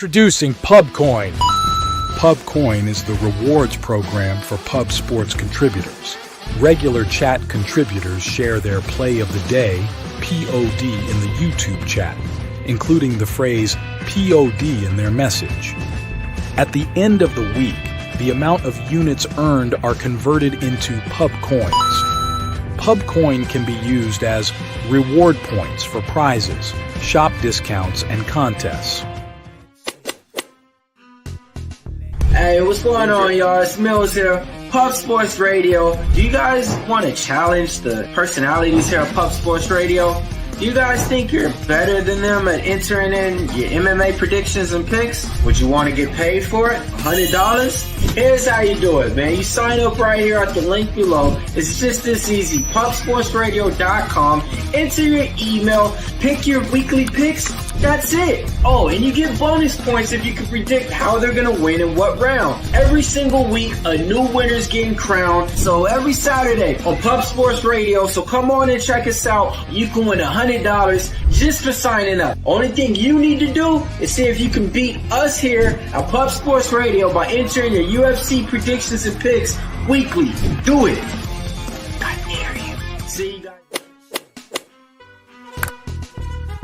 Introducing PubCoin. PubCoin is the rewards program for pub sports contributors. Regular chat contributors share their play of the day, POD, in the YouTube chat, including the phrase POD in their message. At the end of the week, the amount of units earned are converted into PubCoins. PubCoin can be used as reward points for prizes, shop discounts, and contests. Hey, what's going on, y'all? It's Mills here, Pub Sports Radio. Do you guys want to challenge the personalities here at Pub Sports Radio? Do you guys think you're better than them at entering in your MMA predictions and picks? Would you want to get paid for it? $100? Here's how you do it, man. You sign up right here at the link below. It's just this easy. PubSportsRadio.com. Enter your email. Pick your weekly picks. That's it. Oh, and you get bonus points if you can predict how they're going to win in what round. Every single week, a new winner's getting crowned. So every Saturday on Pub Sports Radio. So come on and check us out. You can win $100 just for signing up. Only thing you need to do is see if you can beat us here at Pub Sports Radio by entering your UFC predictions and picks weekly. Do it. I dare you. See you guys.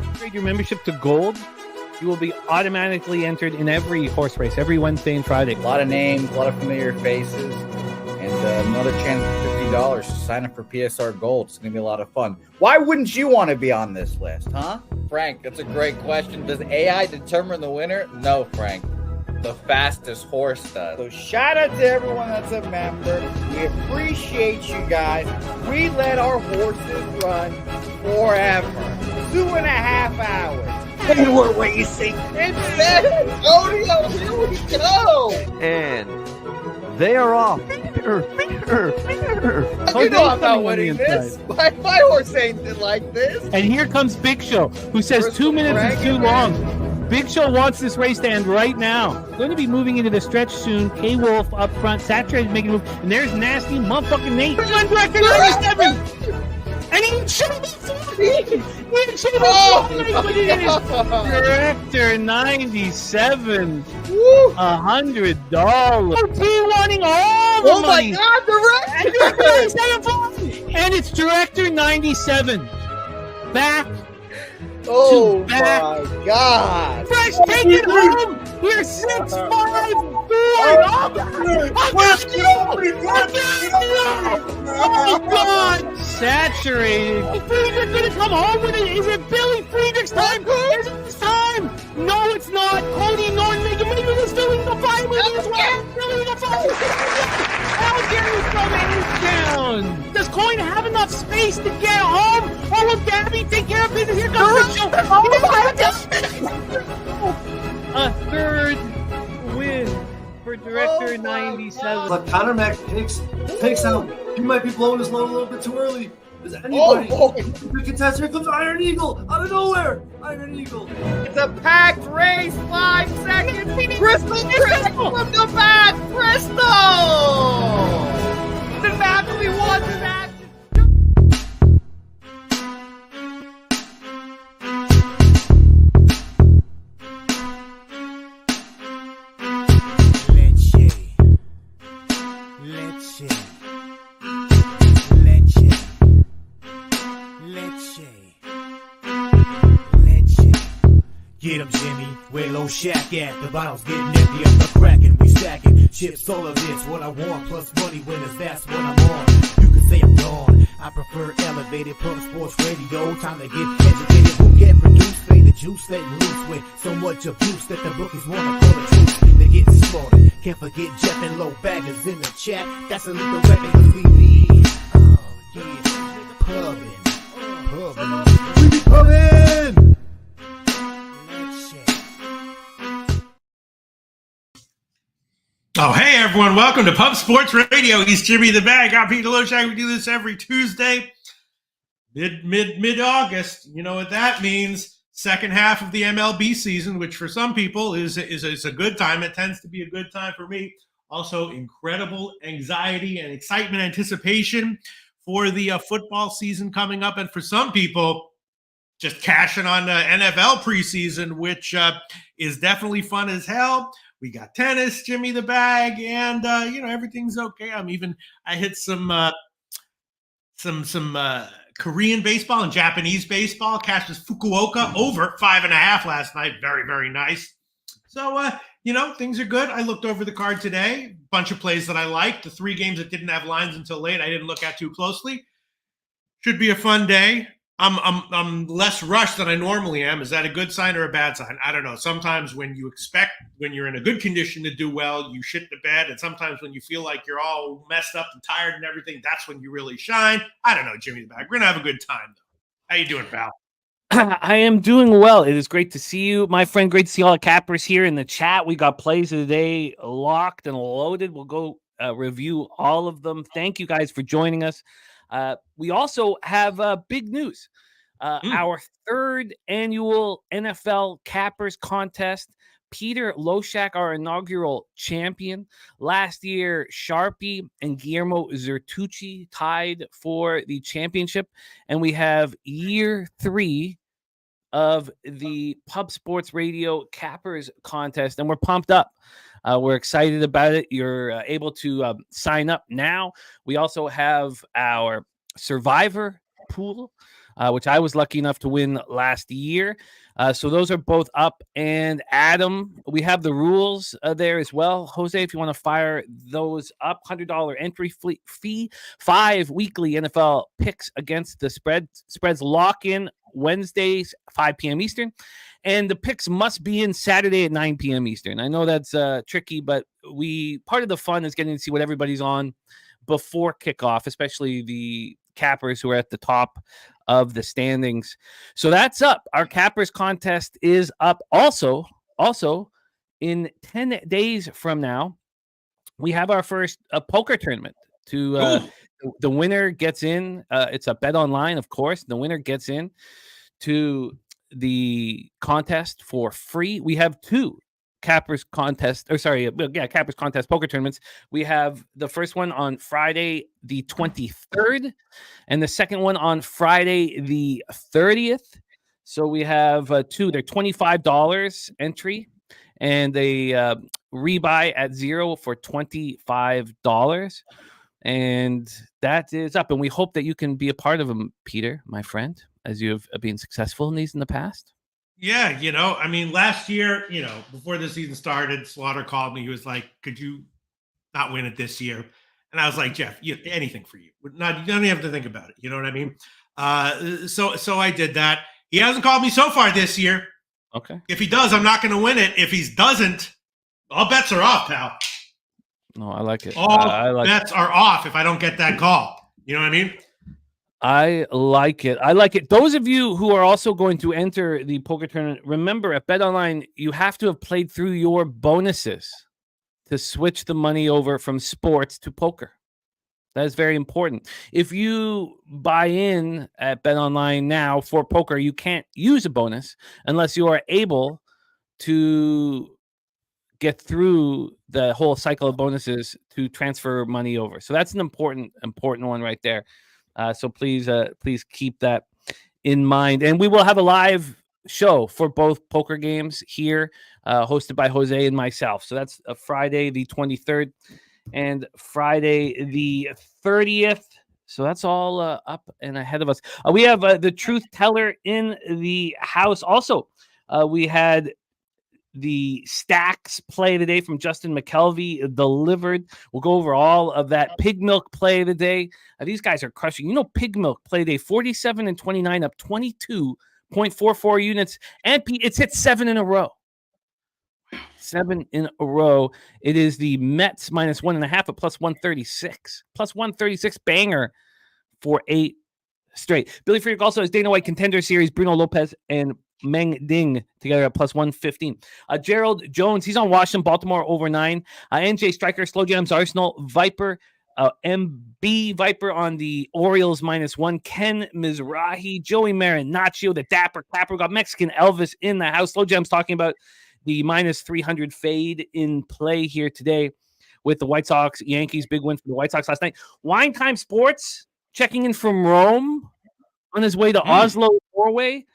Upgrade your membership to gold, you will be automatically entered in every horse race, every Wednesday and Friday. A lot of names, a lot of familiar faces, and another chance for $50 to sign up for PSR Gold. It's going to be a lot of fun. Why wouldn't you want to be on this list, huh? Frank, that's a great question. Does AI determine the winner? No, Frank. The fastest horse does. So shout out to everyone that's a member. We appreciate you guys. We let our horses run forever. 2.5 hours. Hey, we're racing. It's Antonio. Here we go. And they are off. You know I'm not winning this. My horse ain't like this. And here comes Big Show, who says 2 minutes is too long. Big Show wants this race to end right now. Going to be moving into the stretch soon. K-Wolf up front. Saturated making a move. And there's nasty motherfucking Nate. Director 97. And he should have been 40. He should have been 40. Director 97. $100. T wanting all the money. Oh my God, Director! And it's Director 97. Back. Oh my God! Fresh, take it home! You're 6'5", 4! Oh God! Saturated. Friedrich's gonna come home with it. Is it Billy Friedrich's time? Is it his time? No, it's not. Cody Norton making this filling the fight with as well. Filling the fight. How dare you throw that down? Does Coin have enough space to get home? Or will Gabby take care of business? Here comes the show. A third win for Director 97. But Connor Mack takes out. He might be blowing his load a little bit too early. Does anybody? The contest, here comes Iron Eagle out of nowhere. Iron Eagle. It's a packed race. 5 seconds. Bristol from the back. Bristol. The family wants that. Get 'em, Jimmy, where Loshak at? The bottle's getting empty, I'm not cracking, we stacking. Chips, all of it's what I want, plus money winners, that's what I'm on. You can say I'm gone, I prefer elevated Pub Sports Radio. Time to get educated, who get produced, fade the juice, letting loose with so much abuse that the bookies wanna call the truth. They get slaughtered, can't forget Jeff and Low Baggers in the chat. That's a little weapon, cause we be, oh yeah, pubbing. We be pubbing! Oh, hey, everyone. Welcome to Pub Sports Radio. He's Jimmy the Bag. I'm Peter Loshak. We do this every Tuesday, mid-August. You know what that means. Second half of the MLB season, which for some people is a good time. It tends to be a good time for me. Also, incredible anxiety and excitement, anticipation for the football season coming up. And for some people, just cashing on the NFL preseason, which is definitely fun as hell. We got tennis, Jimmy the Bag, and everything's okay. I hit some Korean baseball and Japanese baseball. Cashed Fukuoka over 5.5 last night. Very, very nice. So things are good. I looked over the card today. Bunch of plays that I liked. The 3 games that didn't have lines until late, I didn't look at too closely. Should be a fun day. I'm less rushed than I normally am. Is that a good sign or a bad sign? I don't know. Sometimes when you're in a good condition to do well, you shit the bed. And sometimes when you feel like you're all messed up and tired and everything, that's when you really shine. I don't know, Jimmy the Bag. We're going to have a good time, though. How you doing, pal? I am doing well. It is great to see you, my friend. Great to see all the cappers here in the chat. We got plays of the day locked and loaded. We'll go review all of them. Thank you guys for joining us. We also have big news. Our 3rd annual NFL Cappers Contest. Peter Loshak, our inaugural champion. Last year, Sharpie and Guillermo Zertucci tied for the championship. And we have year 3 of the Pub Sports Radio Cappers Contest. And we're pumped up. We're excited about it. You're able to sign up now. We also have our Survivor pool, which I was lucky enough to win last year. So those are both up. And Adam, we have the rules there as well. Jose, if you want to fire those up, $100 entry fee, 5 weekly NFL picks against the spread. Spreads lock in Wednesdays, 5 p.m. Eastern. And the picks must be in Saturday at 9 p.m. Eastern. I know that's tricky, but part of the fun is getting to see what everybody's on before kickoff, especially the cappers who are at the top of the standings. So that's up. Our cappers contest is up. Also in 10 days from now, we have our first poker tournament. The winner gets in. It's a bet online, of course. The winner gets in to the contest for free. We have 2 Cappers Contest poker tournaments. We have the first one on Friday the 23rd and the second one on Friday the 30th. So we have 2. They're $25 entry and they rebuy at 0 for $25. And that is up. And we hope that you can be a part of them, Peter, my friend, as you have been successful in these in the past. Yeah, last year, before the season started, Slaughter called me. He was like, could you not win it this year? And I was like, Jeff, anything for you. You don't even have to think about it. You know what I mean? So I did that. He hasn't called me so far this year. Okay. If he does, I'm not going to win it. If he doesn't, all bets are off, pal. No, I like it. All bets are off if I don't get that call. You know what I mean? I like it. Those of you who are also going to enter the poker tournament, remember at BetOnline, you have to have played through your bonuses to switch the money over from sports to poker. That is very important. If you buy in at BetOnline now for poker, you can't use a bonus unless you are able to get through the whole cycle of bonuses to transfer money over. So that's an important one right there. So please keep that in mind. And we will have a live show for both poker games here, hosted by Jose and myself. So that's Friday the 23rd and Friday the 30th. So that's all up and ahead of us. We have the Truth Teller in the house. Also, we had the Stacks play of the day from Justin McKelvey delivered. We'll go over all of that. Pig Milk play of the day. These guys are crushing. Pig Milk play of the day, 47 and 29, up 22.44 units. And it's hit 7 in a row. 7 in a row. It is the Mets minus 1.5 at plus 136. Plus 136 banger for 8 straight. Billy Freak also has Dana White Contender Series, Bruno Lopez and Meng Ding together at plus 115. Gerald Jones, he's on Washington, Baltimore over 9. NJ Striker, Slow Jams, Arsenal, Viper, MB Viper on the Orioles minus 1. Ken Mizrahi, Joey Marinaccio, the Dapper Clapper. We got Mexican Elvis in the house. Slow Jams talking about the minus 300 fade in play here today with the White Sox, Yankees. Big win for the White Sox last night. Wine Time Sports checking in from Rome on his way to Oslo, Norway.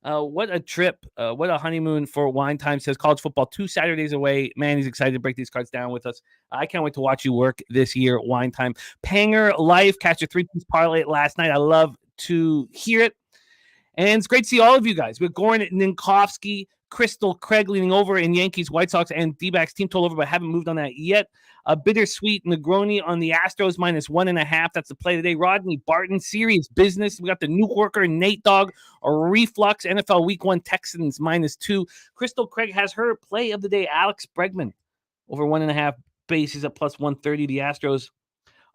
What a trip. What a honeymoon for Wine Time, says college football 2 Saturdays away. Man, he's excited to break these cards down with us. I can't wait to watch you work this year, Wine Time. Panger Life, catch a 3-piece parlay last night. I love to hear it. And it's great to see all of you guys. We're Goran Ninkovsky, Crystal Craig leaning over in Yankees, White Sox, and D-backs team total over, but haven't moved on that yet. A bittersweet Negroni on the Astros -1.5. That's the play today. Rodney Barton, serious business. We got the New Yorker, Nate Dogg, a reflux. NFL Week 1 Texans -2. Crystal Craig has her play of the day. Alex Bregman over 1.5 bases at +130. The Astros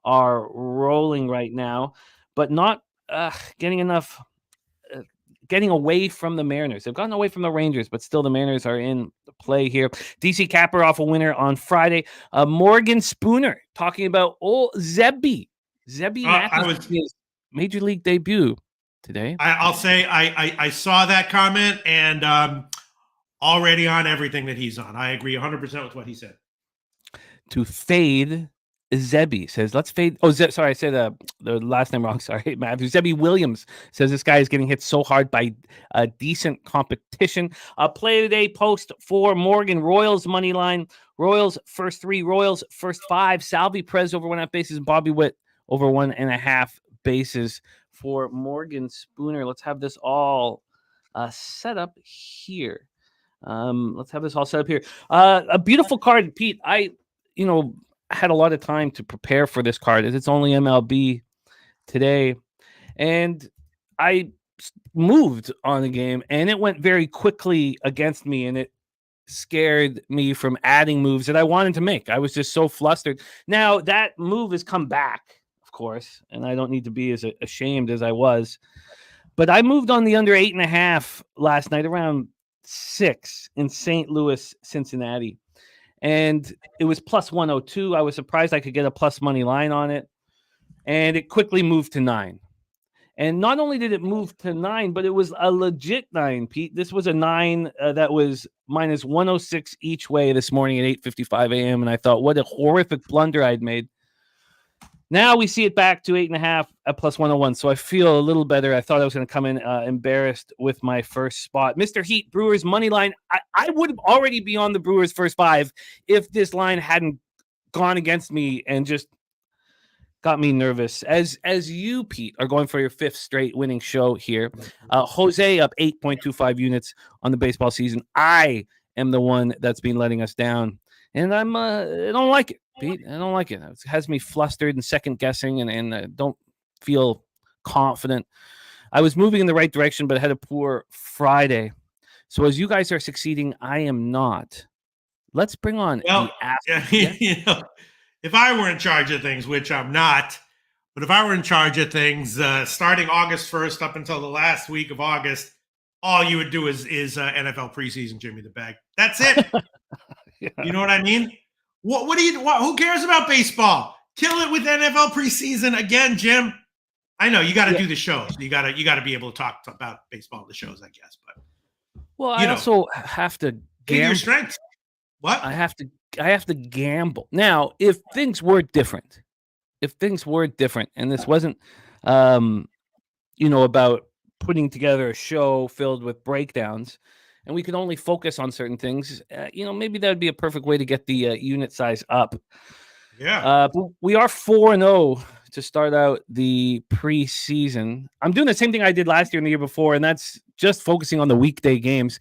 are rolling right now, but not getting enough. Getting away from the Mariners. They've gotten away from the Rangers, but still the Mariners are in the play here. DC Capper off a winner on Friday. Morgan Spooner talking about old Zebby. Zebby Matthews' Major League debut today. I'll say I saw that comment and already on everything that he's on. I agree 100% with what he said. To fade Zebby says, let's fade. Oh, sorry, I said the last name wrong. Sorry, Matthew. Zebby Williams says this guy is getting hit so hard by decent competition. Play today post for Morgan. Royals money line. Royals first 3. Royals first 5. Salvi Perez over 1.5 bases. And Bobby Witt over 1.5 bases for Morgan Spooner. Let's have this all set up here. Let's have this all set up here. A beautiful card, Pete. I had a lot of time to prepare for this card as it's only MLB today. And I moved on the game and it went very quickly against me and it scared me from adding moves that I wanted to make. I was just so flustered. Now that move has come back, of course, and I don't need to be as ashamed as I was, but I moved on the under 8.5 last night around 6 in St. Louis, Cincinnati. And it was +102. I was surprised I could get a plus money line on it. And it quickly moved to 9. And not only did it move to 9, but it was a legit 9, Pete. This was a 9 that was -106 each way this morning at 8:55 a.m. And I thought, what a horrific blunder I'd made. Now we see it back to 8.5 at +101. So I feel a little better. I thought I was going to come in embarrassed with my first spot. Mr. Heat, Brewers money line. I would already be on the Brewers first 5 if this line hadn't gone against me and just got me nervous. As you, Pete, are going for your 5th straight winning show here. Jose up 8.25 units on the baseball season. I am the one that's been letting us down. And I don't like it, Pete. I don't like it. It has me flustered and second guessing and don't feel confident. I was moving in the right direction, but I had a poor Friday. So as you guys are succeeding, I am not. Let's bring on if I were in charge of things, which I'm not, but if I were in charge of things, starting August 1st up until the last week of August, all you would do is NFL preseason, Jimmy the Bag. That's it. Yeah. You know what I mean? Who cares about baseball? Kill it with NFL preseason again, Jim. I know you got to do the shows. You got to be able to talk about baseball in the shows, I guess. But I also have to gamble. Your strength. What? I have to gamble. Now, if things were different, and this wasn't, about putting together a show filled with breakdowns, and we could only focus on certain things, maybe that would be a perfect way to get the unit size up. Yeah. But we are 4-0 to start out the preseason. I'm doing the same thing I did last year and the year before, and that's just focusing on the weekday games.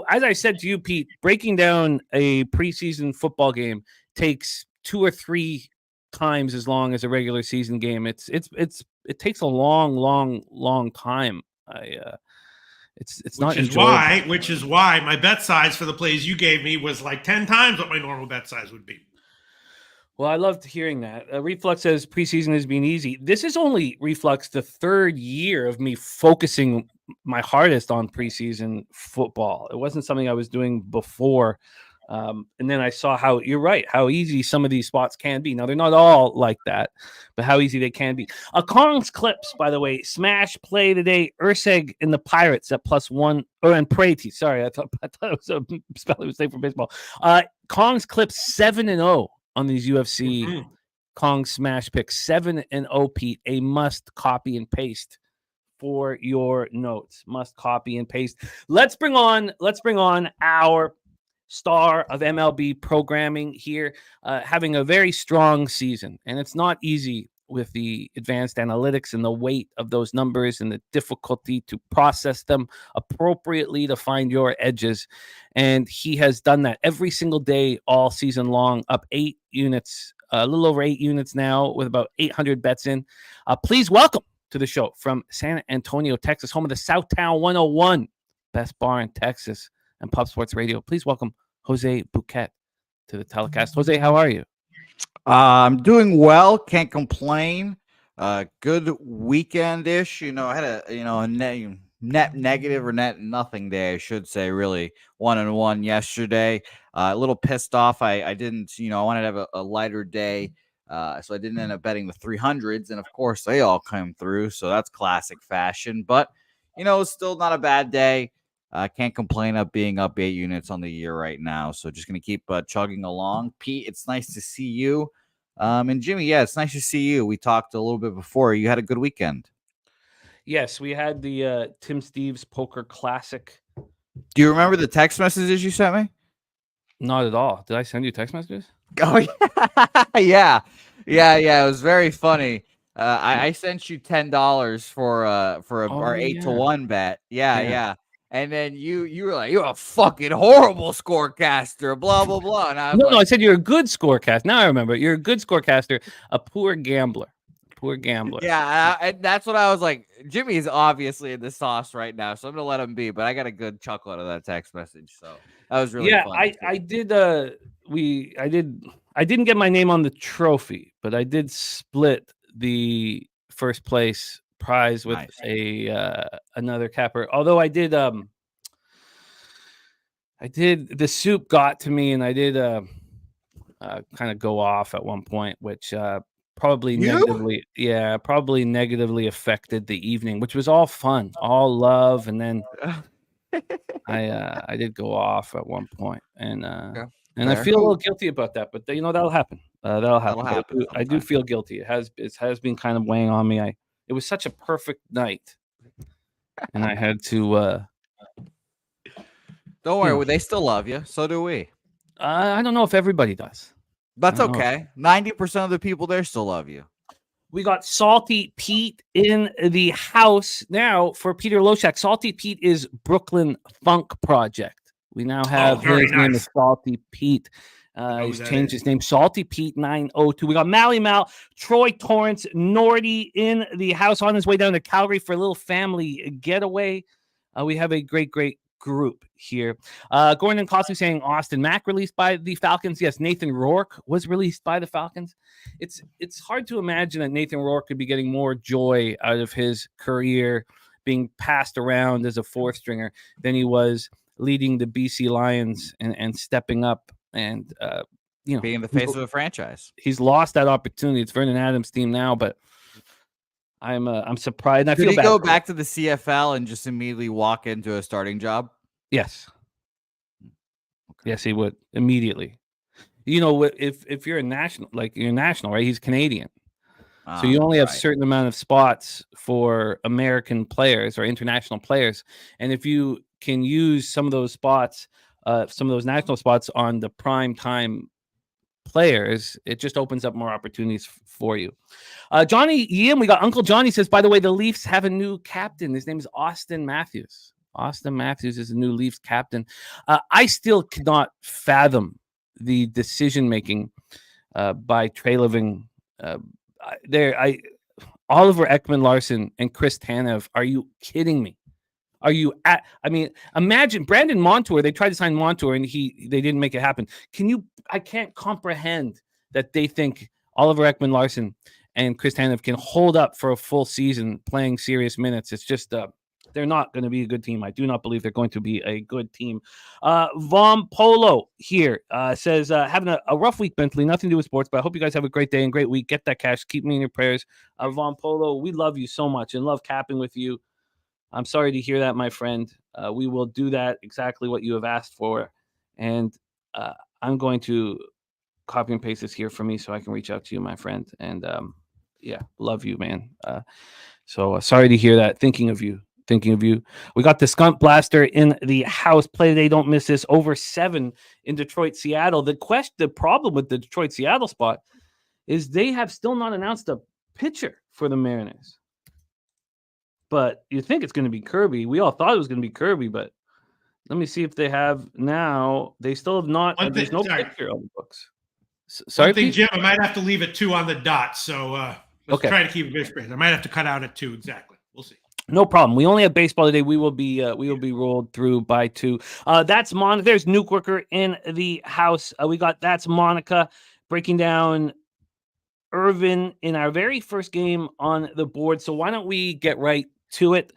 As I said to you, Pete, breaking down a preseason football game takes 2 or 3 times as long as a regular season game. It takes a long time. It's not enjoyable. Which is why my bet size for the plays you gave me was like 10 times what my normal bet size would be. Well, I loved hearing that. Reflux says preseason has been easy. This is only, Reflux, the 3rd year of me focusing my hardest on preseason football. It wasn't something I was doing before. And then I saw how, you're right, how easy some of these spots can be. Now, they're not all like that, but how easy they can be. Kong's Clips, by the way, smash play today. Urseg in the Pirates at +1, and Prati. Sorry, I thought it was a spelling mistake for baseball. Kong's Clips 7-0 on these UFC Kong smash picks. 7-0, Pete. A must copy and paste for your notes. Must copy and paste. Let's bring on our star of MLB programming here, having a very strong season. And it's not easy with the advanced analytics and the weight of those numbers and the difficulty to process them appropriately to find your edges. And he has done that every single day all season long, up 8 units, a little over 8 units now with about 800 bets in. Please welcome to the show from San Antonio, Texas, home of the Southtown 101, best bar in Texas and Pub Sports Radio. Please welcome Jose Bouquet to the telecast. Jose, how are you? I'm doing well. Can't complain. Good weekend-ish. I had a net negative or net nothing day, I should say, really. 1-1 yesterday. A little pissed off. I didn't, I wanted to have a lighter day. So I didn't end up betting the 300s. And of course, they all came through. So that's classic fashion. But, it's still not a bad day. I can't complain of being up 8 units on the year right now. So just going to keep chugging along. Pete, it's nice to see you. And Jimmy, yeah, it's nice to see you. We talked a little bit before. You had a good weekend. Yes, we had the Tim Steves Poker Classic. Do you remember the text messages you sent me? Not at all. Did I send you text messages? Oh, yeah. Yeah. It was very funny. I sent you $10 for our 8-1 bet. Yeah. And then you were like, you're a fucking horrible scorecaster, blah, blah, blah. And I said you're a good scorecaster. Now I remember. You're a good scorecaster, a poor gambler. Yeah, and that's what I was like. Jimmy is obviously in the sauce right now, so I'm going to let him be. But I got a good chuckle out of that text message. So that was really fun. I did. I didn't get my name on the trophy, but I did split the first place prize with another capper. Although I did the soup got to me, and I did kind of go off at one point, which probably negatively affected the evening, which was all fun, all love, and then I did go off at one point, and I feel a little guilty about that, but that'll happen. That'll happen. I do feel guilty. It has been kind of weighing on me. It was such a perfect night, and I had to. Don't worry, they still love you. So do we. I don't know if everybody does. That's okay. 90% of the people there still love you. We got Salty Pete in the house now for Peter Loshak. Salty Pete is Brooklyn Funk Project. We now have his name is Salty Pete. He's changed his name, Salty Pete 902. We got Mally Mal, Troy Torrance, Nordy in the house on his way down to Calgary for a little family getaway. We have a great group here. Gordon Cosby saying Austin Mack released by the Falcons. Yes, Nathan Rourke was released by the Falcons. It's hard to imagine that Nathan Rourke could be getting more joy out of his career being passed around as a fourth stringer than he was leading the BC Lions and stepping up and being the face of a franchise. He's lost that opportunity. It's Vernon Adams' team now, but I'm surprised. Did he go back to the CFL and just immediately walk into a starting job? Yes. Okay. Yes, he would immediately. If you're a national, you're national, right? He's Canadian. So you only have a certain amount of spots for American players or international players. And if you can use some of those spots, some of those national spots on the prime time players, it just opens up more opportunities for you. Johnny Yim, we got Uncle Johnny says, by the way, the Leafs have a new captain. His name is Austin Matthews. Austin Matthews is the new Leafs captain. I still cannot fathom the decision-making by Trey Living. Oliver Ekman-Larsson and Chris Tanev. Are you kidding me? Imagine Brandon Montour. They tried to sign Montour and they didn't make it happen. I can't comprehend that they think Oliver Ekman-Larsson and Chris Tanev can hold up for a full season playing serious minutes. It's just they're not going to be a good team. I do not believe they're going to be a good team. Vom Polo here says, having a rough week mentally, nothing to do with sports, but I hope you guys have a great day and great week. Get that cash. Keep me in your prayers. Vom Polo, we love you so much and love capping with you. I'm sorry to hear that, my friend. We will do that exactly what you have asked for. And I'm going to copy and paste this here for me so I can reach out to you, my friend. And love you, man. So sorry to hear that. Thinking of you. We got the Skunk Blaster in the house. Play today. Don't miss this. Over 7 in Detroit, Seattle. The problem with the Detroit, Seattle spot is they have still not announced a pitcher for the Mariners. But you think it's going to be Kirby. We all thought it was going to be Kirby, but let me see if they have now. They still have not. There's no pitcher on the books. Sorry, One thing, Jim, I might have to leave at 2 on the dot. So let's Okay. try to keep it straight. I might have to cut out at 2 exactly. We'll see. No problem. We only have baseball today. We will be rolled through by 2. That's Monica. There's Nuke Worker in the house. We got That's Monica breaking down Irvin in our very first game on the board. So why don't we get right to it?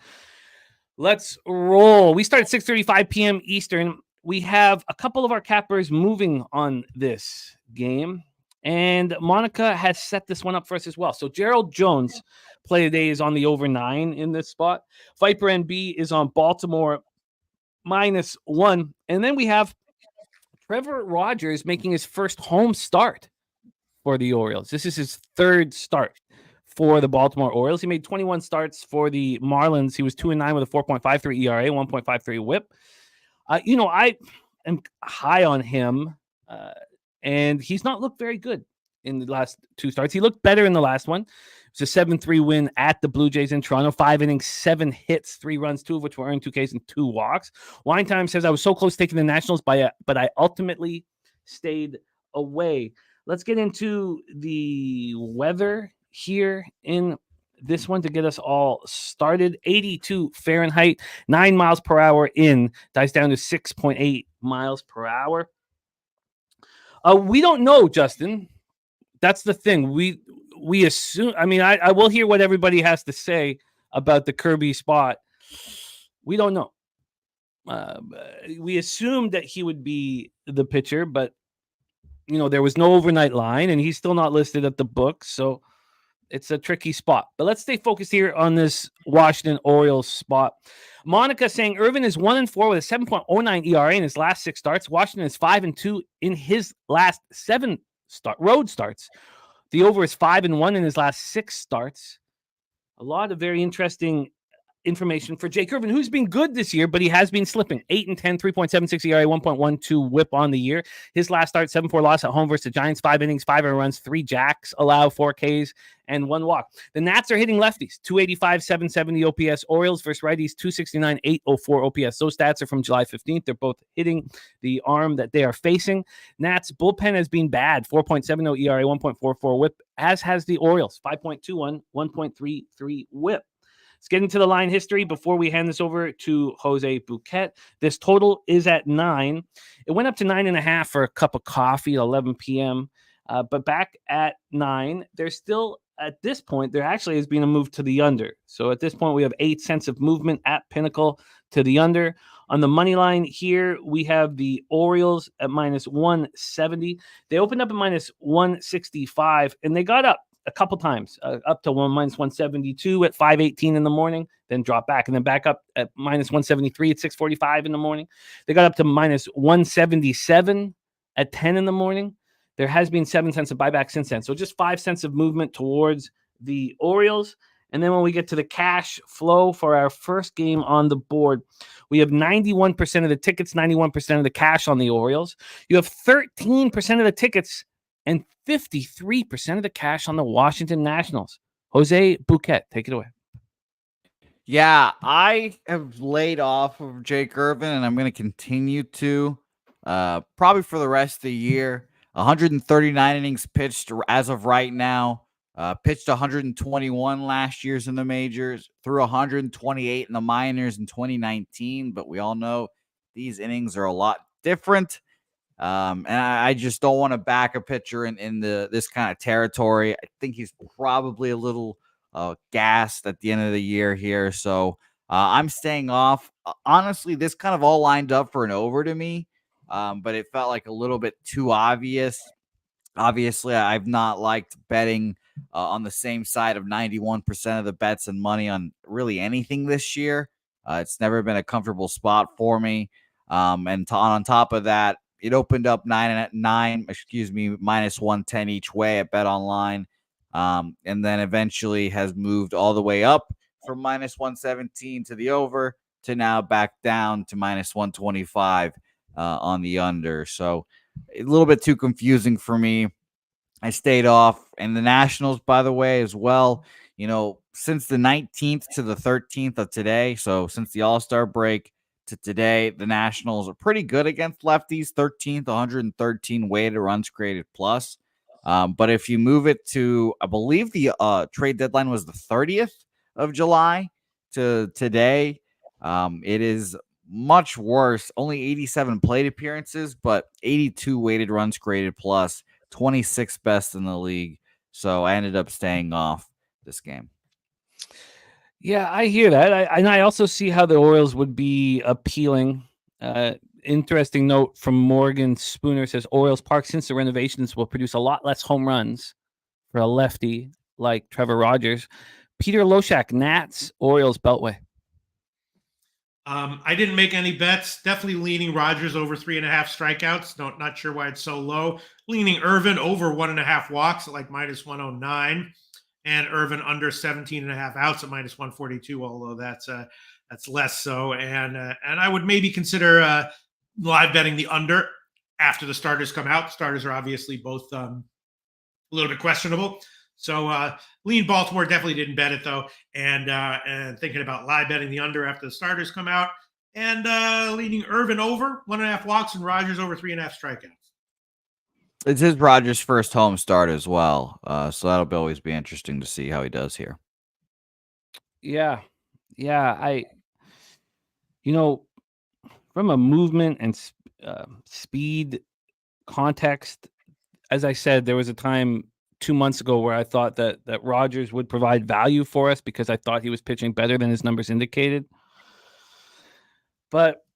Let's roll. We start at 6:35 p.m. Eastern. We have a couple of our cappers moving on this game, and Monica has set this one up for us as well. So Gerald Jones play today is on the over 9 in this spot. Viper NB is on Baltimore -1, and then we have Trevor Rogers making his first home start for the Orioles. This is his 3rd start for the Baltimore Orioles. He made 21 starts for the Marlins. He was 2-9 with a 4.53 ERA, 1.53 WHIP. I am high on him, and he's not looked very good in the last 2 starts. He looked better in the last one. It was a 7-3 win at the Blue Jays in Toronto. 5 innings, 7 hits, 3 runs, 2 of which were earned, 2 Ks, and 2 walks. Wine Time says, I was so close taking the Nationals, but I ultimately stayed away. Let's get into the weather here in this one to get us all started. 82 Fahrenheit, 9 miles per hour in, dies down to 6.8 miles per hour. We don't know, Justin. That's the thing. We assume, I will hear what everybody has to say about the Kirby spot. We don't know. We assumed that he would be the pitcher, but there was no overnight line, and he's still not listed at the book, so it's a tricky spot. But let's stay focused here on this Washington Orioles spot. Monica saying Irvin is 1-4 with a 7.09 ERA in his last 6 starts. Washington is 5-2 in his last 7 road starts. The over is 5-1 in his last 6 starts. A lot of very interesting information for Jake Irvin, who's been good this year, but he has been slipping. 8-10, 3.76 ERA, 1.12 WHIP on the year. His last start, 7-4 loss at home versus the Giants, 5 innings, 5 earned runs, 3 jacks, allow 4 Ks, and 1 walk. The Nats are hitting lefties, 285, 770 OPS. Orioles versus righties, 269, 804 OPS. Those stats are from July 15th. They're both hitting the arm that they are facing. Nats bullpen has been bad, 4.70 ERA, 1.44 WHIP, as has the Orioles, 5.21, 1.33 WHIP. Let's get into the line history before we hand this over to Jose Bouquet. This total is at 9. It went up to 9.5 for a cup of coffee at 11 p.m. But back at 9, there's still, at this point, there actually has been a move to the under. So at this point, we have 8 cents of movement at Pinnacle to the under. On the money line here, we have the Orioles at -170. They opened up at -165, and they got up a couple times, up to -172 at 5:18 in the morning, then drop back, and then back up at -173 at 6:45 in the morning. They got up to -177 at 10 in the morning. There has been 7 cents of buyback since then. So just 5 cents of movement towards the Orioles. And then when we get to the cash flow for our first game on the board, we have 91% of the tickets, 91% of the cash on the Orioles. You have 13% of the tickets and 53% of the cash on the Washington Nationals. Jose Bouquet, take it away. Yeah, I have laid off of Jake Irvin, and I'm going to continue to, probably for the rest of the year. 139 innings pitched as of right now. Pitched 121 last year's in the majors, threw 128 in the minors in 2019, but we all know these innings are a lot different. And I just don't want to back a pitcher in this kind of territory. I think he's probably a little gassed at the end of the year here. So I'm staying off. Honestly, this kind of all lined up for an over to me, but it felt like a little bit too obvious. Obviously, I've not liked betting on the same side of 91% of the bets and money on really anything this year. It's never been a comfortable spot for me. And on top of that, it opened up -110 each way at Bet Online, and then eventually has moved all the way up from -117 to the over to now back down to -125 on the under. So a little bit too confusing for me. I stayed off. And the Nationals, by the way, as well, since the 19th to the 13th of today, so since the All-Star break to today, the Nationals are pretty good against lefties, 13th, 113 weighted runs created plus. But if you move it to, I believe the trade deadline was the 30th of July to today, it is much worse. Only 87 plate appearances, but 82 weighted runs created plus, 26th best in the league. So I ended up staying off this game. Yeah, I hear that. I also see how the Orioles would be appealing. Interesting note from Morgan Spooner says Orioles Park, since the renovations, will produce a lot less home runs for a lefty like Trevor Rogers. Peter Loshak, Nats, Orioles Beltway. I didn't make any bets. Definitely leaning Rogers over 3.5 strikeouts. Not sure why it's so low. Leaning Irvin over 1.5 walks at like -109, and Irvin under 17.5 outs at -142. Although that's less so. And I would maybe consider live betting the under after the starters come out. Starters are obviously both a little bit questionable. So lean Baltimore, definitely didn't bet it though, and thinking about live betting the under after the starters come out, and leaning Irvin over 1.5 walks and Rogers over 3.5 strikeouts. It's his Rogers' first home start as well, so that'll always be interesting to see how he does here. Yeah, from a movement and speed context, as I said, there was a time 2 months ago where I thought that Rogers would provide value for us because I thought he was pitching better than his numbers indicated. But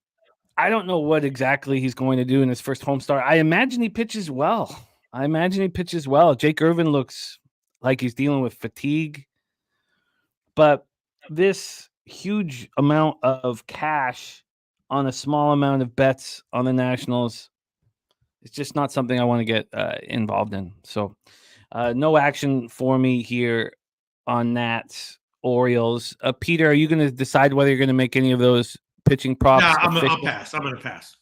I don't know what exactly he's going to do in his first home start. I imagine he pitches well. Jake Irvin looks like he's dealing with fatigue. But this huge amount of cash on a small amount of bets on the Nationals, it's just not something I want to get involved in. So no action for me here on Nats, Orioles. Peter, are you going to decide whether you're going to make any of those pitching props? No, I'll pass. I'm going to pass.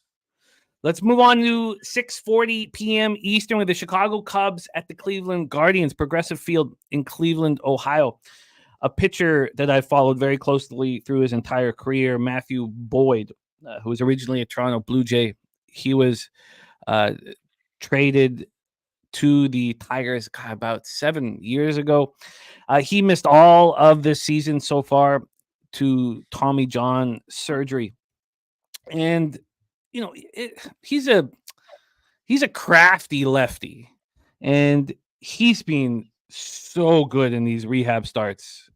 Let's move on to 6:40 p.m. Eastern with the Chicago Cubs at the Cleveland Guardians, Progressive Field in Cleveland, Ohio. A pitcher that I followed very closely through his entire career, Matthew Boyd, who was originally a Toronto Blue Jay. He was traded to the Tigers about 7 years ago. He missed all of this season so far to Tommy John surgery. And, he's a crafty lefty. And he's been so good in these rehab starts.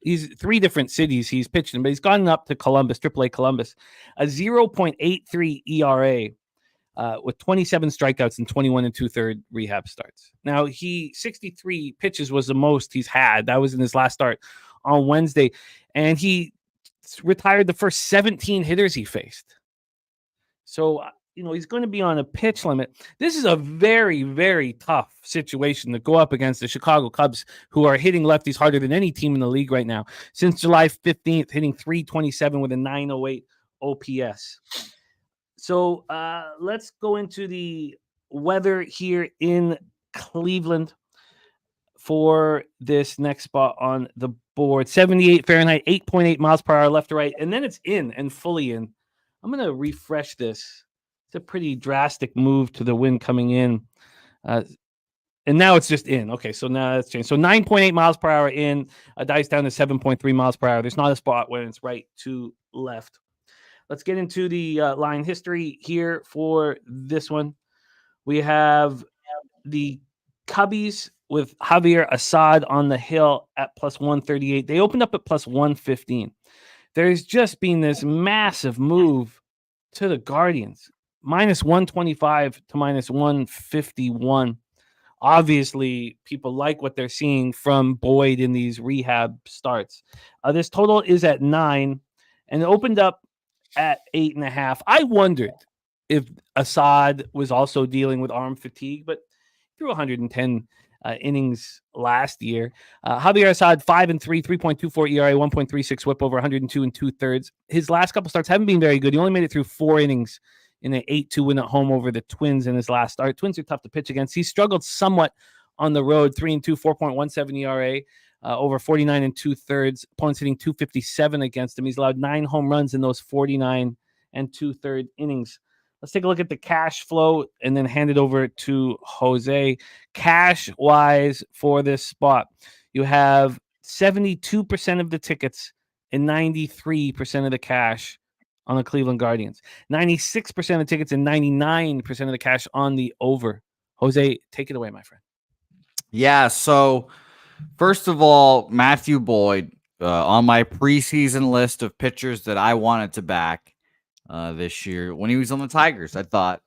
He's 3 different cities he's pitched in, but he's gone up to Columbus, AAA Columbus, a 0.83 ERA. With 27 strikeouts and 21 2/3 rehab starts. Now, 63 pitches was the most he's had. That was in his last start on Wednesday. And he retired the first 17 hitters he faced. So, he's going to be on a pitch limit. This is a very, very tough situation to go up against the Chicago Cubs, who are hitting lefties harder than any team in the league right now. Since July 15th, hitting .327 with a .908 OPS. So let's go into the weather here in Cleveland for this next spot on the board. 78 Fahrenheit, 8.8 miles per hour left to right, and then it's in and fully in. I'm going to refresh this. It's a pretty drastic move to the wind coming in. And now it's just in. Okay, so now that's changed. So 9.8 miles per hour in, dies down to 7.3 miles per hour. There's not a spot where it's right to left. Let's get into the line history here for this one. We have the Cubbies with Javier Assad on the hill at +138. They opened up at +115. There's just been this massive move to the Guardians, -125 to -151. Obviously, people like what they're seeing from Boyd in these rehab starts. This total is at 9, and it opened up at 8.5. I wondered if Assad was also dealing with arm fatigue, but if threw 110 innings last year. Javier Assad, 5-3, 3.24 ERA, 1.36 WHIP over 102 2/3. His last couple starts haven't been very good. He only made it through 4 innings in an 8-2 win at home over the Twins in his last start. Twins are tough to pitch against. He struggled somewhat on the road, 3-2, 4.17 ERA, over 49 2/3. Opponents hitting 257 against him. He's allowed 9 home runs in those 49 2/3 innings. Let's take a look at the cash flow and then hand it over to Jose. Cash-wise for this spot, you have 72% of the tickets and 93% of the cash on the Cleveland Guardians. 96% of the tickets and 99% of the cash on the over. Jose, take it away, my friend. Yeah, so first of all, Matthew Boyd on my preseason list of pitchers that I wanted to back this year when he was on the Tigers. I thought,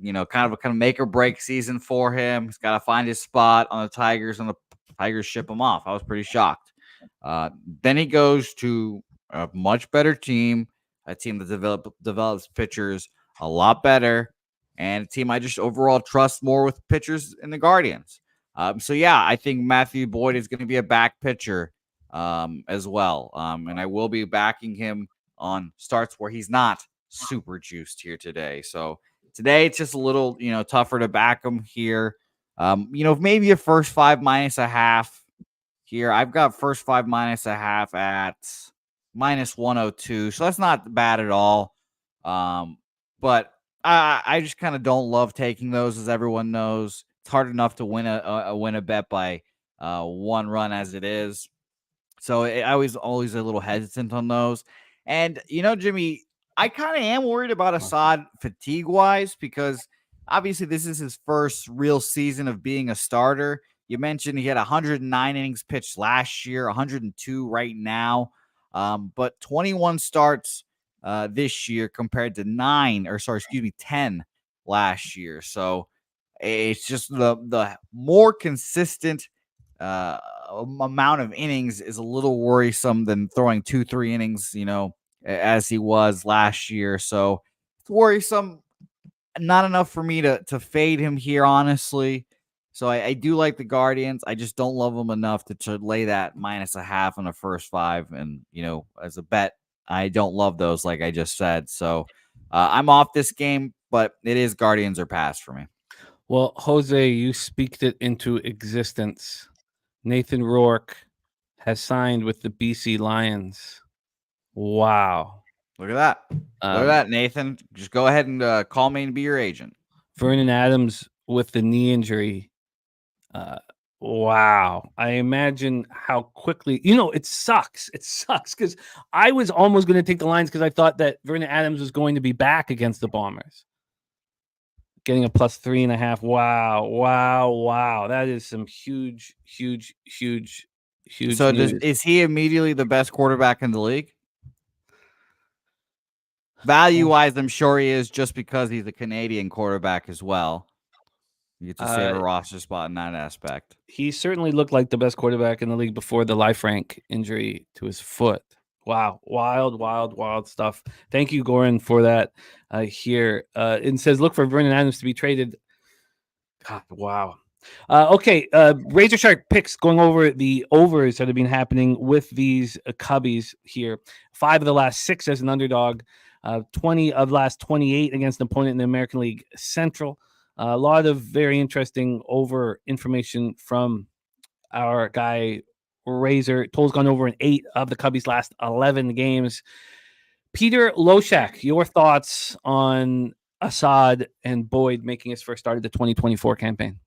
kind of a make or break season for him. He's got to find his spot on the Tigers, and the Tigers ship him off. I was pretty shocked. Then he goes to a much better team, a team that develops pitchers a lot better, and a team I just overall trust more with pitchers in the Guardians. So yeah, I think Matthew Boyd is going to be a back pitcher as well. And I will be backing him on starts where he's not super juiced here today. So today it's just a little, tougher to back him here. Maybe a first 5 -1/2 here. I've got first 5 -1/2 at -102. So that's not bad at all. But I just kind of don't love taking those, as everyone knows. It's hard enough to win a bet by 1 run as it is. So I was always a little hesitant on those. And, Jimmy, I kind of am worried about Assad fatigue-wise, because obviously this is his first real season of being a starter. You mentioned he had 109 innings pitched last year, 102 right now, but 21 starts this year compared to 10 last year. So it's just the more consistent amount of innings is a little worrisome than throwing 2-3 innings, as he was last year. So it's worrisome. Not enough for me to fade him here, honestly. So I do like the Guardians. I just don't love them enough to lay that -1/2 on the first 5. And, as a bet, I don't love those, like I just said. So I'm off this game, but it is Guardians or pass for me. Well, Jose, you speaked it into existence. Nathan Rourke has signed with the BC Lions. Wow. Look at that. Look at that, Nathan. Just go ahead and call me and be your agent. Vernon Adams with the knee injury. Wow. I imagine how quickly, it sucks. It sucks because I was almost going to take the Lions because I thought that Vernon Adams was going to be back against the Bombers. Getting a +3.5. Wow. That is some huge. So is he immediately the best quarterback in the league? Value-wise, I'm sure he is, just because he's a Canadian quarterback as well. You get to save a roster spot in that aspect. He certainly looked like the best quarterback in the league before the Liefrank injury to his foot. Wow. Wild stuff. Thank you, Goran, for that here. It says, look for Vernon Adams to be traded. God, wow. Okay, Razor Shark picks, going over the overs that have been happening with these Cubbies here. 5 of the last 6 as an underdog. 20 of the last 28 against an opponent in the American League Central. A lot of very interesting over information from our guy Razor. Total's gone over in 8 of the Cubbies' last 11 games. Peter Loshak, your thoughts on Assad and Boyd making his first start of the 2024 campaign?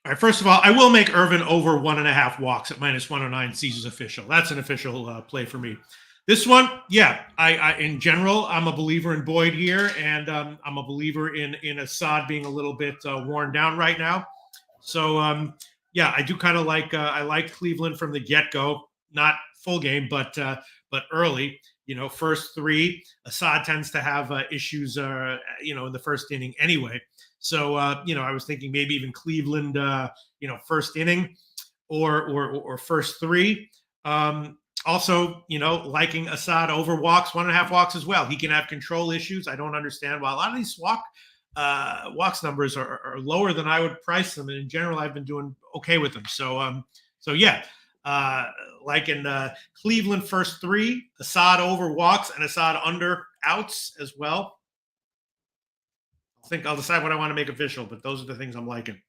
All right, first of all, I will make Irvin over 1.5 walks at -109. Caesar's official. That's an official play for me. This one, yeah, I in general, I'm a believer in Boyd here, and I'm a believer in Assad being a little bit worn down right now. So, yeah, I do kind of like I like Cleveland from the get-go, not full game, but early. First 3, Assad tends to have issues, in the first inning anyway. So, I was thinking maybe even Cleveland, first inning or first 3. Also, liking Assad over walks, 1.5 walks as well. He can have control issues. I don't understand why a lot of these walks numbers are lower than I would price them, and in general, I've been doing okay with them. So yeah, like in Cleveland, first 3, Assad over walks and Assad under outs as well. I think I'll decide what I want to make official, but those are the things I'm liking.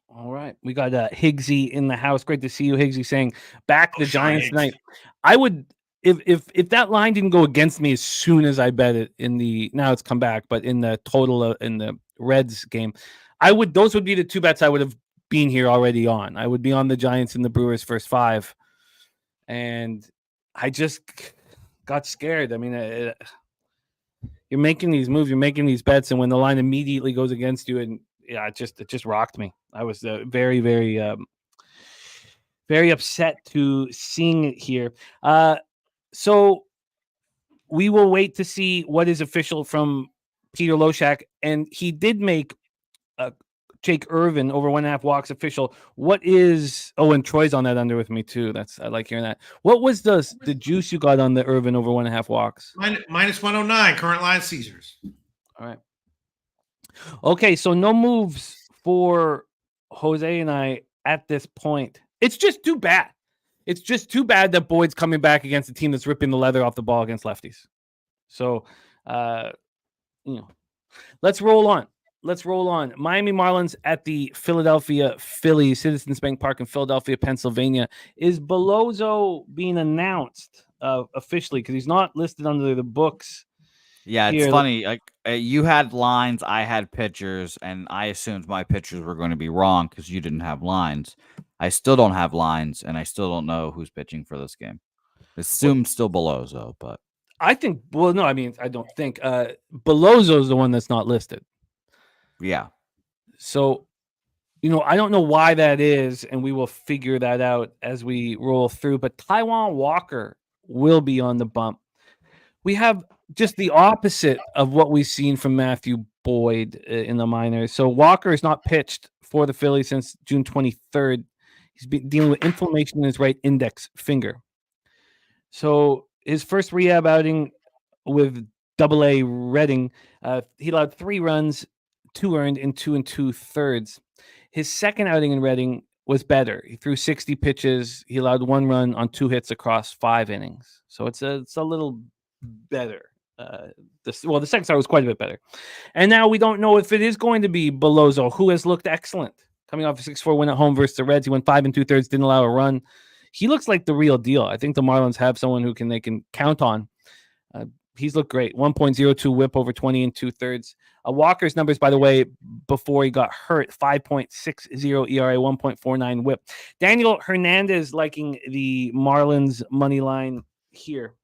All right, we got Higgsy in the house. Great to see you, Higgsy. Saying back the Giants tonight. Higgs. I would, if that line didn't go against me as soon as I bet it in the, now it's come back, but in the total in the Reds game, those would be the 2 bets I would have been here already on. I would be on the Giants and the Brewers first 5, and I just got scared. I mean, you're making these moves, you're making these bets, and when the line immediately goes against you, and yeah, it just rocked me. I was very, very, very upset to seeing it here. So we will wait to see what is official from Peter Loshak, and he did make Jake Irvin over 1.5 walks official. What is? Oh, and Troy's on that under with me too. I like hearing that. What was the juice you got on the Irvin over 1.5 walks? Minus 109. Current line Caesars. All right. Okay, so no moves for Jose and I at this point. It's just too bad. It's just too bad that Boyd's coming back against a team that's ripping the leather off the ball against lefties. So, let's roll on. Miami Marlins at the Philadelphia Phillies, Citizens Bank Park in Philadelphia, Pennsylvania. Is Beloso being announced officially? Because he's not listed under the books. Yeah, it's funny. Like you had lines, I had pitchers, and I assumed my pitchers were going to be wrong because you didn't have lines. I still don't have lines, and I still don't know who's pitching for this game. Assume still Beloso, but I think. Well, no, I mean I don't think Beloso is the one that's not listed. Yeah. So, I don't know why that is, and we will figure that out as we roll through. But Taijuan Walker will be on the bump. We have just the opposite of what we've seen from Matthew Boyd in the minors. So Walker has not pitched for the Phillies since June 23rd. He's been dealing with inflammation in his right index finger. So his first rehab outing with AA Reading, he allowed 3 runs, 2 earned in 2 2/3. His second outing in Reading was better. He threw 60 pitches. He allowed 1 run on 2 hits across 5 innings. So it's a little better. The second start was quite a bit better. And now we don't know if it is going to be Beloso, who has looked excellent. Coming off a 6-4 win at home versus the Reds, he went 5 2/3, didn't allow a run. He looks like the real deal. I think the Marlins have someone who they can count on. He's looked great. 1.02 whip over 20 2/3. Walker's numbers, by the way, before he got hurt, 5.60 ERA, 1.49 whip. Daniel Hernandez liking the Marlins money line here.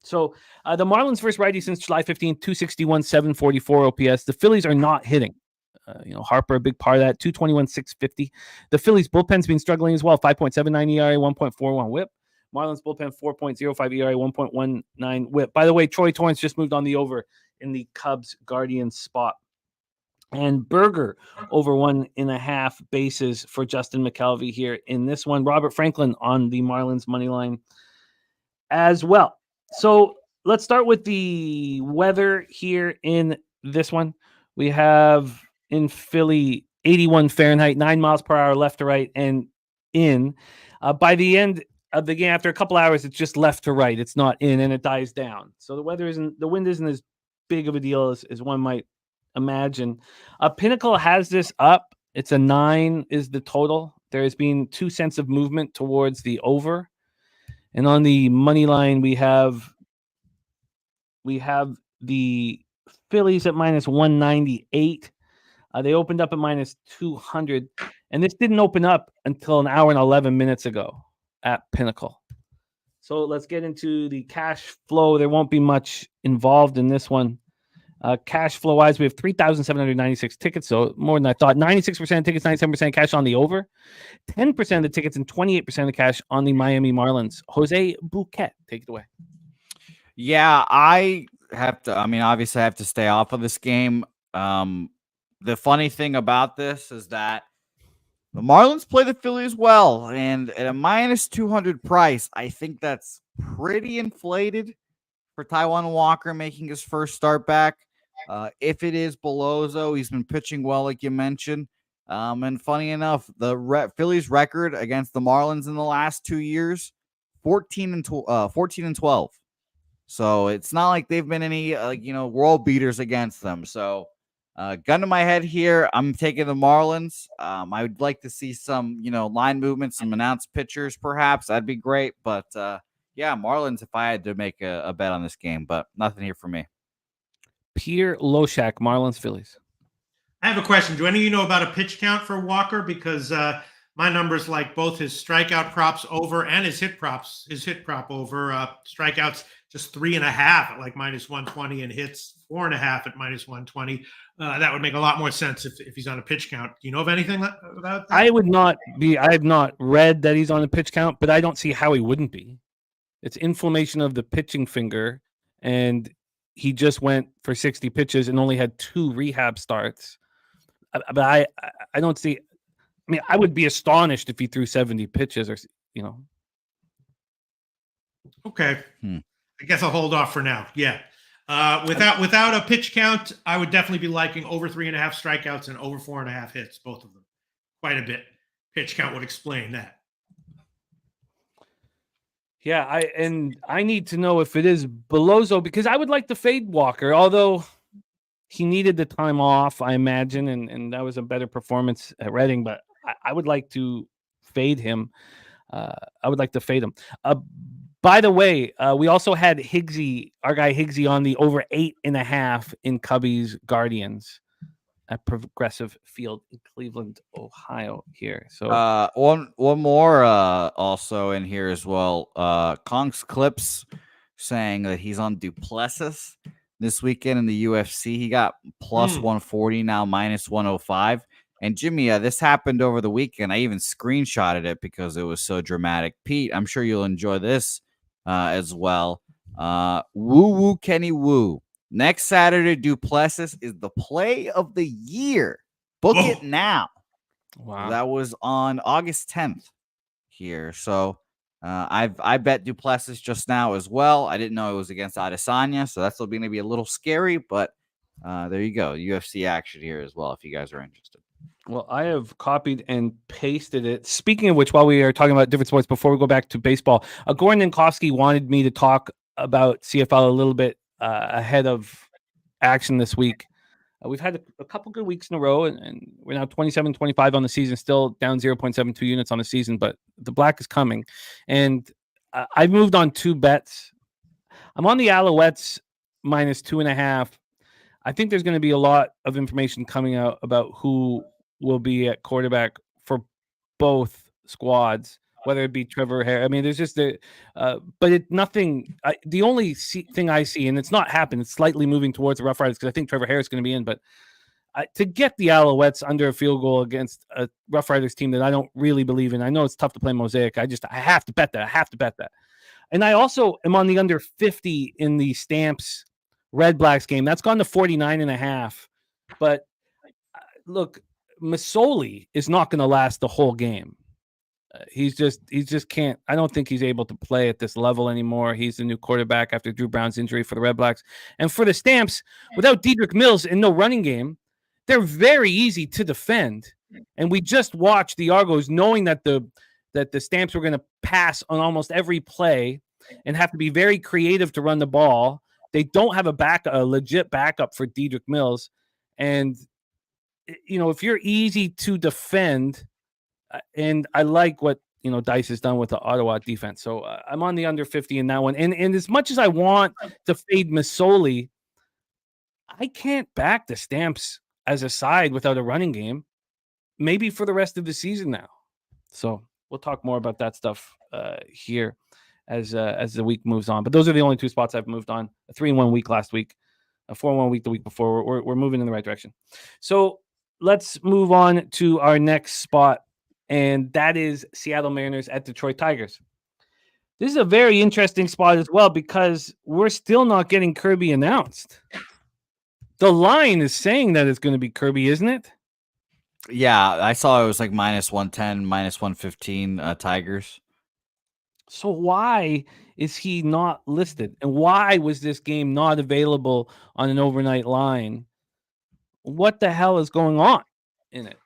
So the Marlins first righty since July 15th, 261, 744 OPS. The Phillies are not hitting. Harper, a big part of that, 221, 650. The Phillies bullpen's been struggling as well, 5.79 ERA, 1.41 whip. Marlins bullpen, 4.05 ERA, 1.19 whip. By the way, Troy Torrance just moved on the over in the Cubs Guardians spot. And Berger over 1.5 bases for Justin McKelvey here in this one. Robert Franklin on the Marlins money line as well. So let's start with the weather here in this one. We have in Philly 81 Fahrenheit, 9 miles per hour left to right and in. By the end of the game, after a couple hours, it's just left to right. It's not in, and it dies down. So the wind isn't as big of a deal as one might imagine. Pinnacle has this up. It's a 9 is the total. There has been 2 cents of movement towards the over. And on the money line, we have the Phillies at minus 198. They opened up at minus 200. And this didn't open up until an hour and 11 minutes ago at Pinnacle. So let's get into the cash flow. There won't be much involved in this one. Cash flow wise, we have 3,796 tickets. So more than I thought. 96% of tickets, 97% cash on the over. 10% of the tickets and 28% of the cash on the Miami Marlins. Jose Bouquet, take it away. Yeah, I have to. I mean, obviously, I have to stay off of this game. The funny thing about this is that the Marlins play the Phillies well, and at a minus 200 price, I think that's pretty inflated for Taijuan Walker making his first start back. If it is Belozo, he's been pitching well, like you mentioned. And funny enough, the Phillies record against the Marlins in the last 2 years, 14 and 12. So it's not like they've been any world beaters against them. So gun to my head here, I'm taking the Marlins. I would like to see some line movement, some announced pitchers, perhaps. That'd be great. But yeah, Marlins if I had to make a bet on this game, but nothing here for me. Pierre Loshak, Marlins, Phillies. I have a question. Do any of you know about a pitch count for Walker? Because my numbers like both his strikeout props over and his hit prop over. Strikeouts just 3.5 at like -120 and hits 4.5 at -120. That would make a lot more sense if he's on a pitch count. Do you know of anything about that? I have not read that he's on a pitch count, but I don't see how he wouldn't be. It's inflammation of the pitching finger, and he just went for 60 pitches and only had 2 rehab starts. But I don't see. I mean, I would be astonished if he threw 70 pitches or. Okay. I guess I'll hold off for now. Yeah. Without a pitch count, I would definitely be liking over 3.5 strikeouts and over 4.5 hits, both of them. Quite a bit. Pitch count would explain that. Yeah, I need to know if it is Belozo because I would like to fade Walker, although he needed the time off, I imagine, and that was a better performance at Reading, but I would like to fade him. I would like to fade him. By the way, we also had Higgsy, our guy Higgsy, on the over 8.5 in Cubbies Guardians at Progressive Field in Cleveland, Ohio here. So one more also in here as well. Kong's Clips saying that he's on Duplessis this weekend in the UFC. He got plus 140, now minus 105. And Jimmy, this happened over the weekend. I even screenshotted it because it was so dramatic. Pete, I'm sure you'll enjoy this as well. Woo Woo Kenny Woo. Next Saturday, Duplessis is the play of the year. Book it now. Wow. That was on August 10th here. So I bet Duplessis just now as well. I didn't know it was against Adesanya, so that's going to be a little scary, but there you go. UFC action here as well if you guys are interested. Well, I have copied and pasted it. Speaking of which, while we are talking about different sports, before we go back to baseball, Gordon Nkowski wanted me to talk about CFL a little bit ahead of action this week. We've had a couple good weeks in a row, and we're now 27-25 on the season, still down 0.72 units on the season, but the black is coming. And I've moved on 2 bets. I'm on the Alouettes minus 2.5. I think there's going to be a lot of information coming out about who will be at quarterback for both squads, whether it be Trevor Harris. I mean, there's just but nothing. The only thing I see, and it's not happened, it's slightly moving towards the Rough Riders because I think Trevor Harris is going to be in. But to get the Alouettes under a field goal against a Rough Riders team that I don't really believe in, I know it's tough to play Mosaic. I have to bet that. And I also am on the under 50 in the Stamps Red Blacks game. That's gone to 49.5. But look, Masoli is not going to last the whole game. He just can't. I don't think he's able to play at this level anymore. He's the new quarterback after Drew Brown's injury for the Red Blacks. And for the Stamps, without Dedrick Mills and no running game, they're very easy to defend. And we just watched the Argos knowing that the Stamps were going to pass on almost every play and have to be very creative to run the ball. They don't have a legit backup for Dedrick Mills. And, if you're easy to defend, and I like what, Dice has done with the Ottawa defense. So I'm on the under 50 in that one. And as much as I want to fade Masoli, I can't back the Stamps as a side without a running game, maybe for the rest of the season now. So we'll talk more about that stuff here as the week moves on. But those are the only 2 spots I've moved on. A 3-1 week last week, a 4-1 week the week before. We're moving in the right direction. So let's move on to our next spot, and that is Seattle Mariners at Detroit Tigers. This is a very interesting spot as well because we're still not getting Kirby announced. The line is saying that it's going to be Kirby, isn't it? Yeah, I saw it was like minus 110, minus 115 Tigers. So why is he not listed? And why was this game not available on an overnight line? What the hell is going on in it?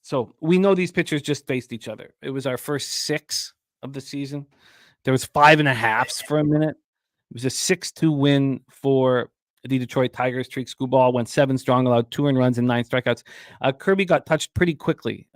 So we know these pitchers just faced each other. It was our first 6 of the season. There was 5.5s for a minute. It was a 6-2 win for the Detroit Tigers. Treek Skubal went 7 strong, allowed 2 earned runs and 9 strikeouts. Kirby got touched pretty quickly,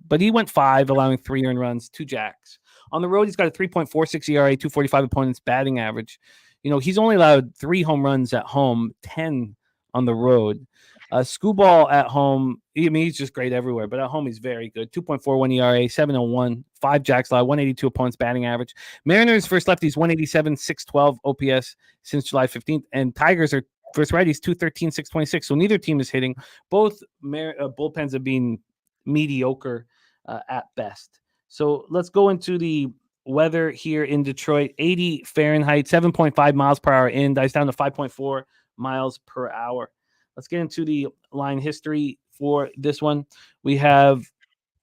but he went 5, allowing 3 earned runs, 2 jacks. On the road, he's got a 3.46 ERA, 245 opponents batting average. He's only allowed 3 home runs at home, 10 on the road. Skubal at home, he's just great everywhere, but at home he's very good. 2.41 ERA, 701, 5 jacks allowed, 182 opponents batting average. Mariners first lefties, 187, 612 OPS since July 15th, and Tigers are first righties, 213, 626. So neither team is hitting. Both bullpens have been mediocre at best. So let's go into the weather here in Detroit. 80 Fahrenheit, 7.5 miles per hour in, dies down to 5.4 miles per hour. Let's get into the line history for this one. We have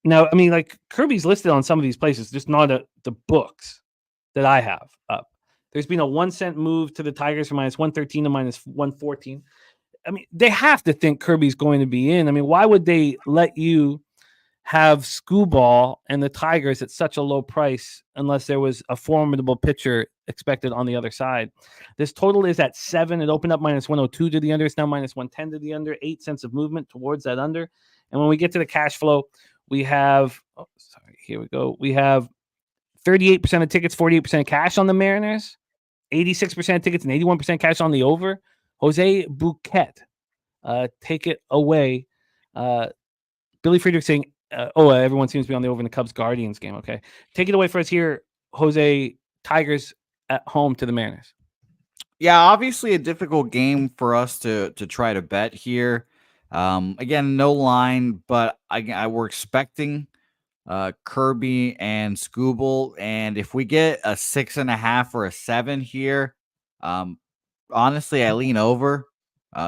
now, Kirby's listed on some of these places, just not the books that I have up. There's been a 1 cent move to the Tigers from -113 to -114. They have to think Kirby's going to be in. Why would they let you have Skubal and the Tigers at such a low price unless there was a formidable pitcher expected on the other side? This total is at 7. It opened up -102 to the under. It's now -110 to the under. 8 cents of movement towards that under. And when we get to the cash flow, we have, here we go. We have 38% of tickets, 48% cash on the Mariners, 86% of tickets, and 81% cash on the over. Jose Bouquet, take it away. Billy Friedrich saying, everyone seems to be on the over in the Cubs-Guardians game. Okay. Take it away for us here, Jose. Tigers at home to the Mariners. Yeah, obviously a difficult game for us to try to bet here. Again, no line, but we're expecting Kirby and Skubal. And if we get a 6.5 or a 7 here, honestly, I lean over.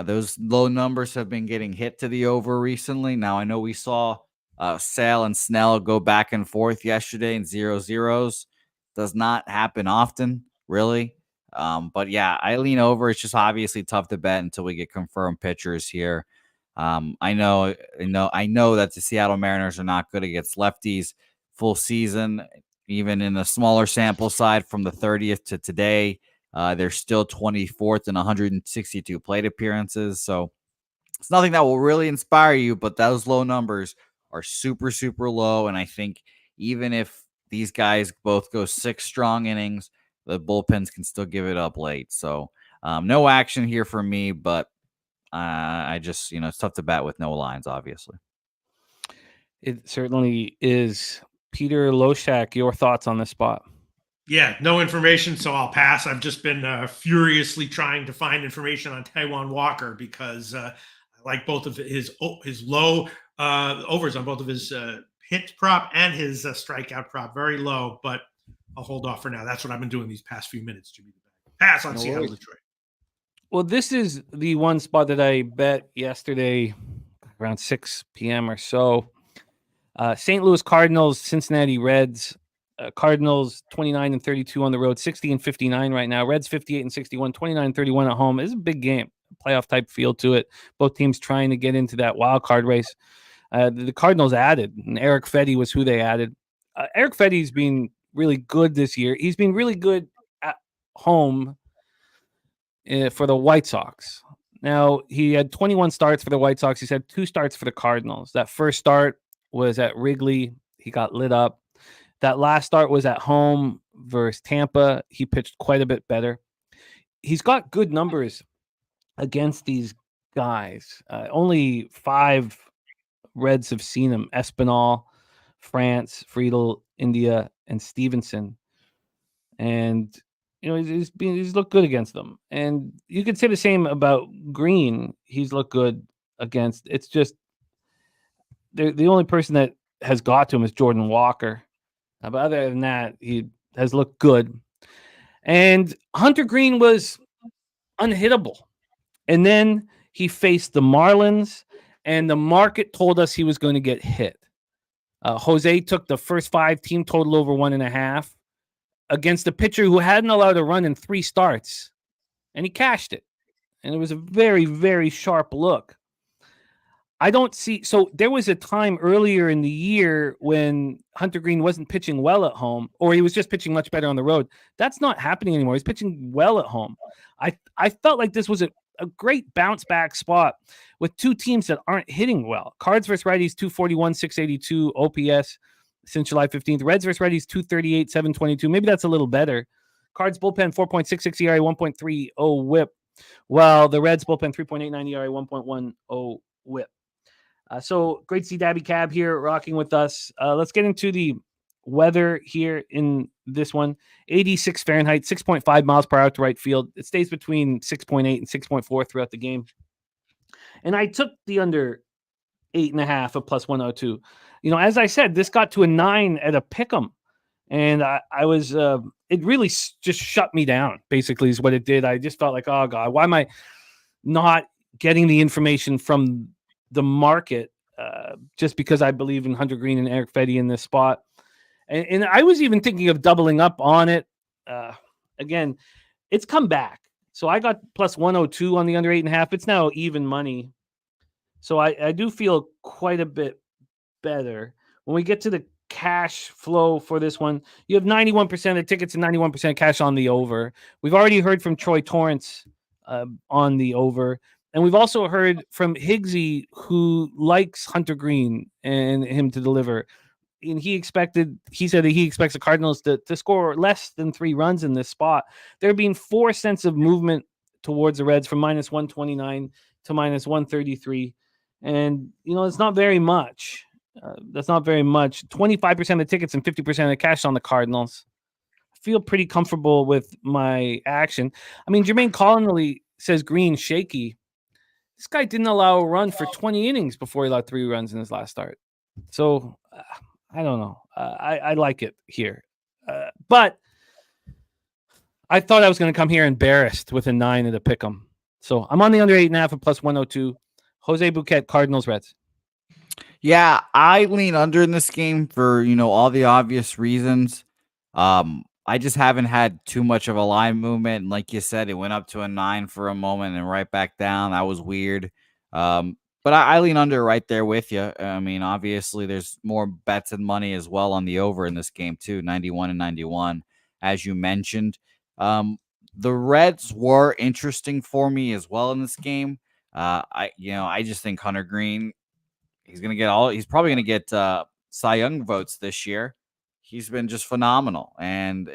Those low numbers have been getting hit to the over recently. Now, I know we saw Sale and Snell go back and forth yesterday in 0-0s. Does not happen often, really. But yeah, I lean over. It's just obviously tough to bet until we get confirmed pitchers here. I know that the Seattle Mariners are not good against lefties full season, even in a smaller sample side from the 30th to today. They're still 24th in 162 plate appearances. So it's nothing that will really inspire you, but those low numbers are super, super low. And I think even if these guys both go 6 strong innings, the bullpens can still give it up late. So no action here for me, but I just, it's tough to bat with no lines, obviously. It certainly is. Peter Loshak, your thoughts on this spot? Yeah, no information, so I'll pass. I've just been furiously trying to find information on Taijuan Walker because I like both of his low overs on both of his hit prop and his strikeout prop. Very low, but I'll hold off for now. That's what I've been doing these past few minutes. Jimmy, pass on Seattle, Detroit. Well, this is the one spot that I bet yesterday around 6 p.m. or so. St. Louis Cardinals, Cincinnati Reds. Cardinals 29-32 on the road, 60-59 right now. Reds 58-61, 29-31 at home. It's a big game, playoff type feel to it. Both teams trying to get into that wild card race. The Cardinals added, and Eric Fedde was who they added. Eric Fedde's been really good this year. He's been really good at home for the White Sox. Now, he had 21 starts for the White Sox. He's had 2 starts for the Cardinals. That first start was at Wrigley. He got lit up. That last start was at home versus Tampa. He pitched quite a bit better. He's got good numbers against these guys. Only 5 Reds have seen him: Espinal, France, Friedel, India, and Stevenson. And he's looked good against them. And you could say the same about Green. He's looked good against. It's just the only person that has got to him is Jordan Walker. But other than that, he has looked good. And Hunter Green was unhittable. And then he faced the Marlins, and the market told us he was going to get hit. Jose took the first 5 team total over 1.5 against a pitcher who hadn't allowed a run in 3 starts, and he cashed it. And it was a very, very sharp look. I don't see. So there was a time earlier in the year when Hunter Green wasn't pitching well at home, or he was just pitching much better on the road. That's not happening anymore. He's pitching well at home. I felt like this was a great bounce back spot with 2 teams that aren't hitting well. Cards versus righties, 241, 682 OPS since July 15th. Reds versus righties, 238, 722. Maybe that's a little better. Cards bullpen, 4.66 ERA, 1.30 whip. Well, the Reds bullpen, 3.89 ERA, 1.10 whip. So great to see Dabby Cab here rocking with us. Let's get into the weather here in this one. 86 Fahrenheit, 6.5 miles per hour to right field. It stays between 6.8 and 6.4 throughout the game. And I took the under 8.5 of plus 102. You know, as I said, this got to a 9 at a pick'em. And I was, it really just shut me down, basically, is what it did. I just felt like, oh, God, why am I not getting the information from the market just because I believe in Hunter Green and Eric Fedde in this spot? And I was even thinking of doubling up on it. Again, it's come back. So I got plus 102 on the under 8.5. It's now even money. So I do feel quite a bit better. When we get to the cash flow for this one, you have 91% of the tickets and 91% cash on the over. We've already heard from Troy Torrance on the over. And we've also heard from Higgsy, who likes Hunter Green and him to deliver. And he said that he expects the Cardinals to score less than 3 runs in this spot. There being 4 cents of movement towards the Reds from minus 129 to minus 133. And, you know, it's not very much. That's not very much. 25% of the tickets and 50% of the cash on the Cardinals. I feel pretty comfortable with my action. I mean, Jermaine Connolly says Green shaky. This guy didn't allow a run for 20 innings before he allowed 3 runs in his last start. So I don't know. I like it here. But I thought I was going to come here embarrassed with a 9 at a pick'em. So I'm on the under 8.5 at plus 102. Jose Bouquet, Cardinals, Reds. Yeah, I lean under in this game for, you know, all the obvious reasons. I just haven't had too much of a line movement. And like you said, it went up to a 9 for a moment and right back down. That was weird. But I lean under right there with you. I mean, obviously, there's more bets and money as well on the over in this game, too. 91 and 91, as you mentioned. The Reds were interesting for me as well in this game. I just think Hunter Green, he's probably going to get Cy Young votes this year. He's been just phenomenal. And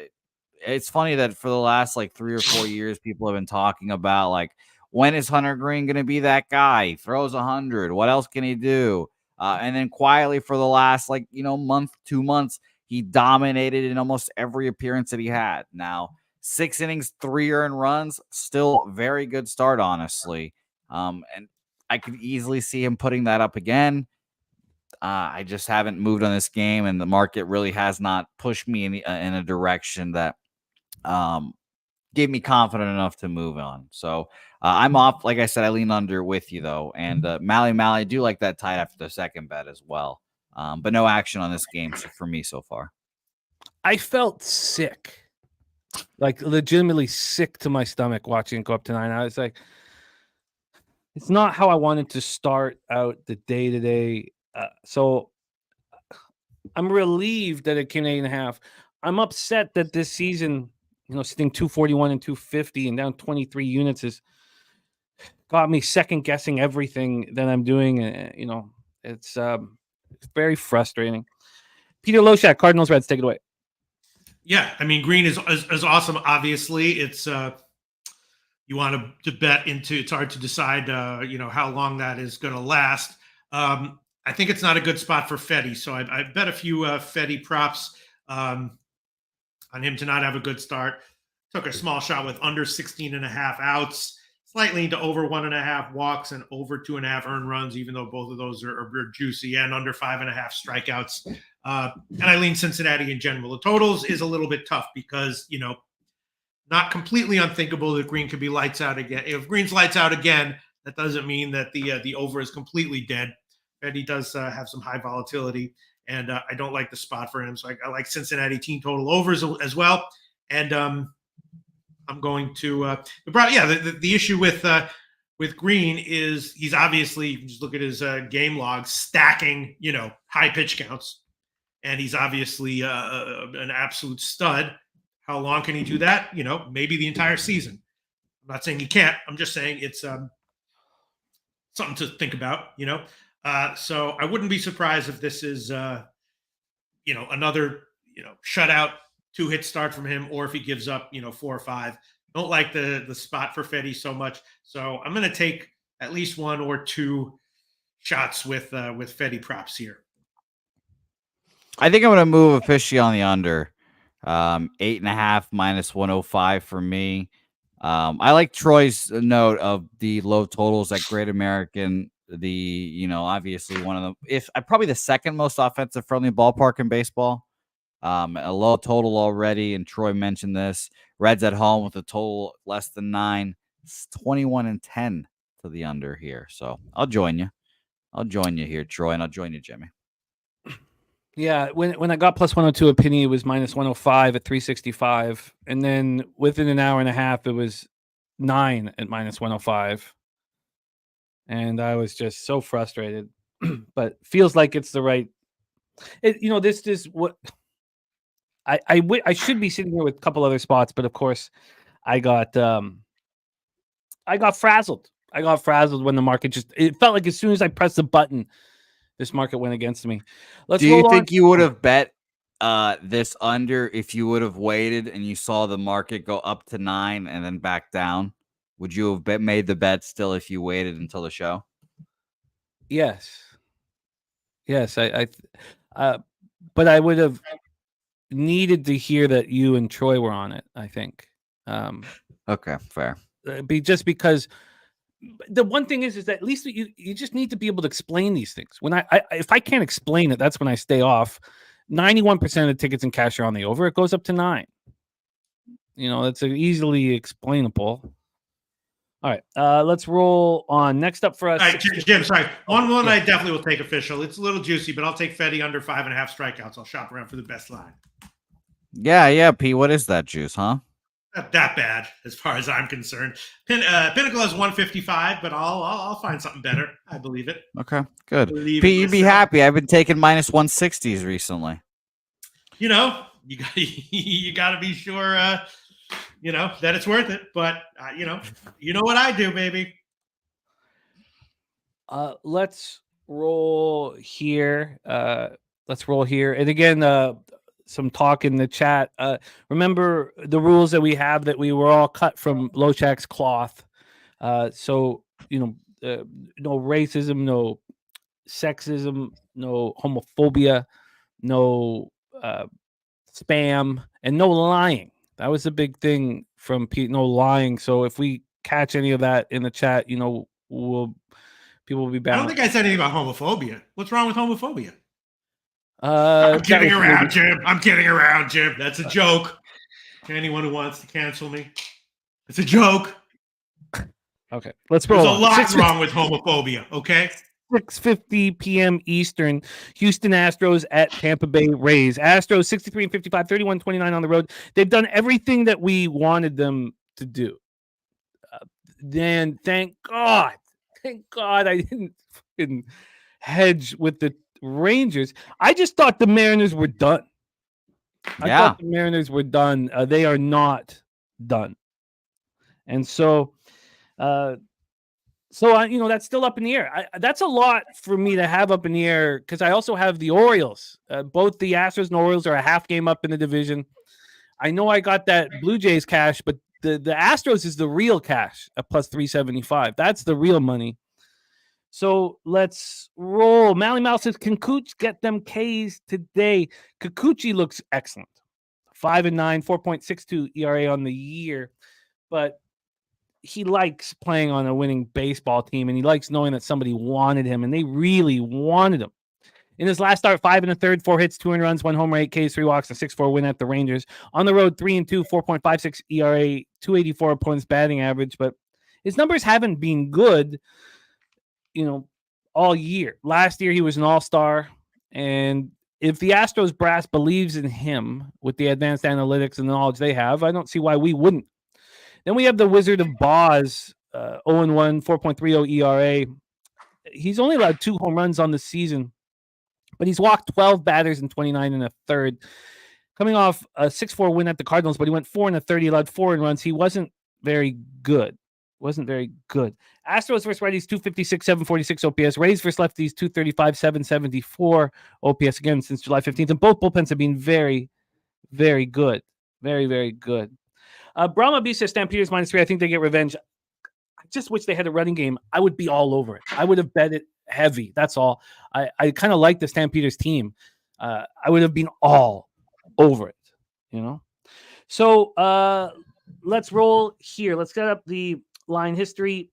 it's funny that for the last like 3 or 4 years, people have been talking about like, when is Hunter Green going to be that guy? He throws 100. What else can he do? And then quietly for the last month, 2 months, he dominated in almost every appearance that he had. Now, 6 innings, 3 earned runs, still very good start, honestly. And I could easily see him putting that up again. I just haven't moved on this game, and the market really has not pushed me in a direction that gave me confident enough to move on. So I'm off. Like I said, I lean under with you, though. And Mally, I do like that tight after the second bet as well. But no action on this game for me so far. I felt sick, like legitimately sick to my stomach watching it go up to 9. I was like, it's not how I wanted to start out the day today. So I'm relieved that it came to 8.5. I'm upset that this season, sitting 241 and 250 and down 23 units has got me second guessing everything that I'm doing. It's very frustrating. Peter Loshak, Cardinals, Reds, take it away. Yeah, I mean, Green is awesome. Obviously, it's you want to bet into. It's hard to decide, how long that is going to last. I think it's not a good spot for Fedde, so I bet a few Fedde props on him to not have a good start. Took a small shot with under 16.5 outs, slightly into over 1.5 walks and over 2.5 earned runs, even though both of those are juicy, and under 5.5 strikeouts. And I lean Cincinnati in general. The totals is a little bit tough because, not completely unthinkable that Green could be lights out again. If Green's lights out again, that doesn't mean that the over is completely dead. Fedde does have some high volatility. and I don't like the spot for him. So I like Cincinnati team total overs as well. And I'm going to the issue with Green is he's obviously, just look at his game log, stacking, high pitch counts. And he's obviously an absolute stud. How long can he do that? Maybe the entire season. I'm not saying he can't. I'm just saying it's something to think about, So I wouldn't be surprised if this is, another, shutout 2-hit start from him, or if he gives up, 4 or 5. Don't like the spot for Fetty so much. So I'm going to take at least 1 or 2 shots with Fetty props here. I think I'm going to move officially on the under. 8.5 minus 105 for me. I like Troy's note of the low totals at Great American. Obviously one of them, if probably the second most offensive friendly ballpark in baseball. A low total already, and Troy mentioned this. Reds at home with a total less than 9. It's 21-10 to the under here. So I'll join you. I'll join you here, Troy, and I'll join you, Jimmy. Yeah, when I got plus 102 at Penny, it was minus 105 at 365. And then within an hour and a half, it was 9 at minus 105. And I was just so frustrated. But feels like it's the right. This is what I should be sitting here with a couple other spots, but of course, I got frazzled. I got frazzled when the market it felt like as soon as I pressed the button, this market went against me. Do you think you would have bet this under if you would have waited and you saw the market go up to 9 and then back down? Would you have made the bet still if you waited until the show? Yes. But I would have needed to hear that you and Troy were on it, I think. Okay, fair. Because the one thing is that at least you just need to be able to explain these things. When if I can't explain it, that's when I stay off. 91% of the tickets in cash are on the over. It goes up to 9. That's easily explainable. All right, let's roll on. Next up for us. All right, Jim, sorry. One I definitely will take official. It's a little juicy, but I'll take Fetty under 5.5 strikeouts. I'll shop around for the best line. Yeah, P. What is that juice, huh? Not that bad as far as I'm concerned. Pinnacle has 155, but I'll find something better. I believe it. Okay, good. P, you'd be happy. I've been taking minus 160s recently. You got to be sure, that it's worth it. But you know what I do, baby. Let's roll here. And again, some talk in the chat. Remember the rules that we have, that we were all cut from Loshak's cloth. So, no racism, no sexism, no homophobia, no spam, and no lying. That was a big thing from Pete, no lying. So if we catch any of that in the chat, people will be bad. I don't think I said anything about homophobia. What's wrong with homophobia? I'm kidding around, Jim. That's a joke. Anyone who wants to cancel me, it's a joke. Okay, let's roll. There's a lot wrong with homophobia. Okay. 6:50 p.m. Eastern. Houston Astros at Tampa Bay Rays. Astros 63-55, 31-29 on the road. They've done everything that we wanted them to do. Then thank God I didn't hedge with the Rangers. I just thought the Mariners were done. I thought the Mariners were done. They are not done. And so that's still up in the air. That's a lot for me to have up in the air, because I also have the Orioles. Both the Astros and Orioles are a half game up in the division. I know I got that Blue Jays cash, but the Astros is the real cash at plus 375. That's the real money. So let's roll. Mally Mouse says, can Cooch get them Ks today? Kikuchi looks excellent. 5-9, 4.62 ERA on the year. But he likes playing on a winning baseball team, and he likes knowing that somebody wanted him, and they really wanted him. In his last start, 5 1/3, 4 hits, 2 runs, 1 homer, 8 Ks, 3 walks, a 6-4 win at the Rangers. On the road, 3-2, 4.56 ERA, 284 opponents batting average. But his numbers haven't been good, all year. Last year, he was an all-star, and if the Astros brass believes in him with the advanced analytics and the knowledge they have, I don't see why we wouldn't. Then we have the Wizard of Boz, 0-1, 4.30 ERA. He's only allowed 2 home runs on the season, but he's walked 12 batters in 29 and a third. Coming off a 6-4 win at the Cardinals, but he went 4 and a third. He allowed 4 runs. He wasn't very good. Astros versus Righties, 256, 746 OPS. Rays versus Lefties, 235, 774 OPS again since July 15th. And both bullpens have been very, very good. Very, very good. Brahma B says Stampeders -3. I think they get revenge. I just wish they had a running game. I would be all over it. I would have bet it heavy. That's all. I kind of like the Stampeders team. I would have been all over it, you know? So let's roll here. Let's get up the line history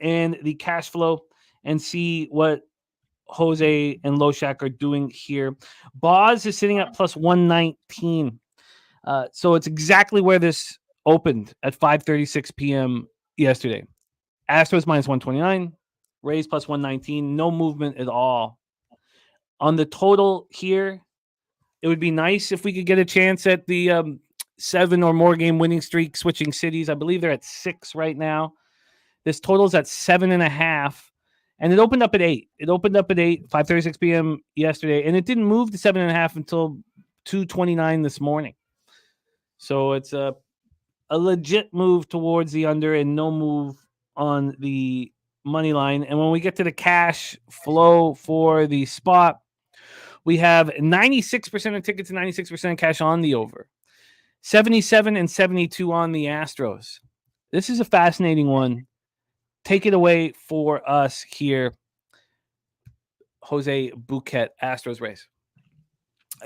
and the cash flow and see what Jose and Loshak are doing here. Boz is sitting at plus 119. So it's exactly where this opened at 5:36 p.m. yesterday. Astros minus 129, Rays plus 119, no movement at all. On the total here, it would be nice if we could get a chance at the 7 or more game winning streak switching cities. I believe they're at 6 right now. This total's at 7.5, and it opened up at 8. It opened up at 8, 5:36 p.m. yesterday, and it didn't move to 7.5 until 2:29 this morning. So it's a legit move towards the under and no move on the money line. And when we get to the cash flow for the spot, we have 96% of tickets and 96% cash on the over, 77 and 72 on the Astros. This is a fascinating one. Take it away for us here, Jose Bouquet, Astros Rays.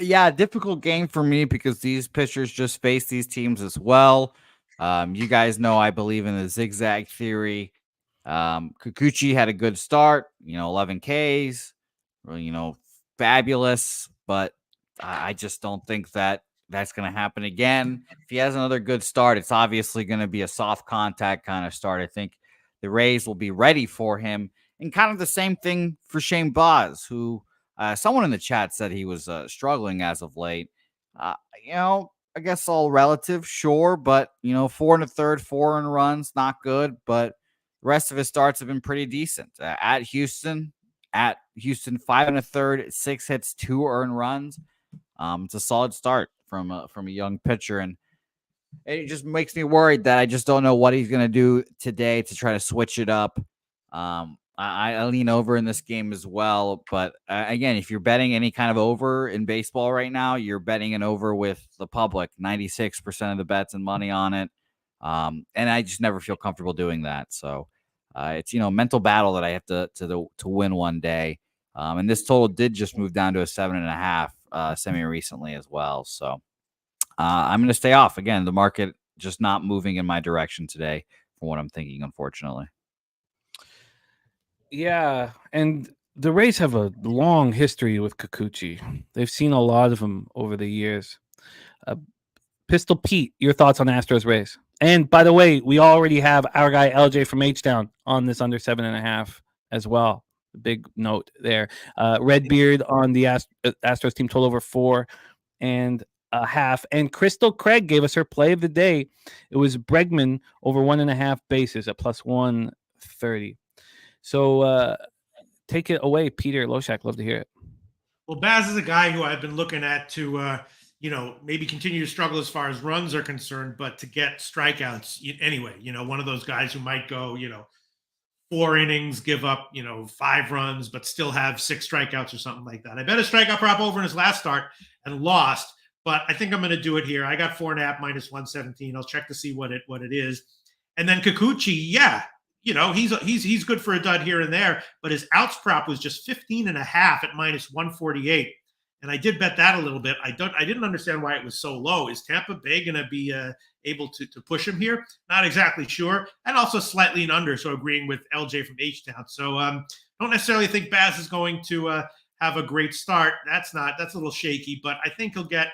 Yeah, difficult game for me because these pitchers just face these teams as well. You guys know I believe in the zigzag theory. Kikuchi had a good start, 11 Ks, fabulous, but I just don't think that that's going to happen again. If he has another good start, it's obviously going to be a soft contact kind of start. I think the Rays will be ready for him, and kind of the same thing for Shane Baz, who someone in the chat said he was struggling as of late. I guess all relative, sure, but 4 and a third, 4 earned runs, not good, but the rest of his starts have been pretty decent. At Houston, 5 and a third, 6 hits, 2 earned runs. It's a solid start from a young pitcher, and it just makes me worried that I just don't know what he's going to do today to try to switch it up. I lean over in this game as well. But again, if you're betting any kind of over in baseball right now, you're betting an over with the public, 96% of the bets and money on it. And I just never feel comfortable doing that. So it's, mental battle that I have to win one day. And this total did just move down to a 7.5 semi recently as well. So I'm going to stay off. Again, the market just not moving in my direction today from what I'm thinking, unfortunately. Yeah, and the Rays have a long history with Kikuchi. They've seen a lot of them over the years. Pistol Pete, your thoughts on Astros Rays? And by the way, we already have our guy LJ from H-Town on this under 7.5 as well. Big note there. Redbeard on the Astros team total over 4.5. And Crystal Craig gave us her play of the day. It was Bregman over 1.5 bases at plus 130. So take it away, Peter Loshak. Love to hear it. Well, Baz is a guy who I've been looking at to, maybe continue to struggle as far as runs are concerned, but to get strikeouts anyway. One of those guys who might go, 4 innings, give up, 5 runs, but still have 6 strikeouts or something like that. I bet a strikeout prop over in his last start and lost, but I think I'm going to do it here. I got 4.5 minus 117. I'll check to see what it is. And then Kikuchi, yeah. He's good for a dud here and there, but his outs prop was just 15.5 at minus 148. And I did bet that a little bit. I didn't understand why it was so low. Is Tampa Bay going to be able to push him here? Not exactly sure. And also slightly an under, so agreeing with LJ from H-Town. So don't necessarily think Baz is going to have a great start. That's a little shaky, but I think he'll get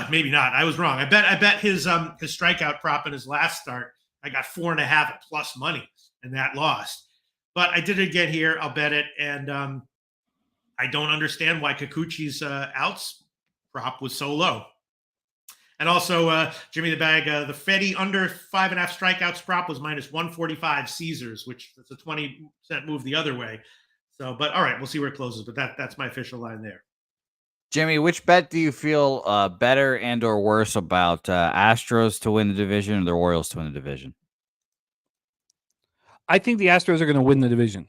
maybe not. I was wrong. I bet his strikeout prop in his last start. I got 4.5 at plus money, and that lost. But I did it again here. I'll bet it. And I don't understand why Kikuchi's outs prop was so low. And also, Jimmy the Bag, the Fetty under 5.5 strikeouts prop was minus 145 Caesars, which is a 20% move the other way. So, but all right, we'll see where it closes. But that's my official line there. Jimmy, which bet do you feel better and or worse about, Astros to win the division or the Orioles to win the division? I think the Astros are going to win the division.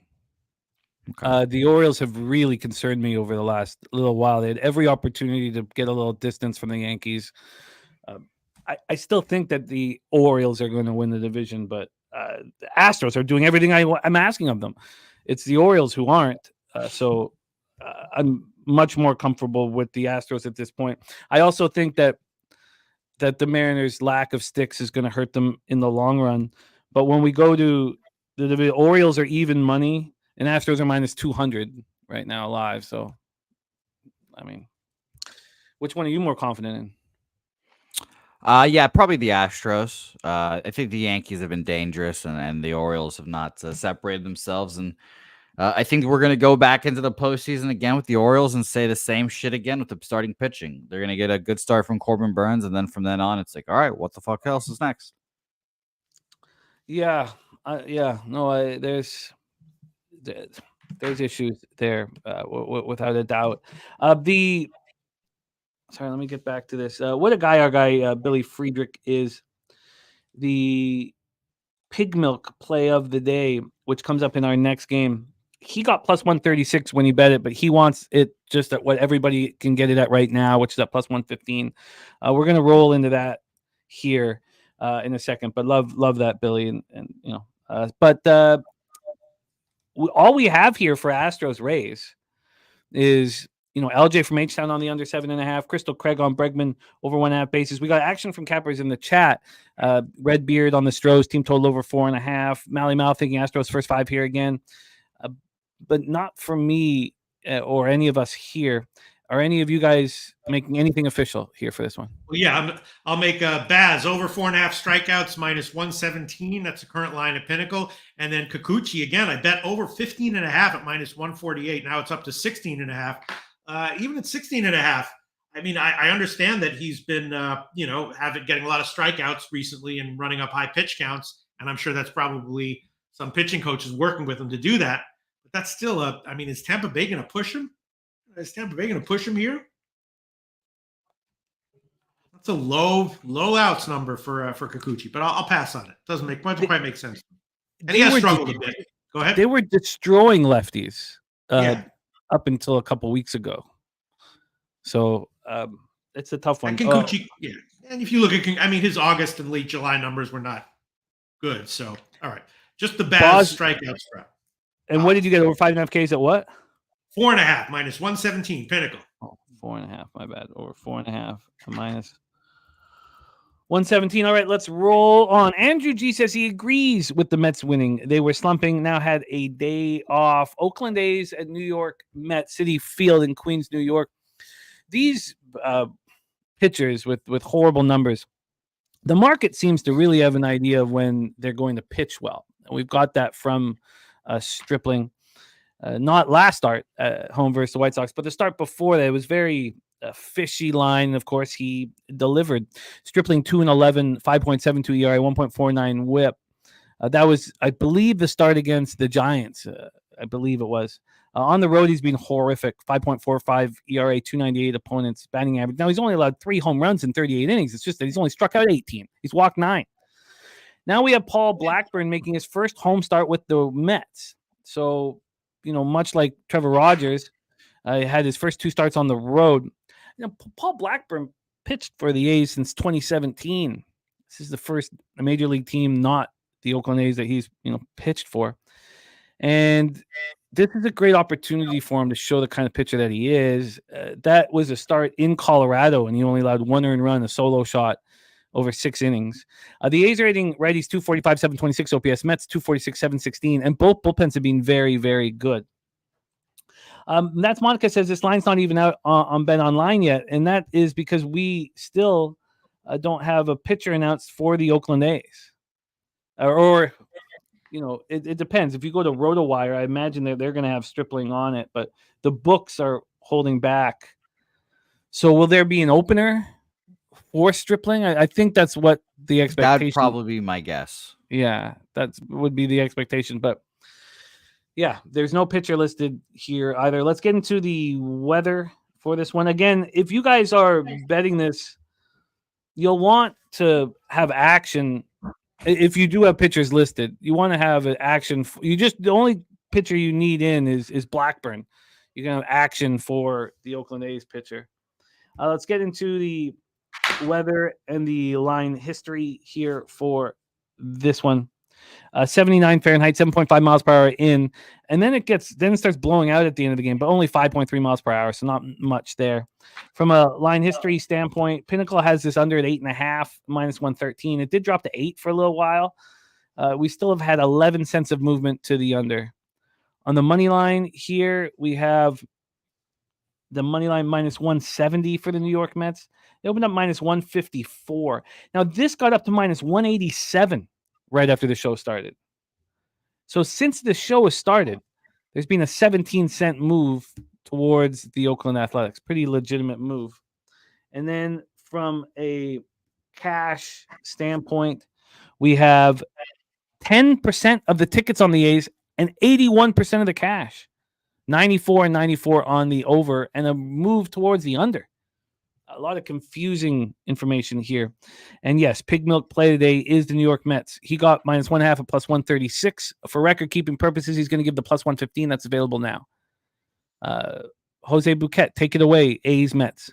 Okay. The Orioles have really concerned me over the last little while. They had every opportunity to get a little distance from the Yankees. I still think that the Orioles are going to win the division, but the Astros are doing everything I'm asking of them. It's the Orioles who aren't. So I'm much more comfortable with the Astros at this point. I also think that the Mariners' lack of sticks is going to hurt them in the long run. But when we go to the Orioles are even money and Astros are minus 200 right now live. So, I mean, which one are you more confident in? Yeah, probably the Astros. I think the Yankees have been dangerous, and the Orioles have not separated themselves. And I think we're going to go back into the postseason again with the Orioles and say the same shit again with the starting pitching. They're going to get a good start from Corbin Burns, and then from then on, it's like, all right, what the fuck else is next? Yeah, no, there's issues there without a doubt. Sorry, let me get back to this. What a guy our guy Billy Friedrich is. The pig milk play of the day, which comes up in our next game. He got plus 136 when he bet it, but he wants it just at what everybody can get it at right now, which is at plus 115. We're going to roll into that here in a second, but love that, Billy. And you know, but all we have here for Astros Rays is, you know, LJ from H-Town on the under 7.5, Crystal Craig on Bregman over 1.5 bases. We got action from cappers in the chat. Redbeard on the Stros, team total over 4.5. Mally Mal thinking Astros first 5 here again. But not for me or any of us here. Are any of you guys making anything official here for this one? Well, yeah, I'll make Baz over 4.5 strikeouts minus 117. That's the current line at Pinnacle. And then Kikuchi, again, I bet over 15.5 at minus 148. Now it's up to 16.5. Even at 16.5, I mean, I understand that he's been, getting a lot of strikeouts recently and running up high pitch counts. And I'm sure that's probably some pitching coaches working with him to do that. But that's still is Tampa Bay going to push him? Is Tampa Bay going to push him here? That's a low outs number for Kikuchi, but I'll pass on it. Doesn't quite make sense. And he has struggled a bit. Go ahead. They were destroying lefties up until a couple weeks ago. So it's a tough one. And Kikuchi, yeah. And if you look at, his August and late July numbers were not good. So, all right. Just the bad strikeouts. And what did you get over 5.5 Ks at what? 4.5 minus 117 Pinnacle. Oh, 4.5. My bad. Over 4.5 to minus 117. All right, let's roll on. Andrew G says he agrees with the Mets winning. They were slumping, now had a day off. Oakland A's at New York Met City Field in Queens, New York. These pitchers with horrible numbers, the market seems to really have an idea of when they're going to pitch well. And we've got that from Stripling. Not last start at home versus the White Sox, but the start before that, it was very fishy line. Of course, he delivered. Stripling 2-11, 5.72 ERA, 1.49 WHIP. That was, I believe, the start against the Giants. I believe it was. On the road, he's been horrific. 5.45 ERA, 298 opponents, batting average. Now, he's only allowed 3 home runs in 38 innings. It's just that he's only struck out 18. He's walked 9. Now we have Paul Blackburn making his first home start with the Mets. So, much like Trevor Rogers, had his first 2 starts on the road. Paul Blackburn pitched for the A's since 2017. This is the first major league team, not the Oakland A's, that he's pitched for. And this is a great opportunity for him to show the kind of pitcher that he is. That was a start in Colorado, and he only allowed 1 earned run, a solo shot over 6 innings. The A's rating righties 245, 726 OPS, Mets 246, 716, and both bullpens have been very, very good. That's Monica says this line's not even out on Bet Online yet, and that is because we still don't have a pitcher announced for the Oakland A's. it depends. If you go to RotoWire, I imagine they're going to have Stripling on it, but the books are holding back. So will there be an opener for Stripling? I think that's what the expectation. That'd probably be my guess. Yeah, that would be the expectation. But yeah, there's no pitcher listed here either. Let's get into the weather for this one. Again, if you guys are betting this, you'll want to have action. If you do have pitchers listed, you want to have an action. The only pitcher you need in is Blackburn. You're going to have action for the Oakland A's pitcher. Let's get into the weather and the line history here for this one. 79 Fahrenheit, 7.5 miles per hour in, and then it starts blowing out at the end of the game, but only 5.3 miles per hour, so not much there. From a line history standpoint, Pinnacle has this under at 8.5, minus 113. It did drop to 8 for a little while. We still have had 11 cents of movement to the under. On the money line here, we have the money line minus 170 for the New York Mets. They opened up minus 154. Now, this got up to minus 187 right after the show started. So since the show has started, there's been a 17-cent move towards the Oakland Athletics. Pretty legitimate move. And then from a cash standpoint, we have 10% of the tickets on the A's and 81% of the cash. 94 and 94 on the over, and a move towards the under. A lot of confusing information here. And yes, Pig Milk play today is the New York Mets. He got minus 1.5 at plus 136. For record-keeping purposes, he's going to give the plus 115. That's available now. Jose Bouquet, take it away. A's Mets.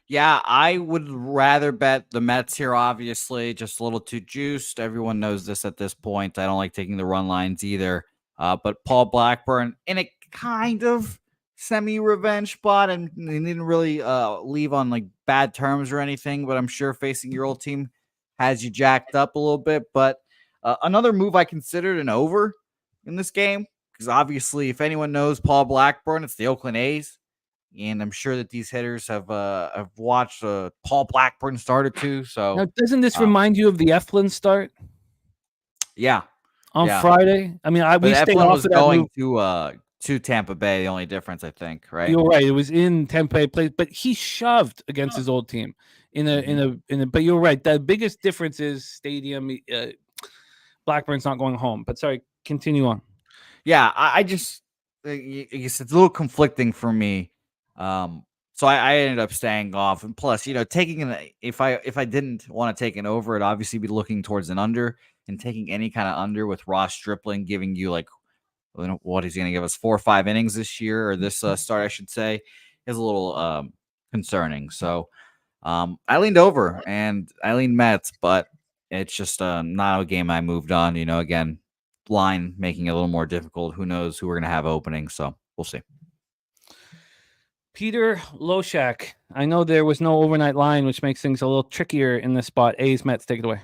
Yeah, I would rather bet the Mets here, obviously. Just a little too juiced. Everyone knows this at this point. I don't like taking the run lines either. But Paul Blackburn in a kind of semi-revenge spot, and he didn't really leave on like bad terms or anything, but I'm sure facing your old team has you jacked up a little bit. But another move I considered an over in this game, because obviously if anyone knows Paul Blackburn, it's the Oakland A's, and I'm sure that these hitters have watched Paul Blackburn start or two. So now, doesn't this remind you of the Eflin start? Yeah. On Friday? I mean, we stayed off of that going to Tampa Bay. The only difference, I think, right? You're right. It was in Tampa Bay, but he shoved against his old team in a. But you're right. The biggest difference is stadium. Blackburn's not going home. But sorry, continue on. Yeah, I guess it's a little conflicting for me. So I ended up staying off, and plus, taking if I didn't want to take an over, it'd obviously be looking towards an under, and taking any kind of under with Ross Stripling giving you like what he's going to give us 4 or 5 innings this year, or this start, I should say, is a little concerning. So I leaned over and I leaned Mets, but it's just not a game I moved on. Again, line making it a little more difficult. Who knows who we're going to have opening? So we'll see. Peter Loshak, I know there was no overnight line, which makes things a little trickier in this spot. A's Mets, take it away.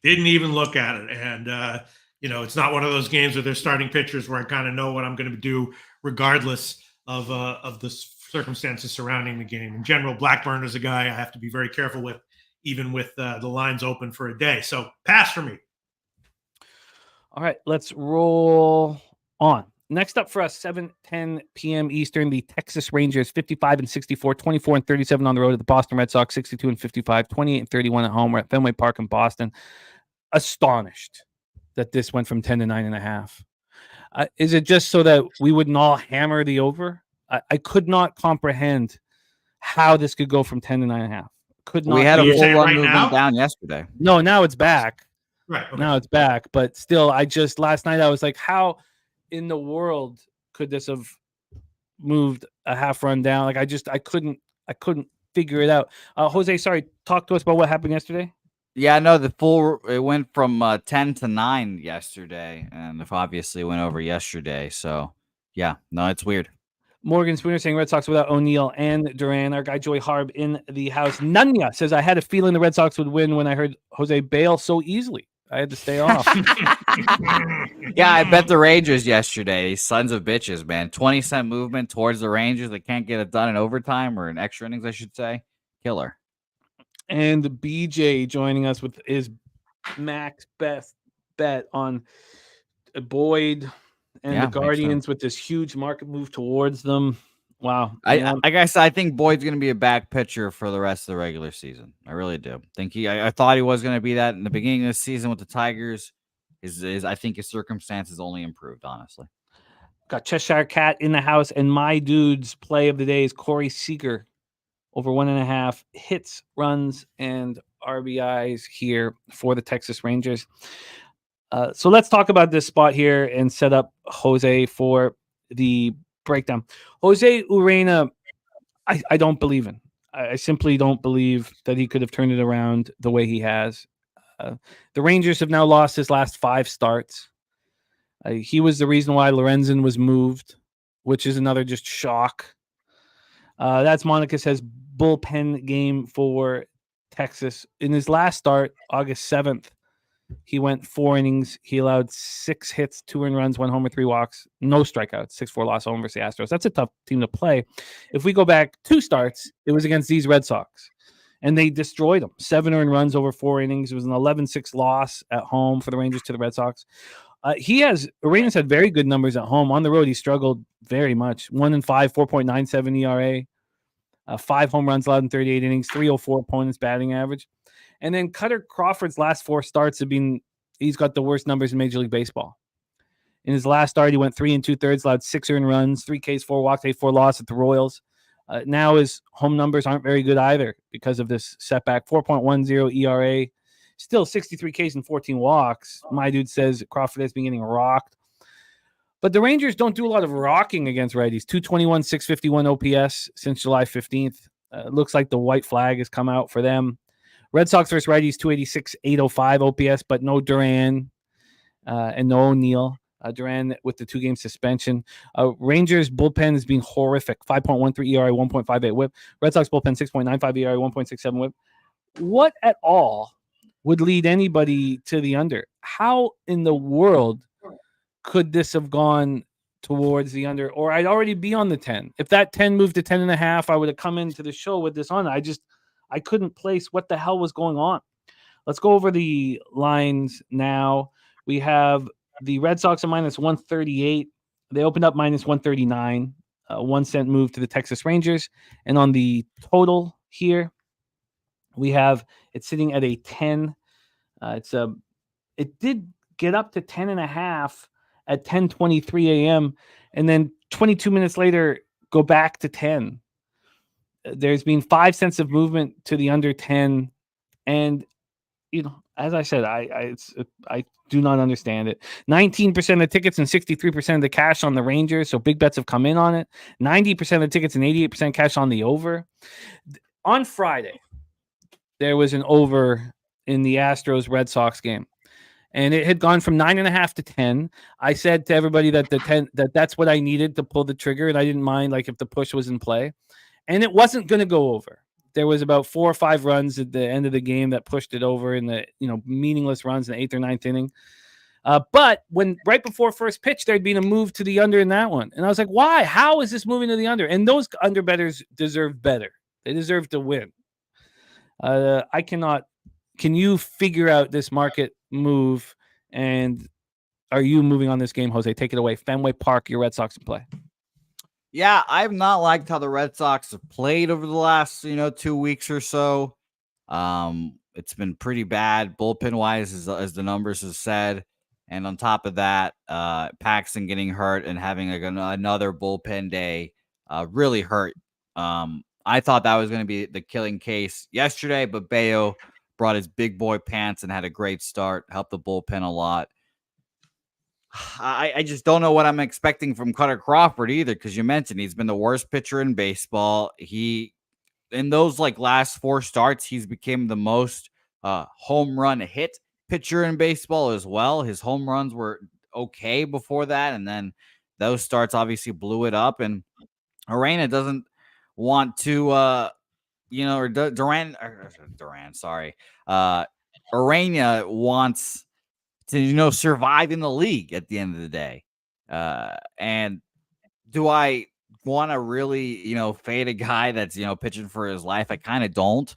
Didn't even look at it. And, it's not one of those games where they're starting pitchers where I kind of know what I'm going to do regardless of the circumstances surrounding the game. In general, Blackburn is a guy I have to be very careful with, even with the lines open for a day. So pass for me. All right, let's roll on. Next up for us, 7:10 p.m. Eastern, the Texas Rangers, 55-64, 24-37 on the road at the Boston Red Sox, 62-55, 28-31 at home. We're at Fenway Park in Boston. Astonished that this went from 10 to 9.5. Is it just so that we wouldn't all hammer the over? I could not comprehend how this could go from 10 to 9.5. Could not. We had a full run right movement now? down yesterday. No, now it's back. Right. Okay. Now it's back. But still, last night I was like, how in the world could this have moved a half run down? Like I couldn't figure it out. Jose, sorry, talk to us about what happened yesterday. Yeah, no, it went from 10 to 9 yesterday, and it obviously went over yesterday. So yeah, no, it's weird. Morgan Spooner saying Red Sox without O'Neill and Duran. Our guy Joey Harb in the house. Nunya says, I had a feeling the Red Sox would win when I heard Jose bail so easily. I had to stay off. Yeah, I bet the Rangers yesterday. These sons of bitches, man. 20-cent movement towards the Rangers. They can't get it done in overtime or in extra innings, I should say. Killer. And BJ joining us with his max best bet on Boyd and Yeah, the makes Guardians with this huge market move towards them. Wow. I guess I think Boyd's going to be a back pitcher for the rest of the regular season. I really do. I thought he was going to be that in the beginning of the season with the Tigers. I think his circumstances only improved, honestly. Got Cheshire Cat in the house, and my dude's play of the day is Corey Seager over 1.5 hits, runs, and RBIs here for the Texas Rangers. So let's talk about this spot here and set up Jose for the breakdown. Jose Urena, I don't believe in. I simply don't believe that he could have turned it around the way he has. The Rangers have now lost his last 5 starts. He was the reason why Lorenzen was moved, which is another just shock. That's Monica says bullpen game for Texas. In his last start, August 7th, he went 4 innings. He allowed 6 hits, 2 earned runs, 1 homer, 3 walks, no strikeouts, 6-4 loss home versus the Astros. That's a tough team to play. If we go back 2 starts, it was against these Red Sox, and they destroyed them. 7 earned runs over 4 innings. It was an 11-6 loss at home for the Rangers to the Red Sox. Arenas had very good numbers at home. On the road, he struggled very much. 1-5, 4.97 ERA, 5 home runs allowed in 38 innings, 304 opponents batting average. And then Cutter Crawford's last 4 starts he's got the worst numbers in Major League Baseball. In his last start, he went 3 2/3, allowed 6 earned runs, 3 Ks, 4 walks, 8-4 loss at the Royals. Now his home numbers aren't very good either because of this setback. 4.10 ERA, still 63 Ks and 14 walks. My dude says Crawford has been getting rocked. But the Rangers don't do a lot of rocking against righties. 221, 651 OPS since July 15th. Looks like the white flag has come out for them. Red Sox versus righties, 286, 805 OPS, but no Duran and no O'Neill. Duran with the 2-game suspension. Rangers bullpen is being horrific. 5.13 ERA, 1.58 whip. Red Sox bullpen, 6.95 ERA, 1.67 whip. What at all would lead anybody to the under? How in the world could this have gone towards the under? Or I'd already be on the 10. If that 10 moved to 10.5, I would have come into the show with this on. I couldn't place what the hell was going on. Let's go over the lines now. We have the Red Sox at minus 138. They opened up minus 139. 1 cent move to the Texas Rangers. And on the total here, we have it sitting at a 10. It did get up to 10.5 at 10:23 a.m. and then 22 minutes later go back to 10. There's been 5 cents of movement to the under 10, and as I said, I do not understand it. 19% of the tickets and 63% of the cash on the Rangers, so big bets have come in on it. 90% of the tickets and 88% cash on the over. On Friday, there was an over in the Astros Red Sox game, and it had gone from 9.5 to 10. I said to everybody that that's what I needed to pull the trigger, and I didn't mind if the push was in play. And it wasn't going to go over. There was about 4 or 5 runs at the end of the game that pushed it over in the meaningless runs in the 8th or 9th inning. But when right before first pitch, there'd been a move to the under in that one. And I was like, why? How is this moving to the under? And those under bettors deserve better. They deserve to win. I cannot. Can you figure out this market move? And are you moving on this game, Jose? Take it away. Fenway Park, your Red Sox in play. Yeah, I've not liked how the Red Sox have played over the last, 2 weeks or so. It's been pretty bad bullpen-wise, as the numbers have said. And on top of that, Paxton getting hurt and having another bullpen day really hurt. I thought that was going to be the killing case yesterday, but Bayo brought his big boy pants and had a great start, helped the bullpen a lot. I just don't know what I'm expecting from Cutter Crawford either, because you mentioned he's been the worst pitcher in baseball. In those last 4 starts, he's became the most home run hit pitcher in baseball as well. His home runs were okay before that, and then those starts obviously blew it up. And Arena doesn't want to, or Duran, sorry. Arena wants to, survive in the league at the end of the day. And do I want to really, fade a guy that's, pitching for his life? I kind of don't.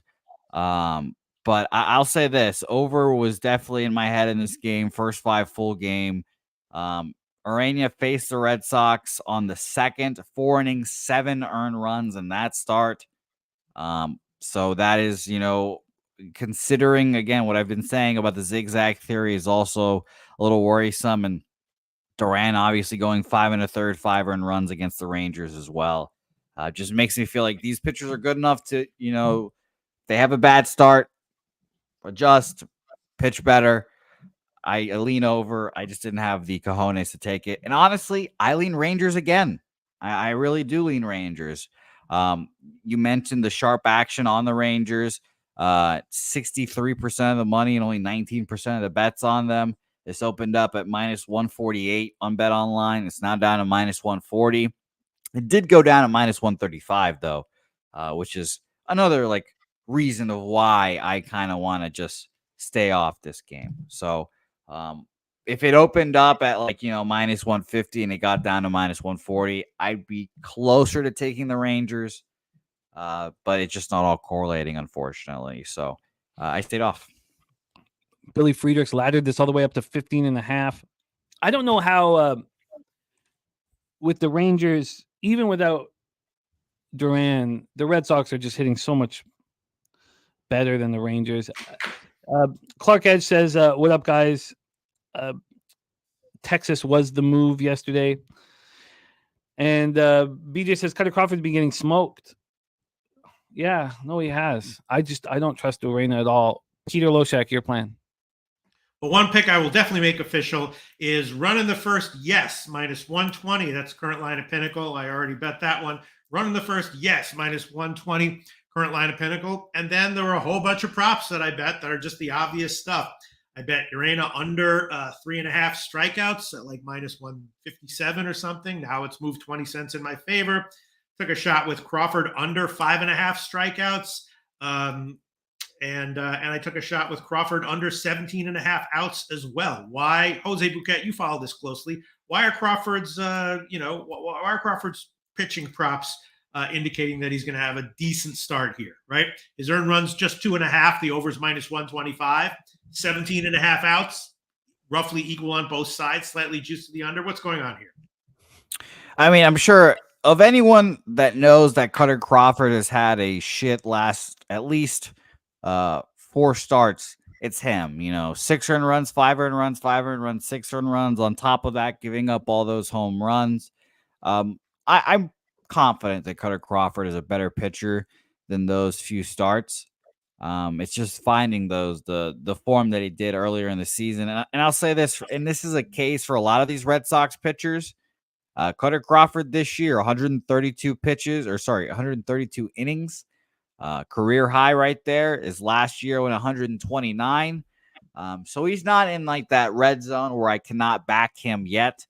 But I'll say this: over was definitely in my head in this game. First 5 full game. Urania faced the Red Sox on the second, 4 innings, 7 earned runs in that start. So that is, considering again what I've been saying about the zigzag theory is also a little worrisome. And Duran obviously going 5 1/3, 5 earned runs against the Rangers as well. Just makes me feel like these pitchers are good enough to, they have a bad start, adjust, pitch better. I lean over. I just didn't have the cojones to take it. And honestly, I lean Rangers again. I really do lean Rangers. You mentioned the sharp action on the Rangers. 63% of the money and only 19% of the bets on them. This opened up at minus 148 on Bet Online. It's now down to minus 140. It did go down at minus 135 though, which is another reason of why I kind of want to just stay off this game. So if it opened up at minus 150 and it got down to minus 140, I'd be closer to taking the Rangers. But it's just not all correlating, unfortunately. So I stayed off. Billy Friedrichs laddered this all the way up to 15.5. I don't know how with the Rangers, even without Duran, the Red Sox are just hitting so much better than the Rangers. Clark Edge says, what up, guys? Texas was the move yesterday. And BJ says, Cutter Crawford's been getting smoked. Yeah, no, he has. I don't trust Duran at all. Peter Loshak, your plan. But one pick I will definitely make official is running the first, yes, minus 120. That's current line of Pinnacle. I already bet that one. Running the first, yes, minus 120, current line of Pinnacle. And then there were a whole bunch of props that I bet that are just the obvious stuff. I bet Urena under 3.5 strikeouts at minus 157 or something. Now it's moved 20 cents in my favor. Took a shot with Crawford under 5.5 strikeouts. And I took a shot with Crawford under 17.5 outs as well. Why, Jose Bouquet, you follow this closely. Why are Crawford's, why are Crawford's pitching props indicating that he's going to have a decent start here, right? His earned runs just 2.5. The over's minus 125. 17.5 outs, roughly equal on both sides, slightly juiced to the under. What's going on here? I mean, I'm sure of anyone that knows that Cutter Crawford has had a shit last at least 4 starts, it's him. 6 earned runs, 5 earned runs, 5 earned runs, 6 earned runs. On top of that, giving up all those home runs. I'm confident that Cutter Crawford is a better pitcher than those few starts. It's just finding the form that he did earlier in the season. And I'll say this, and this is a case for a lot of these Red Sox pitchers. Cutter Crawford this year, 132 innings. Career high right there is last year when 129. So he's not in that red zone where I cannot back him yet.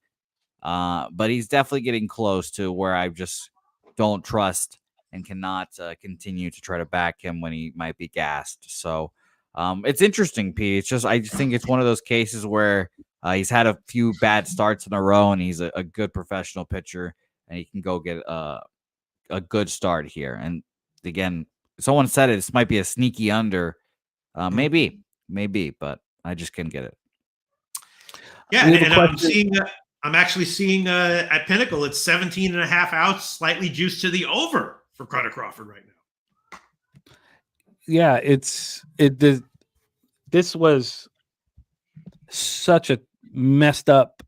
But he's definitely getting close to where I just don't trust and cannot continue to try to back him when he might be gassed. So it's interesting, Pete. It's just I just think it's one of those cases where he's had a few bad starts in a row, and he's a good professional pitcher, and he can go get a good start here. And again, someone said this might be a sneaky under. Maybe, but I just couldn't get it. Yeah, and I'm actually seeing at Pinnacle, it's 17.5 outs, slightly juiced to the over for Cutter Crawford right now. Yeah, this was such a messed up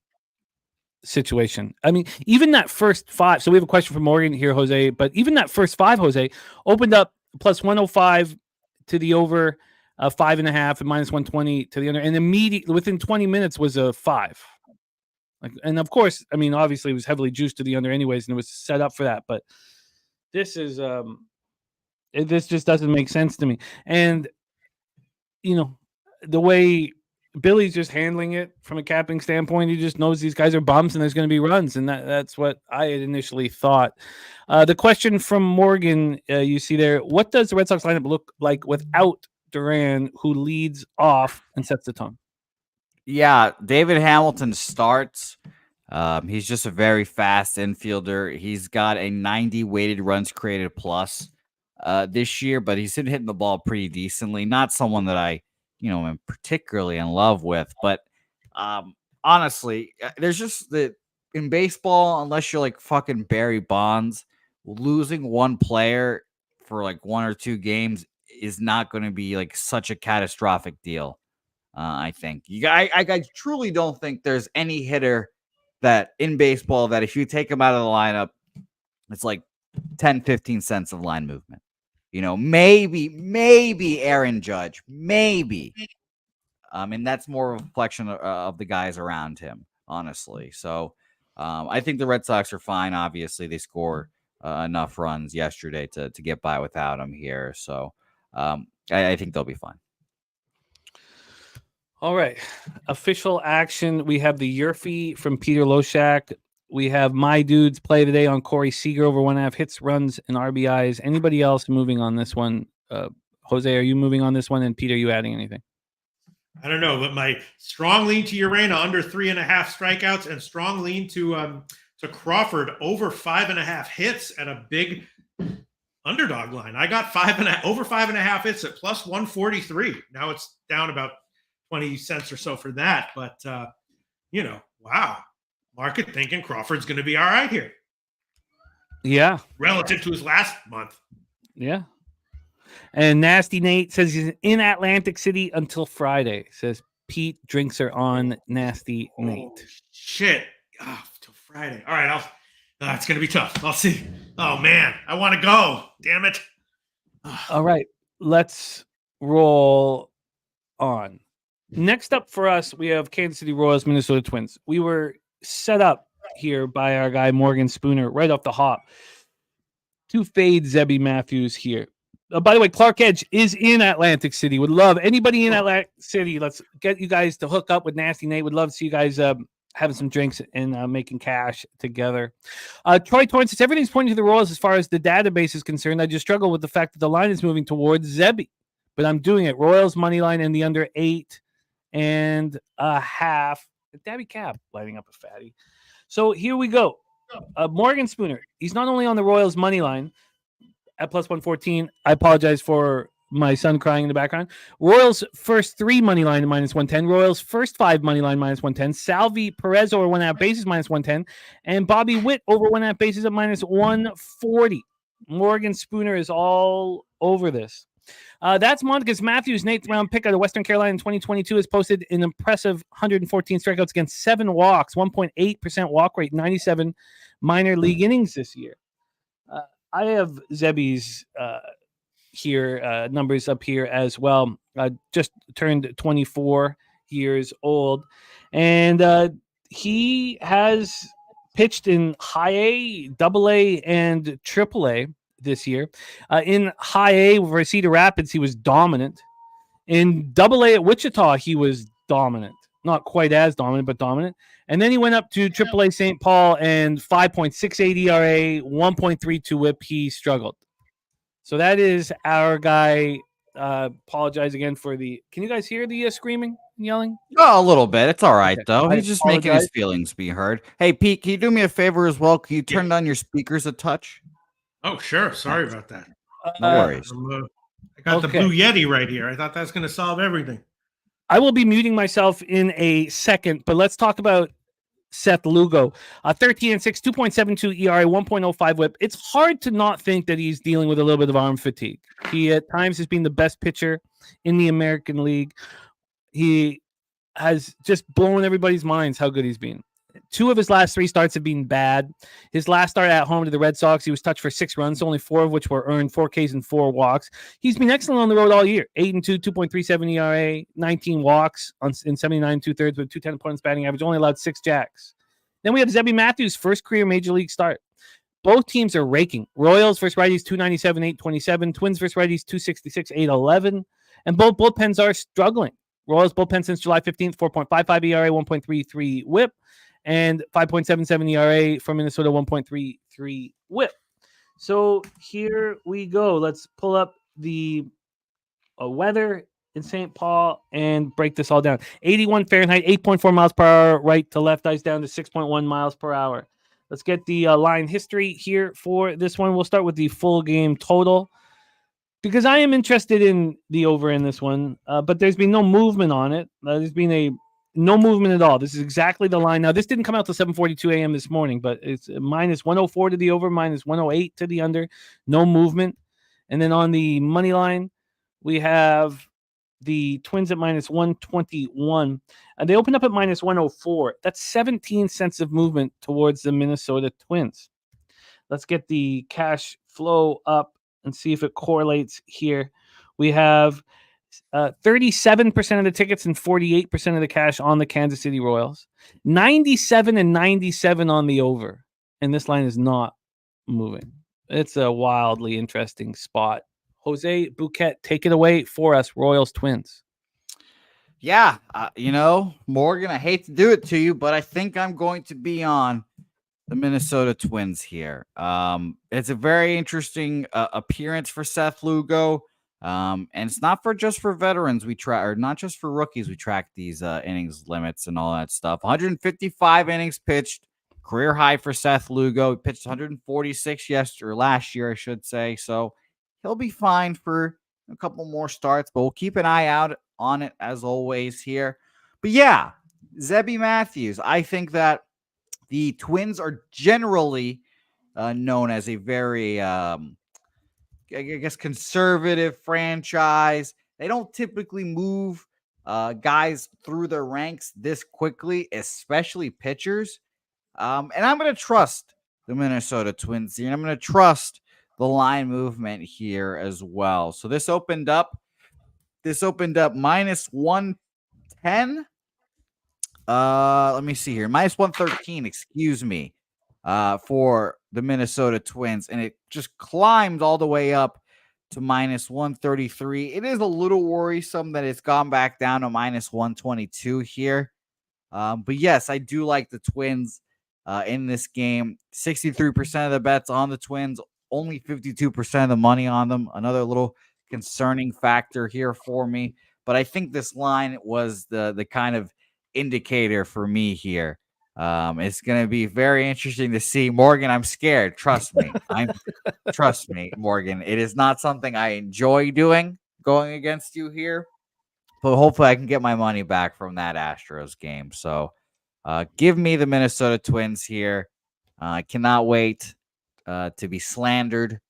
situation. I mean, even that first 5. So we have a question from Morgan here, Jose. But even that first 5, Jose, opened up plus 105 to the over, 5.5, and minus 120 to the under, and immediately within 20 minutes was a 5. And of course, I mean, obviously it was heavily juiced to the under anyways, and it was set up for that. But this is this just doesn't make sense to me. And the way Billy's just handling it from a capping standpoint, he just knows these guys are bums and there's going to be runs, and that's what I had initially thought. The question from Morgan, you see there, what does the Red Sox lineup look like without Duran, who leads off and sets the tone? Yeah, David Hamilton starts. He's just a very fast infielder. He's got a 90 weighted runs created plus this year, but he's been hitting the ball pretty decently. Not someone that I am particularly in love with, but honestly, there's just that in baseball, unless you're like fucking Barry Bonds, losing one player for like 1 or 2 games is not going to be like such a catastrophic deal. I think I truly don't think there's any hitter that in baseball that if you take him out of the lineup, it's like 10, 15 cents of line movement. Maybe Aaron Judge, maybe. And that's more of a reflection of the guys around him, honestly. So I think the Red Sox are fine. Obviously, they score enough runs yesterday to get by without him here. So I think they'll be fine. All right. Official action. We have the Yurfie from Peter Loshak. We have my dudes play today on Corey Seager over 1.5 hits, runs, and RBIs. Anybody else moving on this one? Jose, are you moving on this one? And Peter, are you adding anything? I don't know, but my strong lean to Urena under 3.5 strikeouts, and strong lean to Crawford over 5.5 hits at a big underdog line. I got over 5.5 hits at plus 143. Now it's down about 20 cents or so for that. But, wow. Market thinking Crawford's going to be all right here. Yeah. Relative to his last month. Yeah. And Nasty Nate says he's in Atlantic City until Friday. Says Pete drinks are on Nasty Nate. Shit. Oh, till Friday. All right. It's going to be tough. I'll see. Oh, man. I want to go. Damn it. All right. Let's roll on. Next up for us, we have Kansas City Royals, Minnesota Twins. We were set up here by our guy Morgan Spooner right off the hop to fade Zebby Matthews here. By the way, Clark Edge is in Atlantic City. Would love anybody in Atlantic City. Let's get you guys to hook up with Nasty Nate. Would love to see you guys having some drinks and making cash together. Troy Torrance says everything's pointing to the Royals as far as the database is concerned. I just struggle with the fact that the line is moving towards Zebby, but I'm doing it. Royals money line and the under 8.5. Dabby Cab lighting up a fatty. So here we go. Morgan Spooner. He's not only on the Royals money line at plus 114. I apologize for my son crying in the background. Royals first 3 money line minus 110. Royals first 5 money line minus 110. Salvi Perez over 1.5 bases minus 110. And Bobby Witt over 1.5 bases at minus 140. Morgan Spooner is all over this. That's Monticus Matthews, 8th round pick out of Western Carolina in 2022, has posted an impressive 114 strikeouts against 7 walks, 1.8% walk rate, 97 minor league innings this year. I have Zebby's here numbers up here as well. Just turned 24 years old, and he has pitched in high A, double A, and triple A this year. In high A for Cedar Rapids, he was dominant. In double A at Wichita, he was dominant. Not quite as dominant, but dominant. And then he went up to triple A St. Paul and 5.68 ERA, 1.32 whip. He struggled. So that is our guy. Apologize again for the... Can you guys hear the screaming and yelling? Oh, a little bit. It's all right, Okay. though. I He's just making his feelings be heard. Hey, Pete, can you do me a favor as well? Can you turn down your speakers a touch? Oh, sure. Sorry about that. No worries. I got the Blue Yeti right here. I thought that's going to solve everything. I will be muting myself in a second, but let's talk about Seth Lugo. 13-6, 2.72 ERA, 1.05 whip. It's hard to not think that he's dealing with a little bit of arm fatigue. He at times has been the best pitcher in the American League. He has just blown everybody's minds how good he's been. 2 of his last 3 starts have been bad. His last start at home to the Red Sox, he was touched for 6 runs, only 4 of which were earned, 4 Ks and 4 walks. He's been excellent on the road all year. 8-2, 2.37 ERA, 19 walks in 79 2/3 with 210 opponents batting average, only allowed 6 jacks. Then we have Zebby Matthews' first career major league start. Both teams are raking. Royals versus righties 297, 827. Twins versus righties 266, 811. And both bullpens are struggling. Royals bullpen since July 15th, 4.55 ERA, 1.33 whip. And 5.77 ERA for Minnesota, 1.33 whip. So here we go. Let's pull up the weather in St. Paul and break this all down. 81 Fahrenheit, 8.4 miles per hour, right to left, ice down to 6.1 miles per hour. Let's get the line history here for this one. We'll start with the full game total because I am interested in the over in this one, but there's been no movement on it. There's been a no movement at all. This is exactly the line. Now, this didn't come out till 7:42 a.m. this morning, but it's minus 104 to the over, minus 108 to the under. No movement. And then on the money line, we have the Twins at minus 121. And they opened up at minus 104. That's 17 cents of movement towards the Minnesota Twins. Let's get the cash flow up and see if it correlates here. We have 37% of the tickets and 48% of the cash on the Kansas City Royals. 97 and 97 on the over. And this line is not moving. It's a wildly interesting spot. Jose Bouquet, take it away for us, Royals Twins. Yeah, Morgan, I hate to do it to you, but I think I'm going to be on the Minnesota Twins here. It's a very interesting appearance for Seth Lugo. And it's not just for veterans we track, or not just for rookies we track these innings limits and all that stuff. 155 innings pitched, career high for Seth Lugo. He pitched 146 last year, I should say. So he'll be fine for a couple more starts, but we'll keep an eye out on it as always here. But yeah, Zebby Matthews. I think that the Twins are generally known as a very, I guess, conservative franchise. They don't typically move guys through their ranks this quickly, especially pitchers. And I'm going to trust the Minnesota Twins here. And I'm going to trust the line movement here as well. So this opened up minus 110. Let me see here. Minus 113, excuse me, for the Minnesota Twins. And it just climbed all the way up to minus 133. It is a little worrisome that it's gone back down to minus 122 here. But yes, I do like the Twins in this game. 63% of the bets on the Twins, only 52% of the money on them. Another little concerning factor here for me. But I think this line was the kind of indicator for me here. It's going to be very interesting to see. Morgan, I'm scared. Trust me. Trust me, Morgan. It is not something I enjoy doing, going against you here. But hopefully I can get my money back from that Astros game. So give me the Minnesota Twins here. I cannot wait to be slandered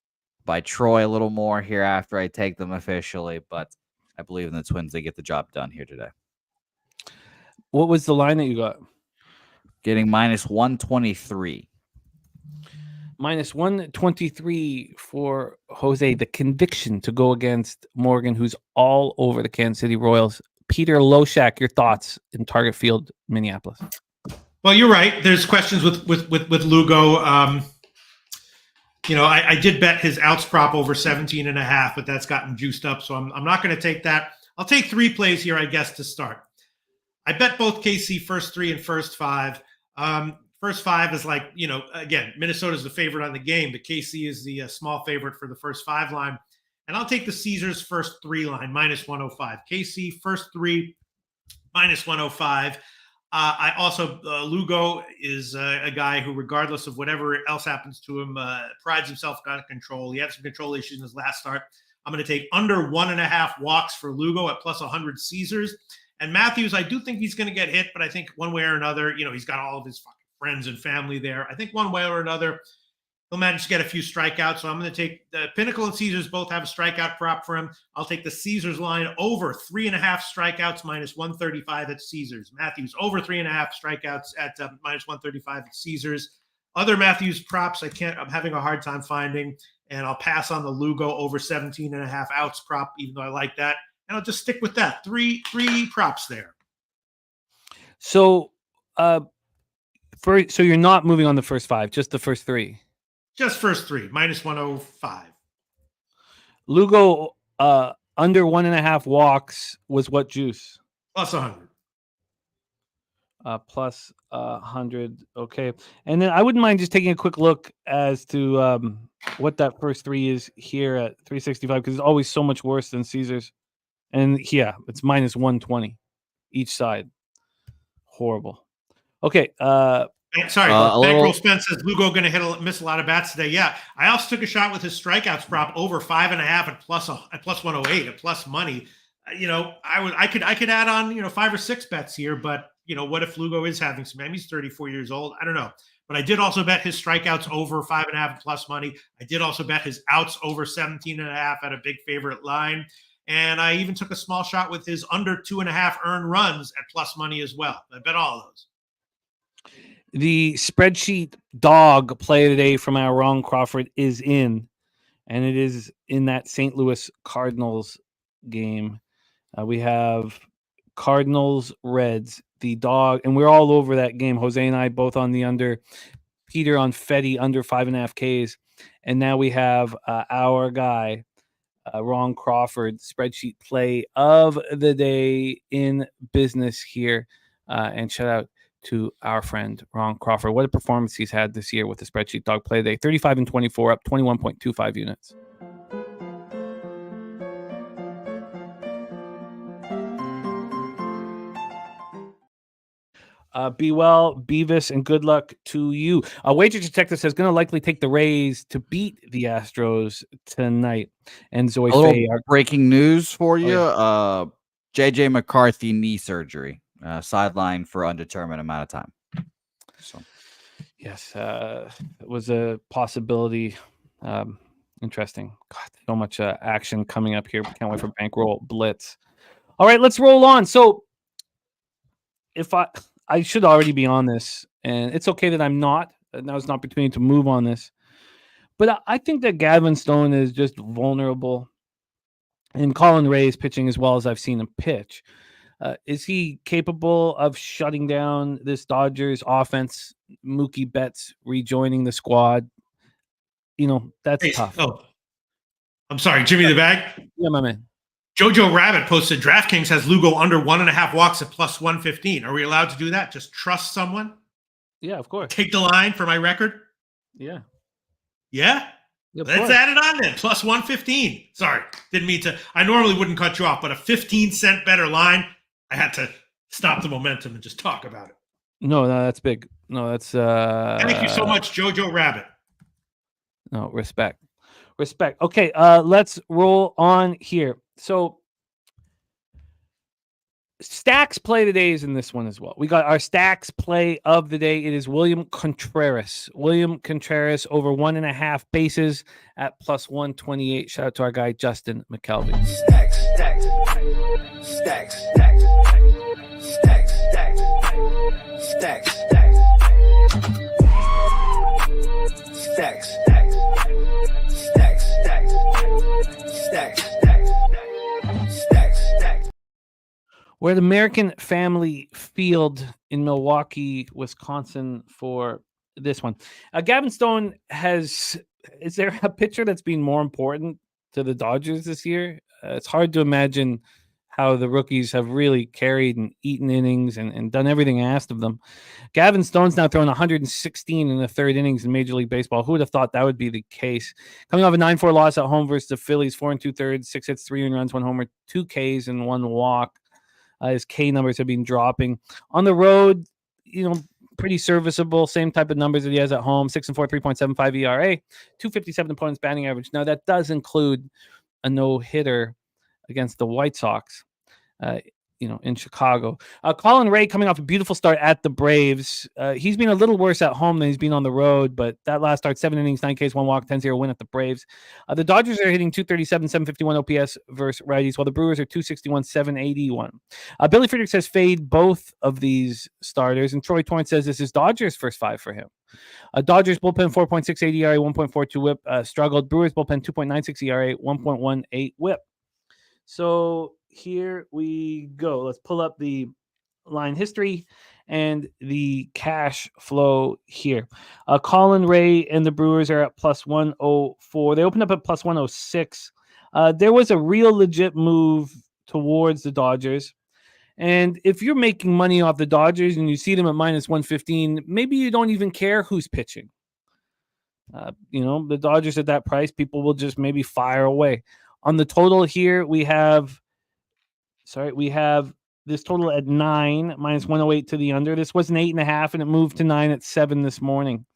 by Troy a little more here after I take them officially. But I believe in the Twins. They get the job done here today. What was the line that you got? Getting minus 123. Minus 123 for Jose. The conviction to go against Morgan, who's all over the Kansas City Royals. Peter Loshak, your thoughts in Target Field, Minneapolis? Well, you're right. There's questions with Lugo. I did bet his outs prop over 17.5, but that's gotten juiced up. So I'm not going to take that. I'll take 3 plays here, I guess, to start. I bet both KC first 3 and first 5. First 5 is like, again, Minnesota's the favorite on the game, but KC is the small favorite for the first 5 line. And I'll take the Caesars first 3 line, minus 105. KC first 3, minus 105. I also, Lugo is a guy who, regardless of whatever else happens to him, prides himself on control. He had some control issues in his last start. I'm going to take under 1.5 walks for Lugo at plus 100 Caesars. And Matthews, I do think he's going to get hit, but I think one way or another, he's got all of his fucking friends and family there. I think one way or another, he'll manage to get a few strikeouts. So I'm going to take the Pinnacle and Caesars both have a strikeout prop for him. I'll take the Caesars line over 3.5 strikeouts, minus 135 at Caesars. Matthews over 3.5 strikeouts at minus 135 at Caesars. Other Matthews props, I'm having a hard time finding, and I'll pass on the Lugo over 17.5 outs prop, even though I like that. And I'll just stick with that. Three props there. So, so you're not moving on the first 5, just the first 3. Just first 3, minus 105. Lugo under 1.5 walks was what juice? Plus 100. Plus 100. Okay. And then I wouldn't mind just taking a quick look as to what that first 3 is here at 365, because it's always so much worse than Caesars. And yeah, it's minus 120 each side. Horrible. Okay. Sorry, Bankroll Spence says Lugo going to miss a lot of bats today. Yeah, I also took a shot with his strikeouts prop over 5.5 at plus 108 at plus money. I could add on 5 or 6 bets here, but what if Lugo is having some? He's 34 years old. I don't know. But I did also bet his strikeouts over 5.5 plus money. I did also bet his outs over 17.5 at a big favorite line. And I even took a small shot with his under 2.5 earned runs at plus money as well. I bet all of those. The spreadsheet dog play today from our Ron Crawford is in, and it is in that St. Louis Cardinals game. We have Cardinals, Reds, the dog, and we're all over that game. Jose and I both on the under, Peter on Fetty under 5.5 Ks. And now we have our guy, Ron Crawford, spreadsheet play of the day in business here. And shout out to our friend Ron Crawford. What a performance he's had this year with the spreadsheet dog play day. 35 and 24, up 21.25 units. Be well, Beavis, and good luck to you. Wager Detective says going to likely take the Rays to beat the Astros tonight. And Zoe A little Faye, breaking news for you. yeah. JJ McCarthy knee surgery, sidelined for undetermined amount of time. So, yes, it was a possibility. Interesting. God, so much action coming up here. Can't wait for Bankroll Blitz. All right, let's roll on. So, if I should already be on this, and it's okay that I'm not. Now's an opportunity to move on this. But I think that Gavin Stone is just vulnerable. And Colin Ray is pitching as well as I've seen him pitch. Is he capable of shutting down this Dodgers offense? Mookie Betts rejoining the squad. That's tough. Oh, I'm sorry, Jimmy the Bag. Yeah, my man. Jojo Rabbit posted DraftKings has Lugo under 1.5 walks at plus 115. Are we allowed to do that? Just trust someone? Yeah, of course. Take the line for my record? Yeah. Yeah? Let's add it on then. Plus 115. Sorry, didn't mean to. I normally wouldn't cut you off, but a 15-cent better line, I had to stop the momentum and just talk about it. No, that's big. No, that's Thank you so much, Jojo Rabbit. No, respect. Okay, let's roll on here. So Stacks play today is in this one as well. We got our Stacks play of the day. It is William Contreras. William Contreras over 1.5 bases at plus 128. Shout out to our guy Justin McKelvey. Stacks. We're at American Family Field in Milwaukee, Wisconsin for this one. Gavin Stone is there a pitcher that's been more important to the Dodgers this year? It's hard to imagine how the rookies have really carried and eaten innings and done everything asked of them. Gavin Stone's now thrown 116 in the third innings in Major League Baseball. Who would have thought that would be the case? Coming off a 9-4 loss at home versus the Phillies, 4 2/3, 6 hits, 3 runs, 1 homer, 2 Ks, and 1 walk. His K numbers have been dropping. On the road, pretty serviceable. Same type of numbers that he has at home. 6-4, 3.75 ERA, 257 opponents batting average. Now, that does include a no-hitter against the White Sox, in Chicago. Colin Ray coming off a beautiful start at the Braves. He's been a little worse at home than he's been on the road, but that last start, 7 innings, 9 Ks, 1 walk, 10-0 win at the Braves. The Dodgers are hitting 237, 751 OPS versus righties, while the Brewers are 261, 781. Billy Friedrich says fade both of these starters, and Troy Torrance says this is Dodgers' first 5 for him. Dodgers bullpen 4.68 ERA, 1.42 whip, struggled. Brewers bullpen 2.96 ERA, 1.18 whip. So here we go. Let's pull up the line history and the cash flow here. Colin Ray and the Brewers are at plus 104. They opened up at plus 106. There was a real legit move towards the Dodgers. And if you're making money off the Dodgers and you see them at minus 115, maybe you don't even care who's pitching. The Dodgers at that price, people will just maybe fire away. On the total here, we have this total at 9, minus 108 to the under. This was an 8.5, and it moved to 9 at 7 this morning.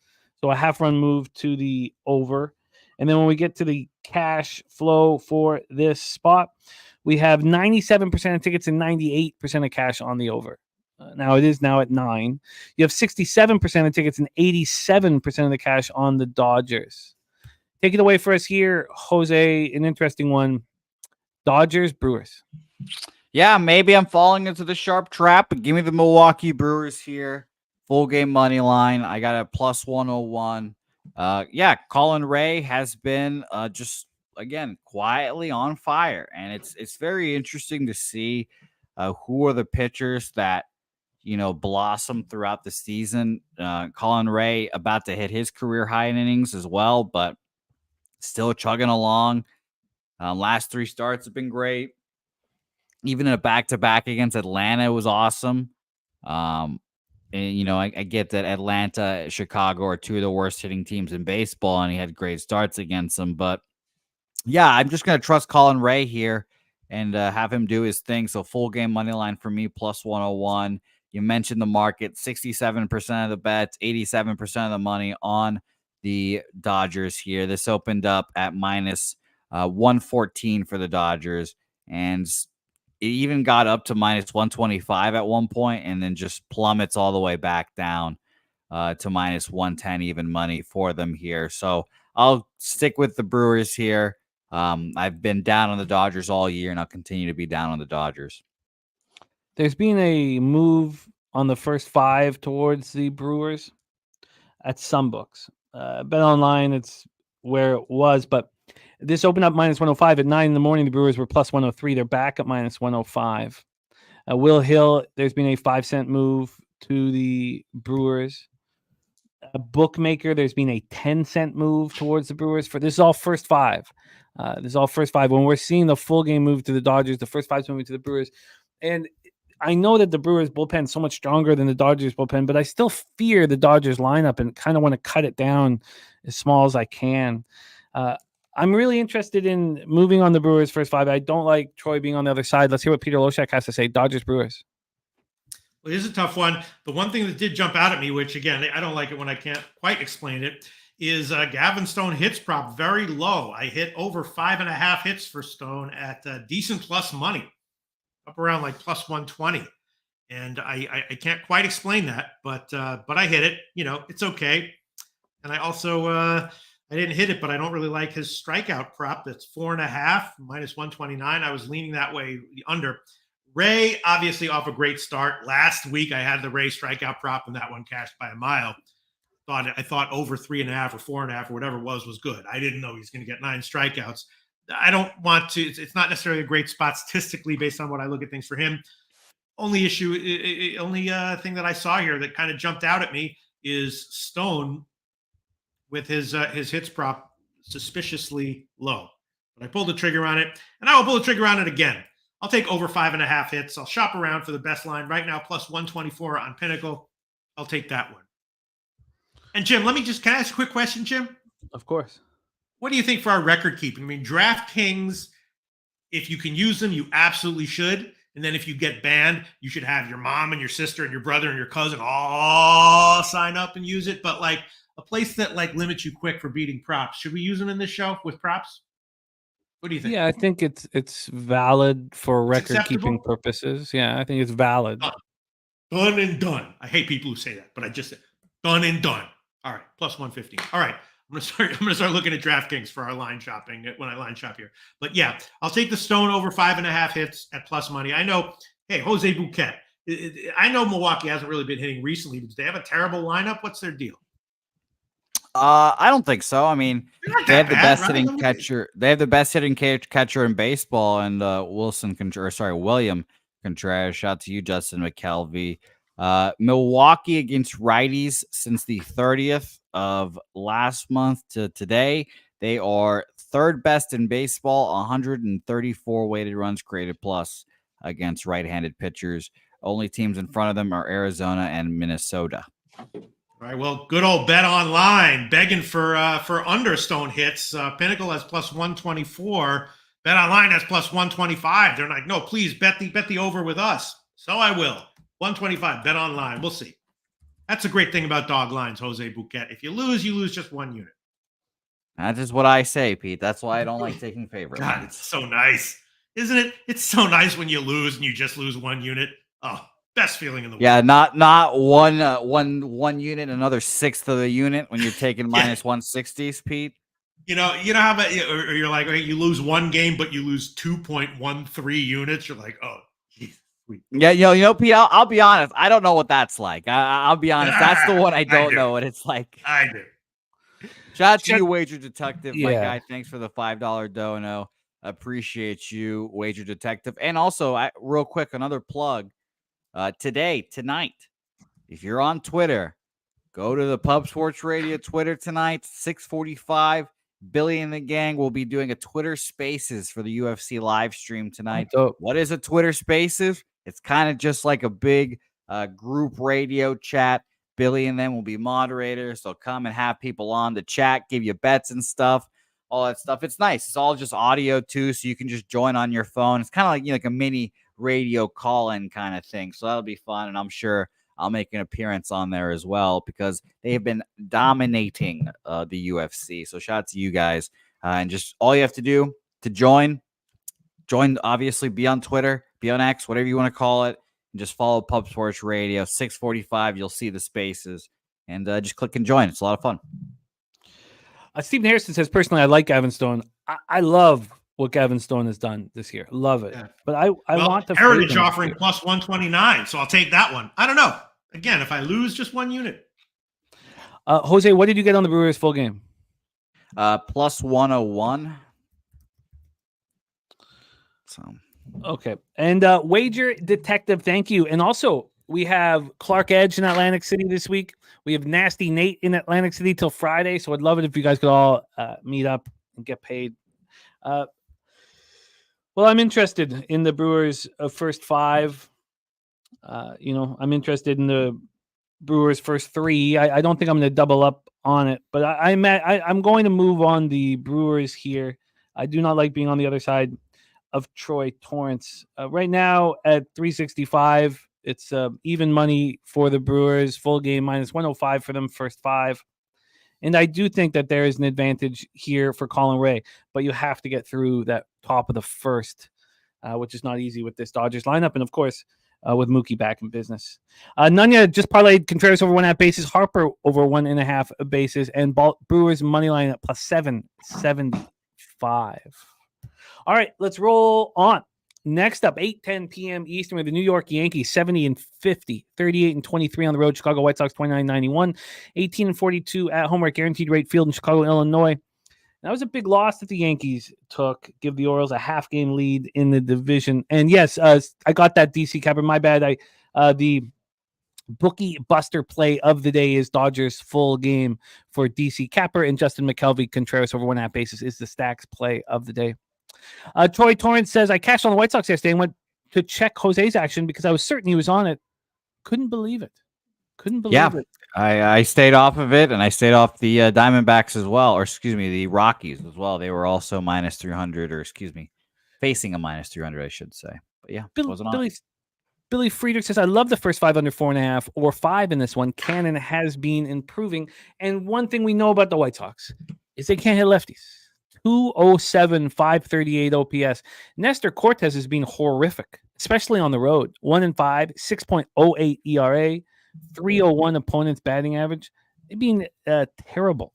So a half run move to the over. And then when we get to the cash flow for this spot, we have 97% of tickets and 98% of cash on the over. Now it is now at 9. You have 67% of tickets and 87% of the cash on the Dodgers. Take it away for us here, Jose. An interesting one. Dodgers, Brewers. Yeah, maybe I'm falling into the sharp trap, but give me the Milwaukee Brewers here. Full game money line. I got a plus 101. Yeah, Colin Ray has been just again quietly on fire, and it's very interesting to see who are the pitchers that blossom throughout the season. Colin Ray about to hit his career high in innings as well, but still chugging along. Last 3 starts have been great. Even in a back-to-back against Atlanta was awesome. And, I get that Atlanta, Chicago are 2 of the worst hitting teams in baseball, and he had great starts against them. But, yeah, I'm just going to trust Colin Ray here and have him do his thing. So full game money line for me, plus 101. You mentioned the market, 67% of the bets, 87% of the money on the Dodgers here. This opened up at minus 114 for the Dodgers, and it even got up to minus 125 at one point and then just plummets all the way back down to minus 110 even money for them here. So I'll stick with the Brewers here. I've been down on the Dodgers all year, and I'll continue to be down on the Dodgers. There's been a move on the first 5 towards the Brewers at some books. Bet online, it's where it was, but this opened up minus 105 at 9 in the morning. The Brewers were plus 103. They're back at minus 105. Will Hill, there's been a 5-cent move to the Brewers. A bookmaker, there's been a 10-cent move towards the Brewers. This is all first 5. This is all first 5. When we're seeing the full game move to the Dodgers, the first 5 moving to the Brewers. And I know that the Brewers bullpen is so much stronger than the Dodgers bullpen, but I still fear the Dodgers lineup and kind of want to cut it down as small as I can. I'm really interested in moving on the Brewers first 5. I don't like Troy being on the other side. Let's hear what Peter Loshak has to say. Dodgers, Brewers. Well, here's a tough one. The one thing that did jump out at me, which again, I don't like it when I can't quite explain it, is Gavin Stone hits prop very low. I hit over 5.5 hits for Stone at decent plus money, up around like plus 120. And I can't quite explain that, but I hit it. It's okay. And I also I didn't hit it, but I don't really like his strikeout prop. That's 4.5 minus 129. I was leaning that way under. Ray, obviously off a great start. Last week, I had the Ray strikeout prop, and that one cashed by a mile. I thought over 3.5 or 4.5 or whatever it was good. I didn't know he was going to get 9 strikeouts. I don't want to. It's not necessarily a great spot statistically based on what I look at things for him. Only thing that I saw here that kind of jumped out at me is Stone with his hits prop suspiciously low. But I pulled the trigger on it, and I will pull the trigger on it again. I'll take over 5.5 hits. I'll shop around for the best line right now, plus 124 on Pinnacle. I'll take that one. And Jim, can I ask a quick question, Jim? Of course. What do you think for our record keeping? I mean, DraftKings, if you can use them, you absolutely should. And then if you get banned, you should have your mom and your sister and your brother and your cousin all sign up and use it. But like a place that like limits you quick for beating props, should we use them in this show with props? What do you think? Yeah, I think it's valid for record-keeping purposes. Yeah, I think it's valid. Done and done. I hate people who say that, but I just said done and done. All right, plus 115. All right, I'm gonna start looking at DraftKings for our line shopping when I line shop here. But yeah, I'll take the Stone over 5.5 hits at plus money. I know. Hey, Jose Bouquet. I know Milwaukee hasn't really been hitting recently, but do they have a terrible lineup? What's their deal? I don't think so. I mean, they have the best hitting catcher. They have the best hitting catcher in baseball, and William Contreras. Shout out to you, Justin McKelvey. Milwaukee against righties since the 30th of last month to today. They are third best in baseball, 134 weighted runs created plus against right-handed pitchers. Only teams in front of them are Arizona and Minnesota. All right, well, good old Bet Online begging for understone hits. Pinnacle has plus 124. Bet Online has plus 125. They're like, no, please bet the over with us. So I will. 125. Bet Online. We'll see. That's a great thing about dog lines, Jose Bouquet. If you lose just one unit. That is what I say, Pete. That's why I don't like taking favorite. God, it's so nice, isn't it? It's so nice when you lose and you just lose one unit. Oh, Best feeling in the world. Yeah, not one unit, another sixth of the unit when you're taking minus 160s, Pete. You know how about, or you're like, okay, you lose one game, but you lose 2.13 units. You're like, oh, geez. Yeah, you know, Pete. I'll be honest. I don't know what that's like. I'll be honest. That's the one I don't know what it's like. I do. Shout out to you, Wager Detective, my Yeah. guy. Thanks for the $5 dono. Appreciate you, Wager Detective. And also, real quick, another plug. Tonight, if you're on Twitter, go to the Pub Sports Radio Twitter tonight, 6:45. Billy and the gang will be doing a Twitter Spaces for the UFC live stream tonight. What is a Twitter Spaces? It's kind of just like a big group radio chat. Billy and them will be moderators. They'll come and have people on to chat, give you bets and stuff, all that stuff. It's nice. It's all just audio too, so you can just join on your phone. It's kind of like, you know, like a mini radio call-in kind of thing. So that'll be fun, and I'm sure I'll make an appearance on there as well because they have been dominating the UFC. So shout out to you guys. And just all you have to do to join, obviously, be on Twitter, be on X, whatever you want to call it, and just follow Pub Sports Radio, 6:45. You'll see the spaces, and just click and join. It's a lot of fun. Stephen Harrison says, personally, I like Gavin Stone. I love what Gavin Stone has done this year. Love it. Yeah. But I want the Heritage offering plus 129, so I'll take that one. I don't know. Again, if I lose just one unit. Jose, what did you get on the Brewers full game? Plus 101. So okay. And Wager Detective, thank you. And also, we have Clark Edge in Atlantic City this week. We have Nasty Nate in Atlantic City till Friday. So I'd love it if you guys could all meet up and get paid. Well, I'm interested in the Brewers' first five. I'm interested in the Brewers' first three. I don't think I'm going to double up on it, but I'm going to move on the Brewers here. I do not like being on the other side of Troy Torrance. Right now at 365, it's even money for the Brewers, full game minus 105 for them, first five. And I do think that there is an advantage here for Colin Ray, but you have to get through that top of the first, which is not easy with this Dodgers lineup. And of course, with Mookie back in business. Nunya just parlayed Contreras over 1.5 bases, Harper over 1.5 bases, and Brewers money line at plus 775. All right, let's roll on. Next up, 8:10 p.m. Eastern with the New York Yankees, 70-50, 38-23 on the road. Chicago White Sox, 29-91, 18-42 at home, guaranteed rate field in Chicago, Illinois. That was a big loss that the Yankees took. Give the Orioles a half-game lead in the division. And yes, I got that DC Capper. My bad. The bookie buster play of the day is Dodgers full game for DC Capper, and Justin McKelvey, Contreras over 1.5 bases is the stacks play of the day. Troy Torrance says, I cashed on the White Sox yesterday and went to check Jose's action because I was certain he was on it. Couldn't believe it. It. I stayed off of it, and I stayed off the Diamondbacks as well, or the Rockies as well. They were also minus 300, facing a minus 300, I should say. But yeah, wasn't on. Billy Friedrich says, I love the first five under 4.5 or 5 in this one. Cannon has been improving. And one thing we know about the White Sox is they can't hit lefties. 207, 538 OPS. Nestor Cortez has been horrific, especially on the road. 1-5, 6.08 ERA, 301 opponent's batting average. They've been terrible.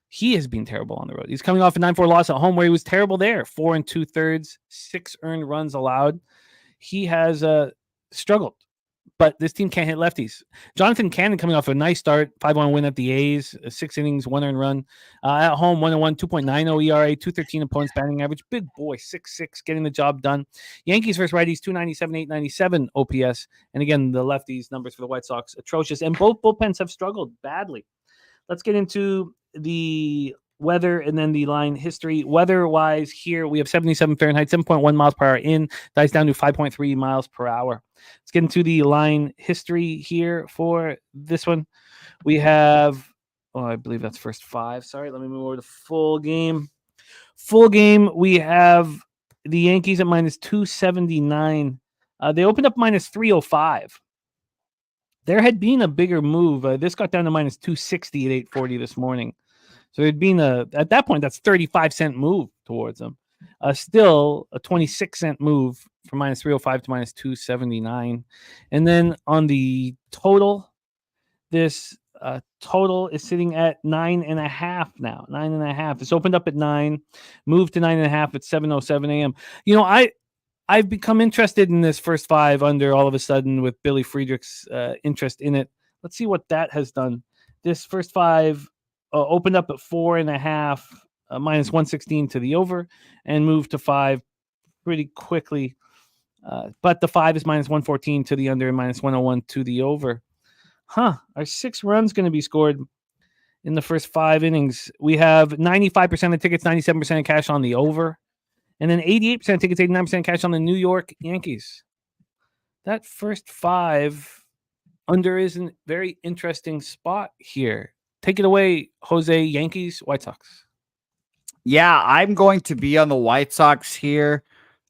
He has been terrible on the road. He's coming off a 9-4 loss at home where he was terrible there. 4 2/3, 6 earned runs allowed. He has struggled, but this team can't hit lefties. Jonathan Cannon coming off a nice start, 5-1 win at the A's, 6 innings, 1 earned run. At home, 1-1, 2.90 ERA, 213 opponents batting average. Big boy, 6'6", getting the job done. Yankees versus righties, 297, 897 OPS. And again, the lefties numbers for the White Sox, atrocious. And both bullpens have struggled badly. Let's get into the weather and then the line history. Weather-wise here, we have 77 Fahrenheit, 7.1 miles per hour in, dies down to 5.3 miles per hour. Let's get into the line history here for this one. We have, I believe that's first five. Sorry, let me move over to full game. Full game, we have the Yankees at minus 279. They opened up minus 305. There had been a bigger move. This got down to minus 260 at 8:40 this morning. So it'd been at that point, that's 35-cent move towards them. Still a 26-cent move from minus 305 to minus 279. And then on the total, this total is sitting at 9.5 now. 9.5. It's opened up at 9, moved to 9.5 at 7:07 a.m. You know, I've become interested in this first 5 under all of a sudden with Billy Friedrich's interest in it. Let's see what that has done. This first 5 opened up at 4.5, minus 116 to the over, and moved to 5 pretty quickly. But the 5 is minus 114 to the under and minus 101 to the over. Are 6 runs going to be scored in the first 5 innings? We have 95% of tickets, 97% of cash on the over, and then 88% of tickets, 89% cash on the New York Yankees. That first 5 under is a very interesting spot here. Take it away, Jose. Yankees, White Sox. Yeah, I'm going to be on the White Sox here.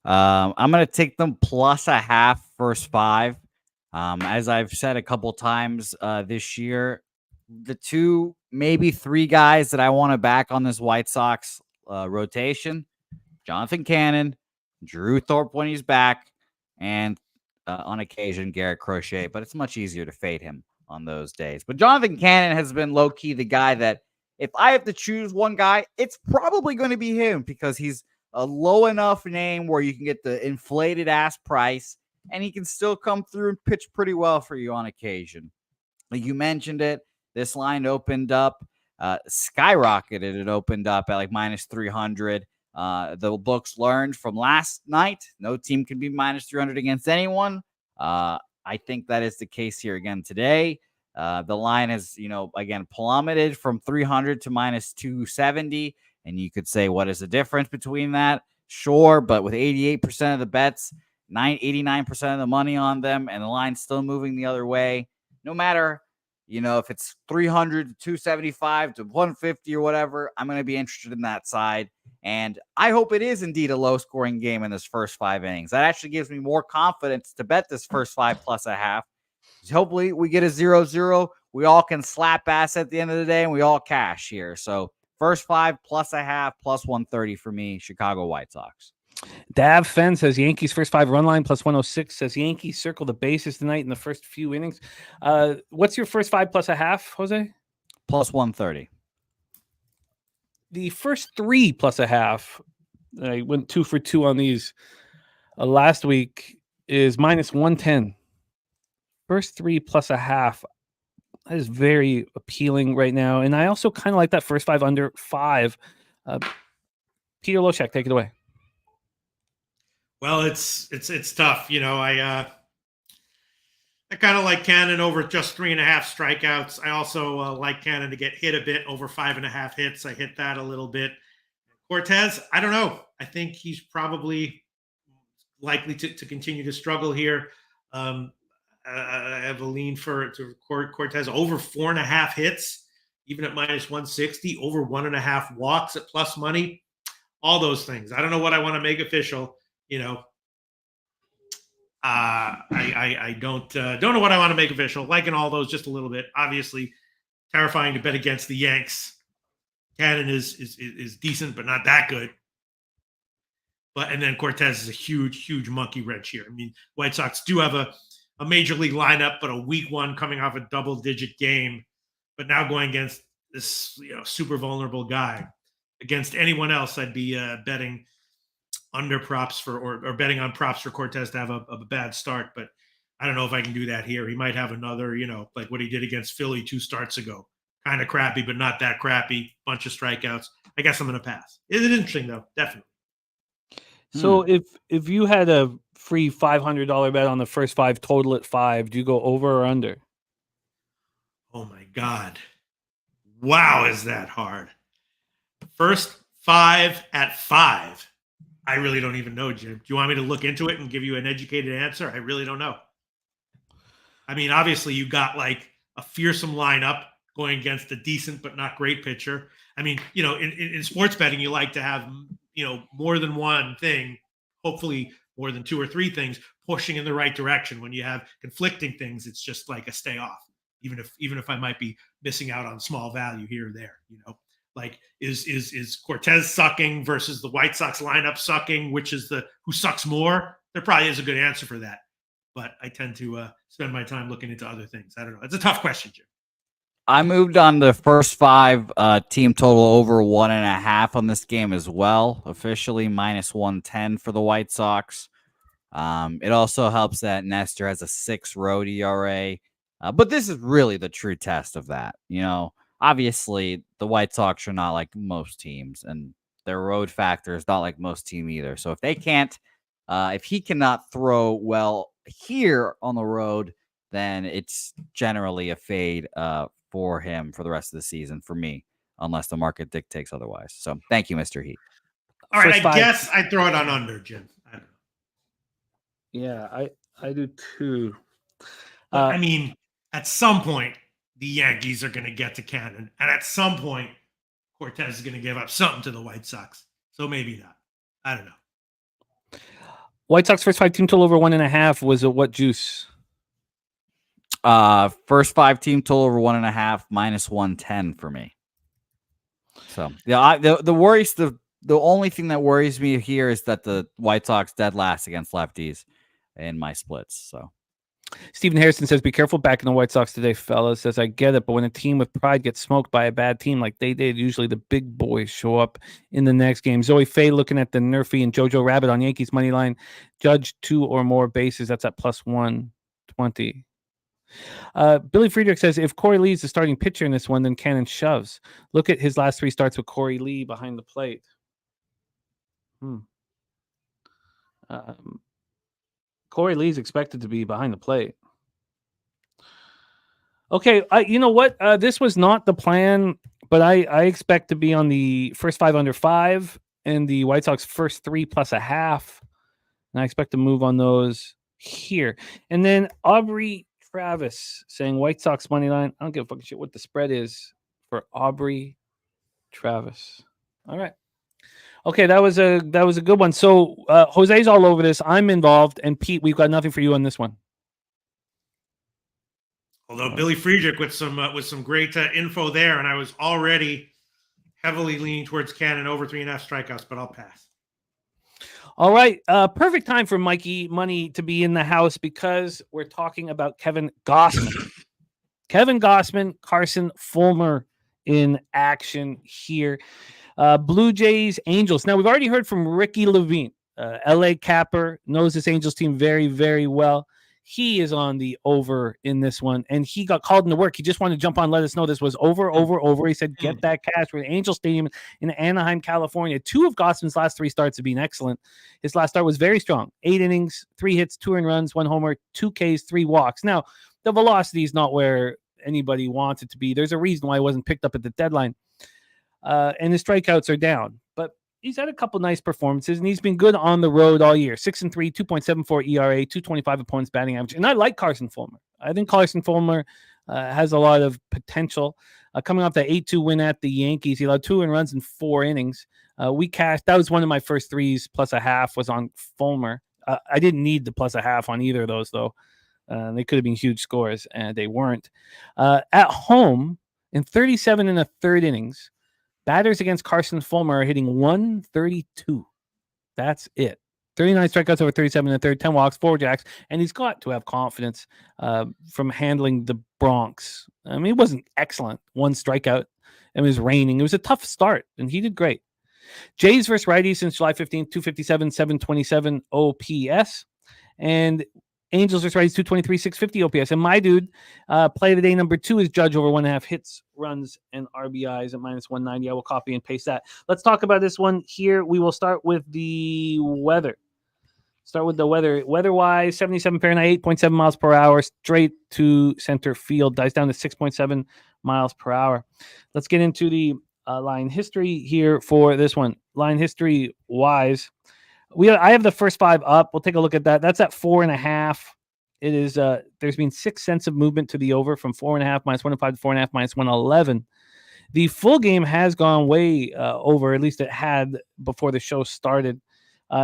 I'm going to take them plus a half first 5. As I've said a couple times this year, the 2, maybe 3 guys that I want to back on this White Sox rotation, Jonathan Cannon, Drew Thorpe when he's back, and on occasion Garrett Crochet, but it's much easier to fade him on those days. But Jonathan Cannon has been low-key the guy that if I have to choose one guy, it's probably going to be him because he's a low enough name where you can get the inflated ass price and he can still come through and pitch pretty well for you on occasion. Like you mentioned it, this line opened up, skyrocketed. It opened up at like minus 300. The books learned from last night. No team can be minus 300 against anyone. I think that is the case here again today. The line has, again, plummeted from 300 to minus 270. And you could say, what is the difference between that? Sure, but with 88% of the bets, 89% of the money on them, and the line's still moving the other way, no matter, if it's 300 to 275 to 150 or whatever, I'm going to be interested in that side. And I hope it is indeed a low-scoring game in this first 5 innings. That actually gives me more confidence to bet this first 5 plus a half. Hopefully we get a 0-0. We all can slap ass at the end of the day, and we all cash here. So first 5 plus a half, plus 130 for me, Chicago White Sox. Dav Fenn says Yankees first 5 run line plus 106. Says Yankees circle the bases tonight in the first few innings. What's your first 5 plus a half, Jose? Plus 130. The first 3 plus a half, I went 2 for 2 on these last week, is minus 110. First 3 plus a half. That is very appealing right now. And I also kind of like that first 5 under 5. Peter Loshak, take it away. Well, it's tough. I kind of like Cannon over just 3.5 strikeouts. I also like Cannon to get hit a bit over 5.5 hits. I hit that a little bit. Cortez, I don't know. I think he's probably likely to continue to struggle here. I have a lean to Cortez over 4.5 hits, even at minus 160, over 1.5 walks at plus money. All those things. I don't know what I want to make official. I don't know what I want to make official. Liking all those just a little bit. Obviously, terrifying to bet against the Yanks. Cannon is decent, but not that good. And then Cortez is a huge monkey wrench here. I mean, White Sox do have a major league lineup, but a weak one coming off a double-digit game, but now going against this super vulnerable guy. Against anyone else, I'd be betting under props or betting on props for Cortez to have a bad start, but I don't know if I can do that here. He might have another, like what he did against Philly 2 starts ago. Kind of crappy, but not that crappy. Bunch of strikeouts. I guess I'm going to pass. It's interesting, though. Definitely. So if you had a free $500 bet on the first 5 total at 5, do you go over or under? Oh, my God. Wow, is that hard. First 5 at 5. I really don't even know, Jim. Do you want me to look into it and give you an educated answer? I really don't know. I mean, obviously, you got like a fearsome lineup going against a decent but not great pitcher. I mean, in sports betting, you like to have, more than one thing, hopefully more than 2 or 3 things pushing in the right direction. When you have conflicting things, it's just like a stay off, even if I might be missing out on small value here or there, Like is Cortez sucking versus the White Sox lineup sucking? Which is who sucks more? there probably is a good answer for that. But I tend to spend my time looking into other things. I don't know. It's a tough question, Jim. I moved on the first 5 team total over 1.5 on this game as well. Officially -110 for the White Sox. It also helps that Nestor has a 6 road ERA. But this is really the true test of that. Obviously the White Sox are not like most teams, and their road factor is not like most team either. So if they can't, if he cannot throw well here on the road, then it's generally a fade for him for the rest of the season for me, unless the market dictates otherwise. So thank you, Mr. Heat. All right, I guess I'd throw it on under, Jim. I don't know. Yeah, I do too. I mean, at some point, the Yankees are going to get to Camden, and at some point, Cortez is going to give up something to the White Sox. So maybe not. I don't know. White Sox first 5 team total over 1.5 was a what juice? First 5 team total over 1.5 -110 for me. So yeah, the worries, the only thing that worries me here is that the White Sox dead last against lefties in my splits. So Stephen Harrison says, be careful backing the White Sox today, fellas. Says, I get it, but when a team with pride gets smoked by a bad team like they did, usually the big boys show up in the next game. Zoe Faye looking at the Nerfy and Jojo Rabbit on Yankees money line. Judge 2 or more bases. That's at +120. Billy Friedrich says, if Corey Lee is the starting pitcher in this one, then Cannon shoves. Look at his last 3 starts with Corey Lee behind the plate. Corey Lee's expected to be behind the plate. Okay, you know what? This was not the plan, but I expect to be on the first 5 under 5 and the White Sox first 3 +0.5. And I expect to move on those here. And then Aubrey Travis saying White Sox money line. I don't give a fucking shit what the spread is for Aubrey Travis. All right. Okay, that was a good one. So Jose's all over this. I'm involved, and Pete, we've got nothing for you on this one. Although Billy Friedrich with some great info there, and I was already heavily leaning towards Cannon over 3.5 strikeouts, but I'll pass. All right, perfect time for Mikey Money to be in the house because we're talking about Kevin Gausman. Kevin Gausman, Carson Fulmer in action here. Blue Jays, Angels. Now, we've already heard from Ricky Levine. LA Capper knows this Angels team very, very well. He is on the over in this one, and he got called into work. He just wanted to jump on and let us know this was over. He said, get that cash for the Angel Stadium in Anaheim, California. 2 of Gausman's last 3 starts have been excellent. His last start was very strong. 8 innings, 3 hits, 2 earned runs, 1 homer, 2 Ks, 3 walks. Now, the velocity is not where anybody wants it to be. There's a reason why it wasn't picked up at the deadline. And his strikeouts are down. But he's had a couple nice performances, and he's been good on the road all year. 6-3, 2.74 ERA, 225 opponents batting average. And I like Carson Fulmer. I think Carson Fulmer has a lot of potential. Coming off that 8-2 win at the Yankees, he allowed 2 earned runs in 4 innings. We cashed. That was one of my first 3s +0.5 was on Fulmer. I didn't need the +0.5 on either of those, though. They could have been huge scores, and they weren't. At home, in 37 1/3 innings, batters against Carson Fulmer are hitting 132. That's it. 39 strikeouts over 37 1/3, 10 walks, 4 jacks, and he's got to have confidence from handling the Bronx. I mean, it wasn't excellent. 1 strikeout. It was raining. It was a tough start, and he did great. Jays versus righties since July 15th, 257, 727 OPS. And Angels versus righties, 223, 650 OPS. And my dude, play of the day number 2 is Judge over 1.5 hits, runs, and RBIs at -190. I will copy and paste that. Let's talk about this one here. We will start with the weather. Weather-wise, 77 Fahrenheit, 8.7 miles per hour, straight to center field. Dies down to 6.7 miles per hour. Let's get into the line history here for this one. Line history-wise, I have the first 5 up. We'll take a look at that. That's at 4.5. It is. There's been 6 cents of movement to the over from 4.5 -105 to 4.5 -111. The full game has gone way over. At least it had before the show started.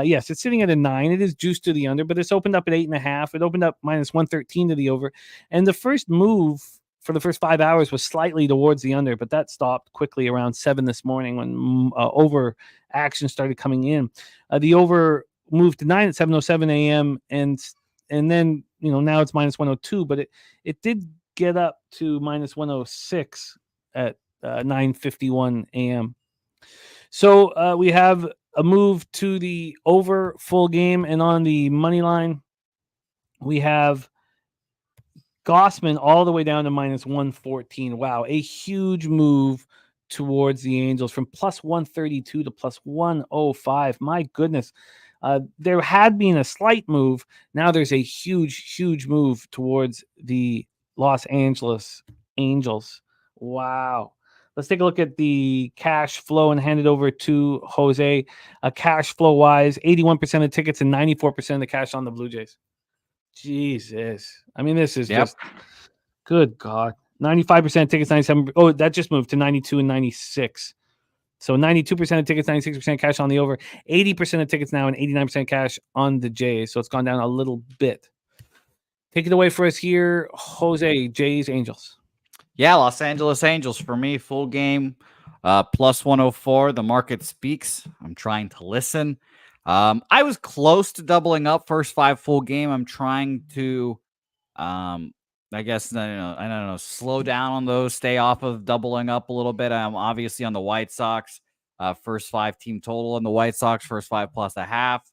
Yes, it's sitting at a 9. It is juiced to the under, but it's opened up at 8.5. It opened up -113 to the over, and the first move for the first 5 hours was slightly towards the under, but that stopped quickly around 7 this morning when over action started coming in. The over moved to 9 at 7:07 a.m. and then now it's minus 102, but it did get up to minus 106 at 9:51 a.m. So we have a move to the over full game, and on the money line, we have Gossman all the way down to minus 114. Wow, a huge move towards the Angels from plus 132 to plus 105. My goodness. There had been a slight move. Now there's a huge move towards the Los Angeles Angels. Wow. Let's take a look at the cash flow and hand it over to Jose. Cash flow wise, 81% of tickets and 94% of the cash on the Blue Jays. Jesus. I mean, this is just good God. 95% tickets, 97. Oh, that just moved to 92 and 96. So 92% of tickets, 96% cash on the over, 80% of tickets now, and 89% cash on the Jays. So it's gone down a little bit. Take it away for us here, Jose. Jays, Angels. Yeah, Los Angeles Angels for me, full game, plus 104. The market speaks. I'm trying to listen. I was close to doubling up first 5 full game. I'm trying to, I guess, I don't know, slow down on those, stay off of doubling up a little bit. I'm obviously on the White Sox, first 5 team total, and the White Sox first 5 plus a half.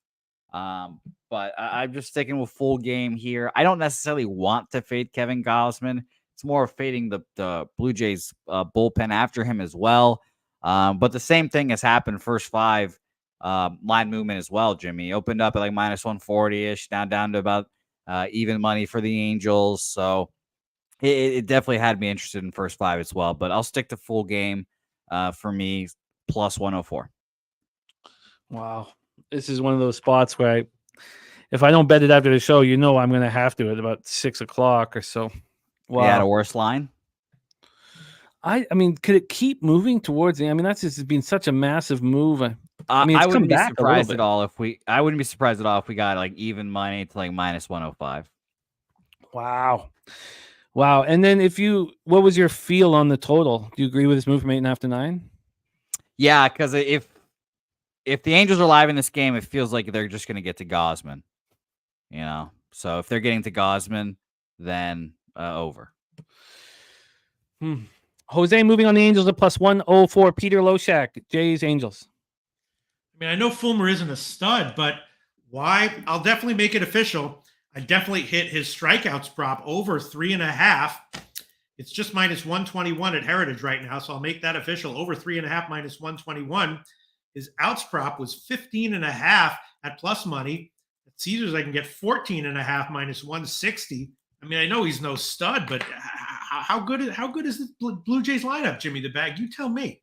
But I'm just sticking with full game here. I don't necessarily want to fade Kevin Gausman. It's more of fading the Blue Jays bullpen after him as well. But the same thing has happened first 5 line movement as well, Jimmy. Opened up at like minus 140-ish, now down to about even money for the Angels. So it definitely had me interested in first 5 as well. But I'll stick to full game for me, plus 104. Wow. This is one of those spots where if I don't bet it after the show, I'm going to have to at about 6 o'clock or so. Wow. You had a worse line? I mean, could it keep moving towards the? I mean, that's just been such a massive move. I mean, I wouldn't be surprised at all if we. I wouldn't be surprised at all if we got like even money to like minus 105. Wow. And then what was your feel on the total? Do you agree with this move from 8.5 to 9? Yeah, because if the Angels are live in this game, it feels like they're just going to get to Gausman. So if they're getting to Gausman, then over. Jose moving on the Angels at plus 104. Peter Loshak, Jays, Angels. I mean, I know Fulmer isn't a stud, but why? I'll definitely make it official. I definitely hit his strikeouts prop over 3.5. It's just minus 121 at Heritage right now, so I'll make that official. Over 3.5 minus 121. His outs prop was 15.5 at plus money. At Caesars, I can get 14.5 minus 160. I mean, I know he's no stud, but how good is the Blue Jays lineup, Jimmy the Bag? You tell me.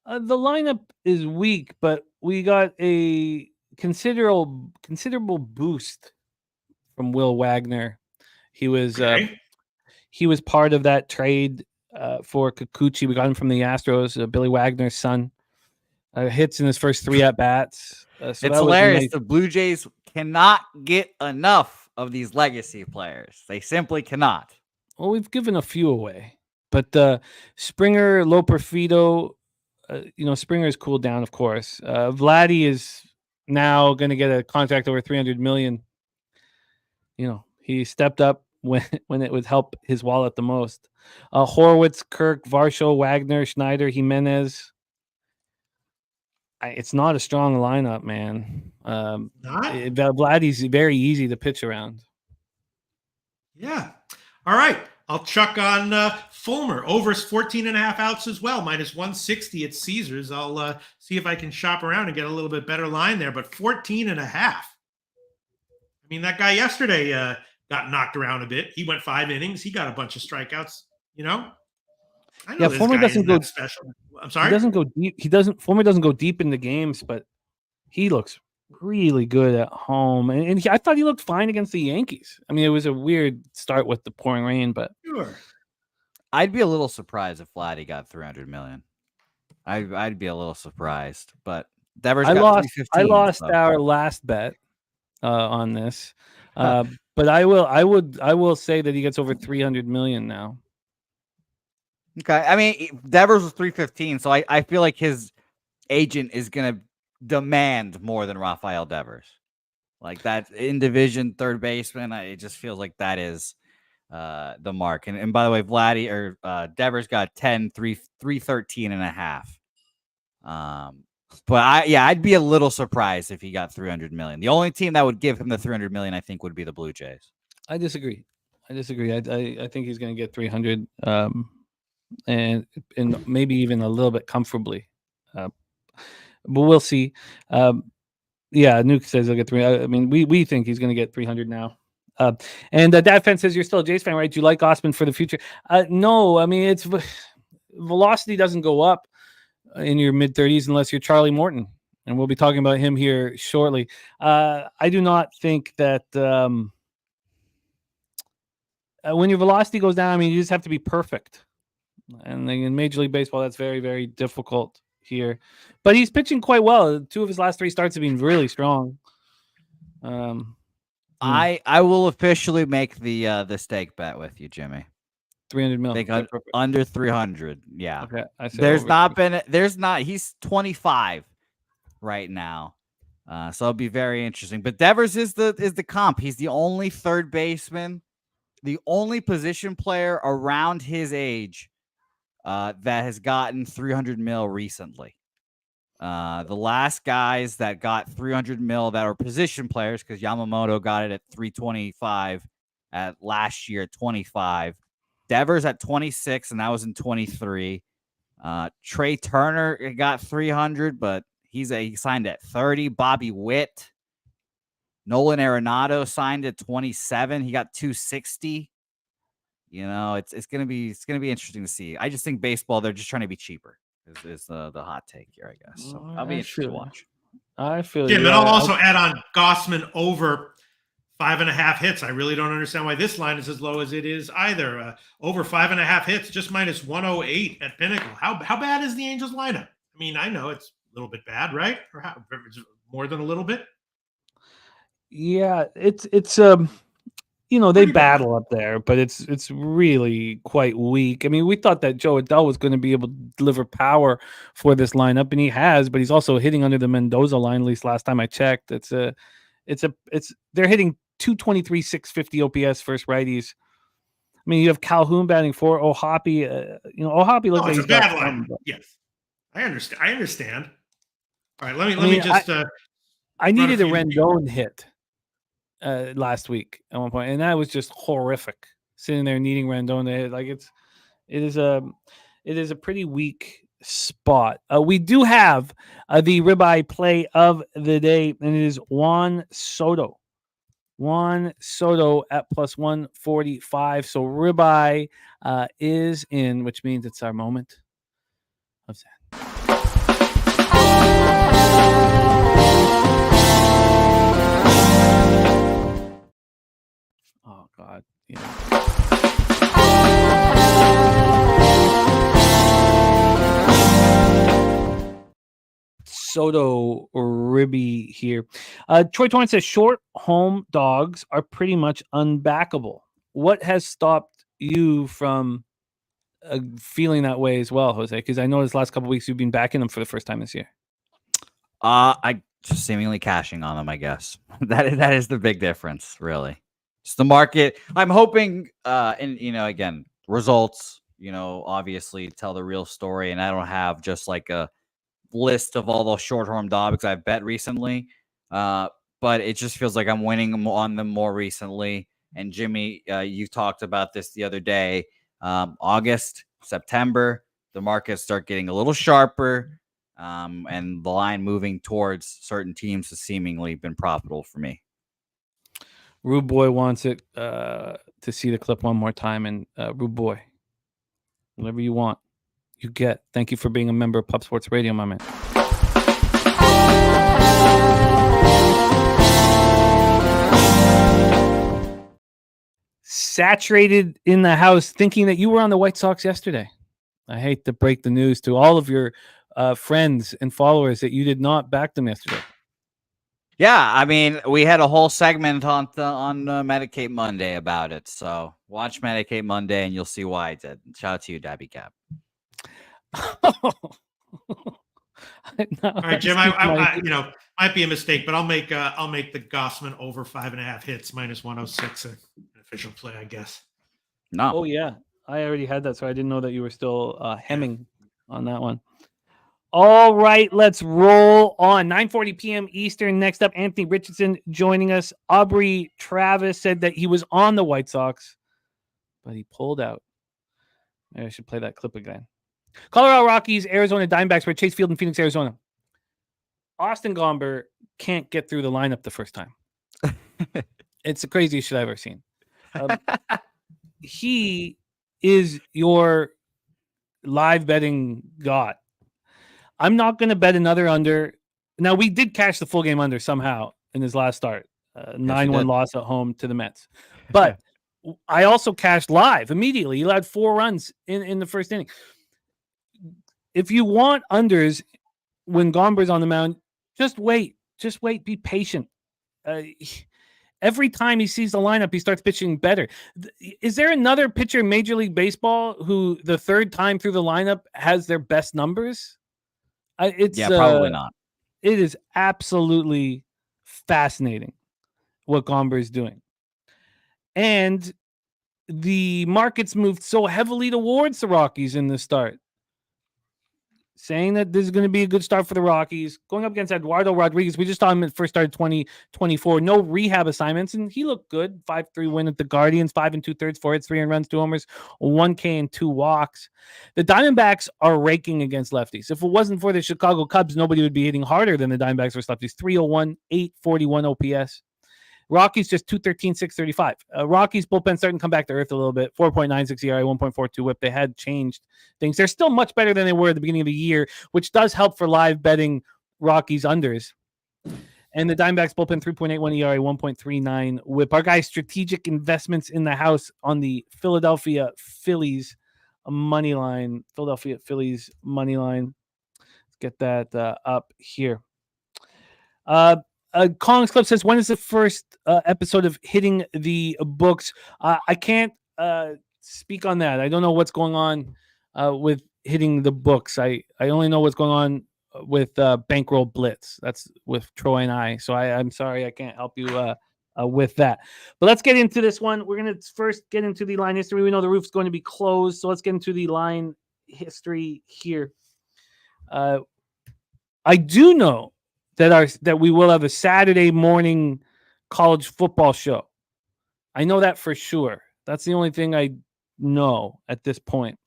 The lineup is weak, but we got a considerable boost from Will Wagner. He was part of that trade for Kikuchi. We got him from the Astros, Billy Wagner's son. Hits in his first 3 at bats. It's hilarious. The Blue Jays cannot get enough of these legacy players. They simply cannot. Well, we've given a few away, but Springer, Loperfido, Springer is cooled down, of course. Vladdy is now going to get a contract over $300 million. He stepped up when it would help his wallet the most. Horwitz, Kirk, Varsho, Wagner, Schneider, Jimenez. It's not a strong lineup, man. Vladdy's very easy to pitch around. Yeah. All right. I'll chuck on Fulmer. Over 14.5 outs as well. Minus 160 at Caesars. I'll see if I can shop around and get a little bit better line there. But 14.5. I mean, that guy yesterday got knocked around a bit. He went 5 innings. He got a bunch of strikeouts. I know Fulmer doesn't go special. I'm sorry. He doesn't go deep. Fulmer doesn't go deep in the games, but he looks really good at home. And I thought he looked fine against the Yankees. I mean, it was a weird start with the pouring rain, but sure. I'd be a little surprised if Vladdy got $300 million. I'd be a little surprised, but Devers got $315. I lost our last bet on this, but I will say that he gets over $300 million now. Okay, I mean Devers was $315, so I feel like his agent is gonna demand more than Rafael Devers. Like that in division third baseman, it just feels like that is the mark. And by the way, Devers got 10, 313 and a half. But I'd be a little surprised if he got 300 million. The only team that would give him the 300 million, I think, would be the Blue Jays. I disagree. I think he's going to get 300, and maybe even a little bit comfortably. But we'll see. Nuke says he'll get 300. I mean, we think he's going to get 300 now. And Dad Fan says you're still a Jays fan, right? Do you like Osman for the future? No, I mean, it's velocity doesn't go up in your mid 30s unless you're Charlie Morton, and we'll be talking about him here shortly. I do not think that when your velocity goes down, I mean, you just have to be perfect, and in Major League Baseball, that's very, very difficult here. But he's pitching quite well. 2 of his last 3 starts have been really strong. I will officially make the stake bet with you, Jimmy. 300 mil. Under 300. Yeah. Okay. He's 25 right now. So it'll be very interesting. But Devers is the comp. He's the only third baseman, the only position player around his age that has gotten 300 mil recently. The last guys that got 300 mil that are position players, because Yamamoto got it at 325 at last year at 25. Devers at 26, and that was in 23. Trey Turner got 300, but he signed at 30. Bobby Witt, Nolan Arenado signed at 27. He got 260. You know, it's gonna be interesting to see. I just think baseball, they're just trying to be cheaper. Is the hot take here, I guess. So I'll be interested to watch. I feel. Yeah, but I'll also add on Gossman over 5.5 hits. I really don't understand why this line is as low as it is either. Over 5.5 hits, just minus 108 at Pinnacle. How bad is the Angels lineup? I mean, I know it's a little bit bad, right? Or more than a little bit? Yeah, it's they battle up there, but it's really quite weak. I mean, we thought that Joe Adell was going to be able to deliver power for this lineup, and he has, but he's also hitting under the Mendoza line. At least last time I checked, they're hitting 223, 650 OPS first righties. I mean, you have Calhoun batting for Ohapi. Ohapi looks like he's a bad line. Yes, I understand. All right, let me just. I needed a Rendon hit last week at one point, and that was just horrific. Sitting there needing Rendon to hit, like it is a pretty weak spot. We do have the ribeye play of the day, and it is Juan Soto. Juan Soto at plus 145. So ribeye is in, which means it's our moment of that. Oh God, Soto ribby here. Troy Torrance says short home dogs are pretty much unbackable. What has stopped you from feeling that way as well, Jose? Because I know this last couple of weeks you've been backing them for the first time this year. I just seemingly cashing on them, I guess. That is the big difference, really. It's the market. I'm hoping, again, results, obviously tell the real story, and I don't have just like a list of all those short-horn dogs I've bet recently, but it just feels like I'm winning on them more recently. And Jimmy, you talked about this the other day. August, September, the markets start getting a little sharper, and the line moving towards certain teams has seemingly been profitable for me. Rude Boy wants it to see the clip one more time, and Rude Boy, whatever you want, you get. Thank you for being a member of Pub Sports Radio, my man. Saturated in the house, thinking that you were on the White Sox yesterday. I hate to break the news to all of your friends and followers that you did not back them yesterday. Yeah, I mean, we had a whole segment on Medicate Monday about it. So watch Medicate Monday and you'll see why I did. Shout out to you, Dabby Cap. No, All right, Jim. I might be a mistake, but I'll make the Gossman over 5.5 hits minus 106 an official play, I guess. No. Oh yeah, I already had that, so I didn't know that you were still hemming on that one. All right, let's roll on. 9:40 p.m. Eastern. Next up, Anthony Richardson joining us. Aubrey Travis said that he was on the White Sox, but he pulled out. Maybe I should play that clip again. Colorado Rockies, Arizona Diamondbacks, were Chase Field in Phoenix, Arizona. Austin Gomber can't get through the lineup the first time. It's the craziest shit I've ever seen. He is your live betting god. I'm not going to bet another under. Now, we did cash the full game under somehow in his last start. 9-1 loss at home to the Mets. But I also cashed live immediately. He allowed 4 runs in the first inning. If you want unders when Gomber's on the mound, just wait. Just wait. Be patient. Every time he sees the lineup, he starts pitching better. Is there another pitcher in Major League Baseball who the third time through the lineup has their best numbers? Probably not. It is absolutely fascinating what Gomber is doing. And the markets moved so heavily towards the Rockies in this start, saying that this is going to be a good start for the Rockies. Going up against Eduardo Rodriguez, we just saw him at first started 2024. No rehab assignments, and he looked good. 5-3 win at the Guardians, 5 2/3, 4 hits, 3 runs, 2 homers, 1 K and 2 walks. The Diamondbacks are raking against lefties. If it wasn't for the Chicago Cubs, nobody would be hitting harder than the Diamondbacks versus lefties. 301, 841 OPS. Rockies just 213, 635. Rockies bullpen starting to come back to earth a little bit. 4.96 ERA, 1.42 whip. They had changed things. They're still much better than they were at the beginning of the year, which does help for live betting Rockies unders. And the Diamondbacks bullpen 3.81 ERA, 1.39 whip. Our guys' strategic investments in the house on the Philadelphia Phillies money line. Philadelphia Phillies money line. Let's get that up here. Collins Clip says, when is the first episode of Hitting the Books? I can't speak on that. I don't know what's going on with Hitting the Books. I only know what's going on with Bankroll Blitz. That's with Troy and I. So I'm sorry I can't help you with that. But let's get into this one. We're going to first get into the line history. We know the roof's going to be closed. So let's get into the line history here. I do know that we will have a Saturday morning college football show. I know that for sure. That's the only thing I know at this point.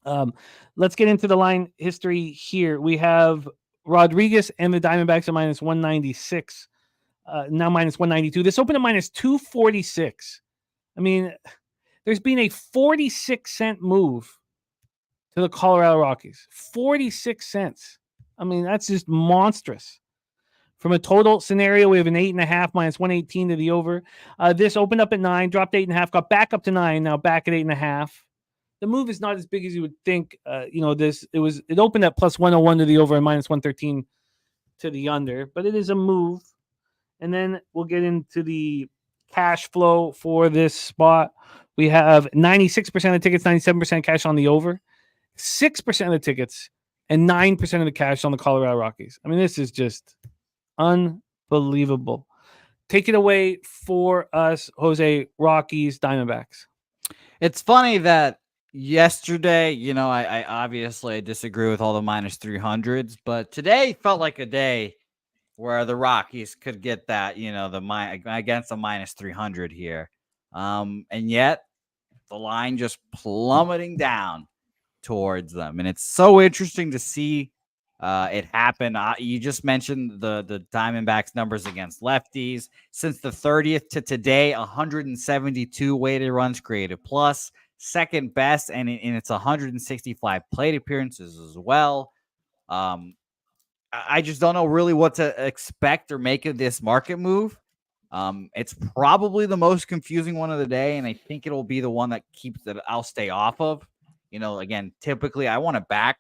Let's get into the line history here. We have Rodriguez and the Diamondbacks at minus 196. Now minus 192. This opened at minus 246. I mean, there's been a 46-cent move to the Colorado Rockies. 46 cents. I mean, that's just monstrous. From a total scenario, we have an 8.5 minus 118 to the over. This opened up at 9, dropped 8.5, got back up to 9, now back at 8.5. The move is not as big as you would think. It opened at plus 101 to the over and minus 113 to the under, but it is a move. And then we'll get into the cash flow for this spot. We have 96% of the tickets, 97% cash on the over, 6% of the tickets, and 9% of the cash on the Colorado Rockies. I mean, this is just unbelievable. Take it away for us, Jose. Rockies, Diamondbacks. It's funny that yesterday, I obviously disagree with all the minus 300s, but today felt like a day where the Rockies could get that, against a minus 300 here. And yet the line just plummeting down towards them. And it's so interesting to see it happen. You just mentioned the Diamondbacks numbers against lefties. Since the 30th to today, 172 weighted runs created plus, second best, and it's 165 plate appearances as well. I just don't know really what to expect or make of this market move. It's probably the most confusing one of the day, and I think it'll be the one that I'll stay off of. Again, typically I want to back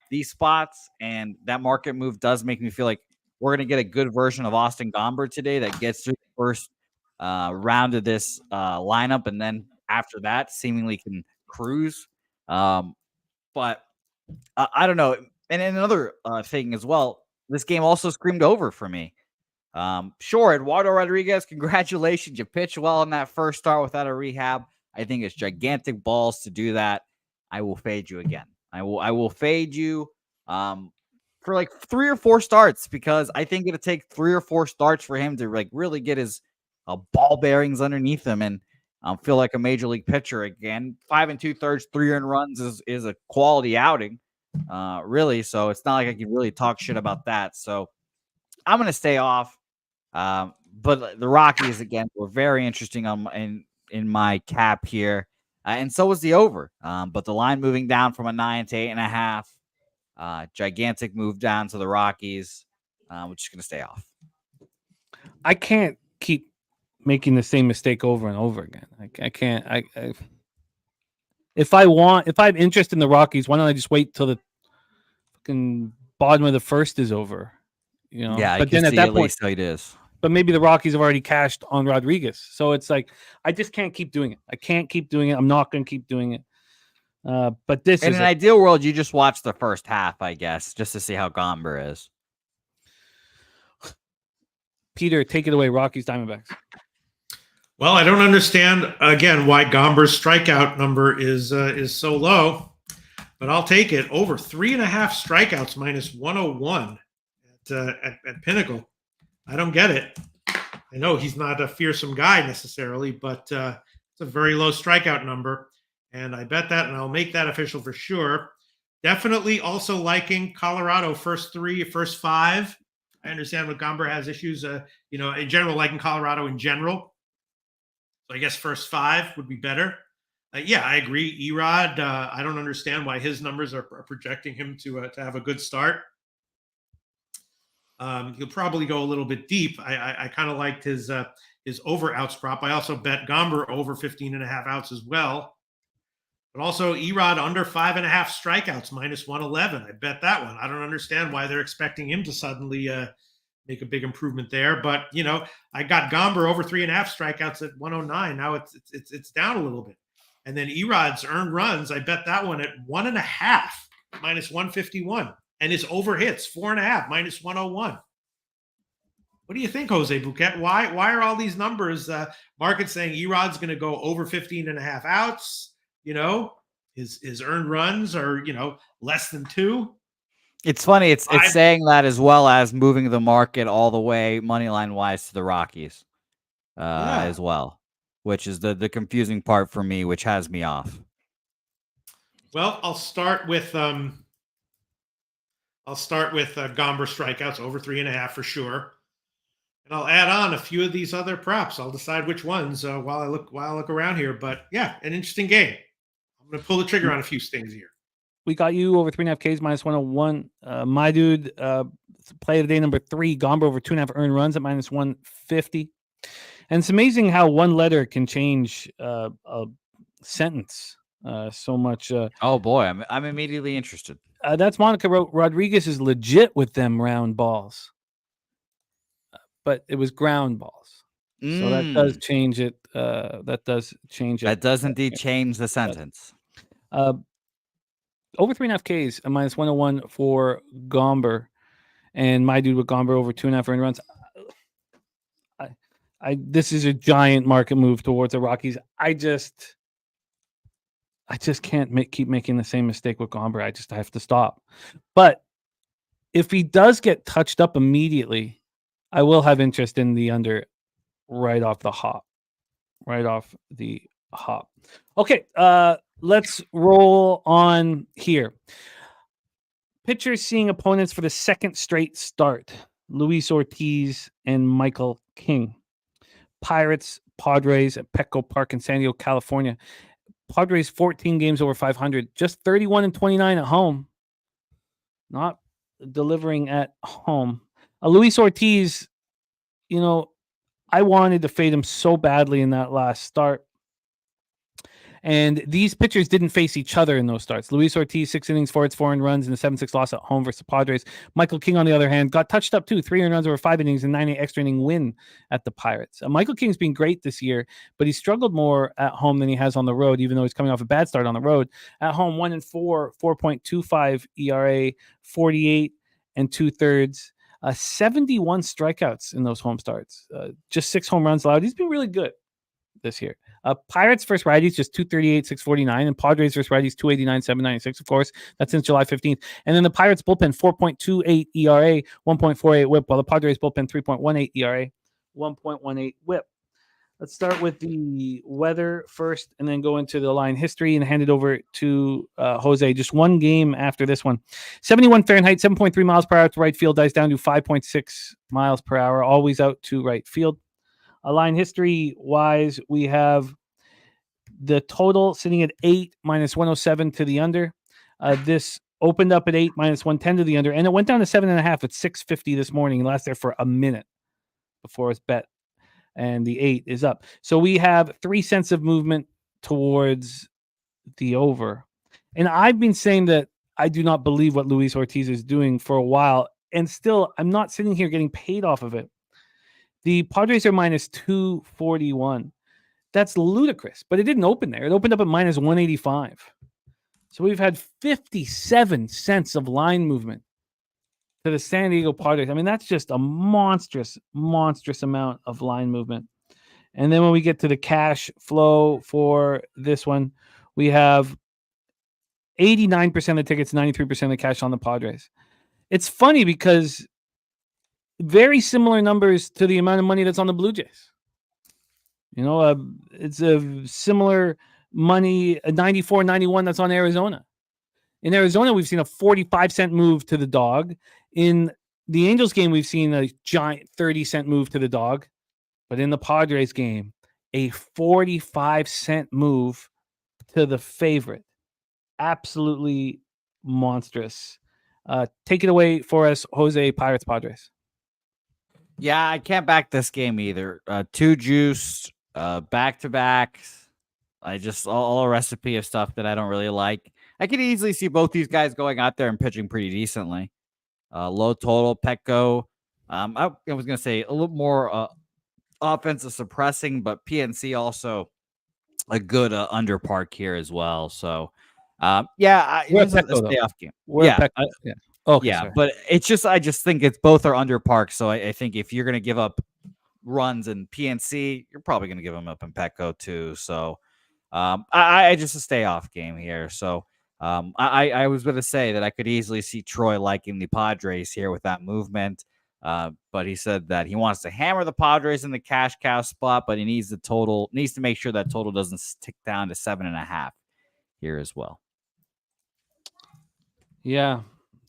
these spots, and that market move does make me feel like we're going to get a good version of Austin Gomber today that gets through the first round of this lineup, and then after that seemingly can cruise. But I don't know. And another thing as well, this game also screamed over for me. Sure, Eduardo Rodriguez, congratulations. You pitched well in that first start without a rehab. I think it's gigantic balls to do that. I will fade you again. I will fade you for like 3 or 4 starts, because I think it'll take 3 or 4 starts for him to like really get his ball bearings underneath him and feel like a major league pitcher again. 5 2/3, 3 earned runs is a quality outing, really. So it's not like I can really talk shit about that. So I'm gonna stay off. But the Rockies again were very interesting in my cap here, and so was the over. But the line moving down from a 9 to 8.5, gigantic move down to the Rockies. We're just gonna stay off. I can't keep making the same mistake over and over again. I can't. If I have interest in the Rockies, why don't I just wait till the fucking bottom of the first is over? You know. Yeah, but then at that point, it is. But maybe the Rockies have already cashed on Rodriguez, so it's like I just can't keep doing it. I can't keep doing it. I'm not going to keep doing it. But this in is an ideal world, you just watch the first half, I guess, just to see how Gomber is. Peter, take it away. Rockies, Diamondbacks. Well, I don't understand again why Gomber's strikeout number is so low, but I'll take it. Over 3.5 strikeouts minus 101 at Pinnacle. I don't get it. I know he's not a fearsome guy necessarily, but it's a very low strikeout number, and I bet that, and I'll make that official for sure. Definitely also liking Colorado first 5. I understand what Gomber has issues, in general, liking Colorado in general. So I guess first 5 would be better. Yeah, I agree. Erod, I don't understand why his numbers are projecting him to have a good start. He'll probably go a little bit deep. I kind of liked his over outs prop. I also bet Gomber over 15.5 outs as well. But also Erod under 5.5 strikeouts minus 111. I bet that one. I don't understand why they're expecting him to suddenly make a big improvement there. But I got Gomber over 3.5 strikeouts at 109. Now it's down a little bit. And then Erod's earned runs, I bet that one at 1.5 minus 151. And his over hits 4.5 minus 101. What do you think, Jose Bouquet? Why are all these numbers? Market saying Erod's going to go over 15.5 outs. His earned runs are less than 2. It's funny. It's saying that as well as moving the market all the way money line wise to the Rockies, as well, which is the confusing part for me, which has me off. Well, I'll start with Gomber strikeouts over 3.5 for sure, and I'll add on a few of these other props. I'll decide which ones while I look around here. But yeah, an interesting game. I'm going to pull the trigger on a few things here. We got you over 3.5 Ks minus 101. My dude, play of the day number 3, Gomber over 2.5 earned runs at minus 150. And it's amazing how one letter can change a sentence so much. Oh boy, I'm immediately interested. That's Monica wrote. Rodriguez is legit with them round balls, but it was ground balls. So that does change it. That does indeed change the sentence. Over 3.5 Ks, a minus 101 for Gomber, and my dude with Gomber over 2.5 earned runs. This is a giant market move towards the Rockies. I just can't keep making the same mistake with Gomber. I have to stop. But if he does get touched up immediately, I will have interest in the under right off the hop. Okay, let's roll on here. Pitchers seeing opponents for the second straight start. Luis Ortiz and Michael King. Pirates, Padres at Petco Park in San Diego, California. Padres 14 games over 500, just 31-29 at home. Not delivering at home. Luis Ortiz, I wanted to fade him so badly in that last start. And these pitchers didn't face each other in those starts. Luis Ortiz, 6 innings, 4 hits, 4 earned runs, and a 7-6 loss at home versus the Padres. Michael King, on the other hand, got touched up too. 3 earned runs over 5 innings and 9 extra inning win at the Pirates. Michael King's been great this year, but he struggled more at home than he has on the road, even though he's coming off a bad start on the road. At home, 1-4, 4.25 ERA, 48 and 2/3. 71 strikeouts in those home starts. Just 6 home runs allowed. He's been really good this year. Pirates versus righties, just 238, 649, and Padres versus righties, 289, 796, of course. That's since July 15th. And then the Pirates bullpen, 4.28 ERA, 1.48 whip, while the Padres bullpen, 3.18 ERA, 1.18 whip. Let's start with the weather first and then go into the line history and hand it over to Jose. Just one game after this one. 71 Fahrenheit, 7.3 miles per hour to right field, dies down to 5.6 miles per hour, always out to right field. Line history wise, we have the total sitting at 8 minus 107 to the under. This opened up at 8 minus 110 to the under, and it went down to 7.5 at 650 this morning and lasted there for a minute before it's bet. And the 8 is up. So we have 3 cents of movement towards the over. And I've been saying that I do not believe what Luis Ortiz is doing for a while. And still, I'm not sitting here getting paid off of it. The Padres are minus 241. That's ludicrous, but it didn't open there. It opened up at minus 185. So we've had 57 cents of line movement to the San Diego Padres. I mean, that's just a monstrous, monstrous amount of line movement. And then when we get to the cash flow for this one, we have 89% of the tickets, 93% of the cash on the Padres. It's funny because very similar numbers to the amount of money that's on the Blue Jays. You know, it's a similar money, 94, 91 that's on Arizona. In Arizona, we've seen a 45-cent move to the dog. In the Angels game, we've seen a giant 30-cent move to the dog. But in the Padres game, a 45-cent move to the favorite. Absolutely monstrous. Take it away for us, Jose, Pirates, Padres. Yeah, I can't back this game either. 2 juiced, back-to-backs. All a recipe of stuff that I don't really like. I could easily see both these guys going out there and pitching pretty decently. Low total, Petco. I was going to say a little more offensive suppressing, but PNC also a good under park here as well. So, it's a stay off game. Okay, sorry. But it's just I just think it's both are under park. So I think if you're going to give up runs in PNC, you're probably going to give them up in Petco too. So I just a stay off game here. So I was going to say that I could easily see Troy liking the Padres here with that movement. But he said that he wants to hammer the Padres in the cash cow spot, but he needs to make sure that total doesn't tick down to 7.5 here as well. Yeah,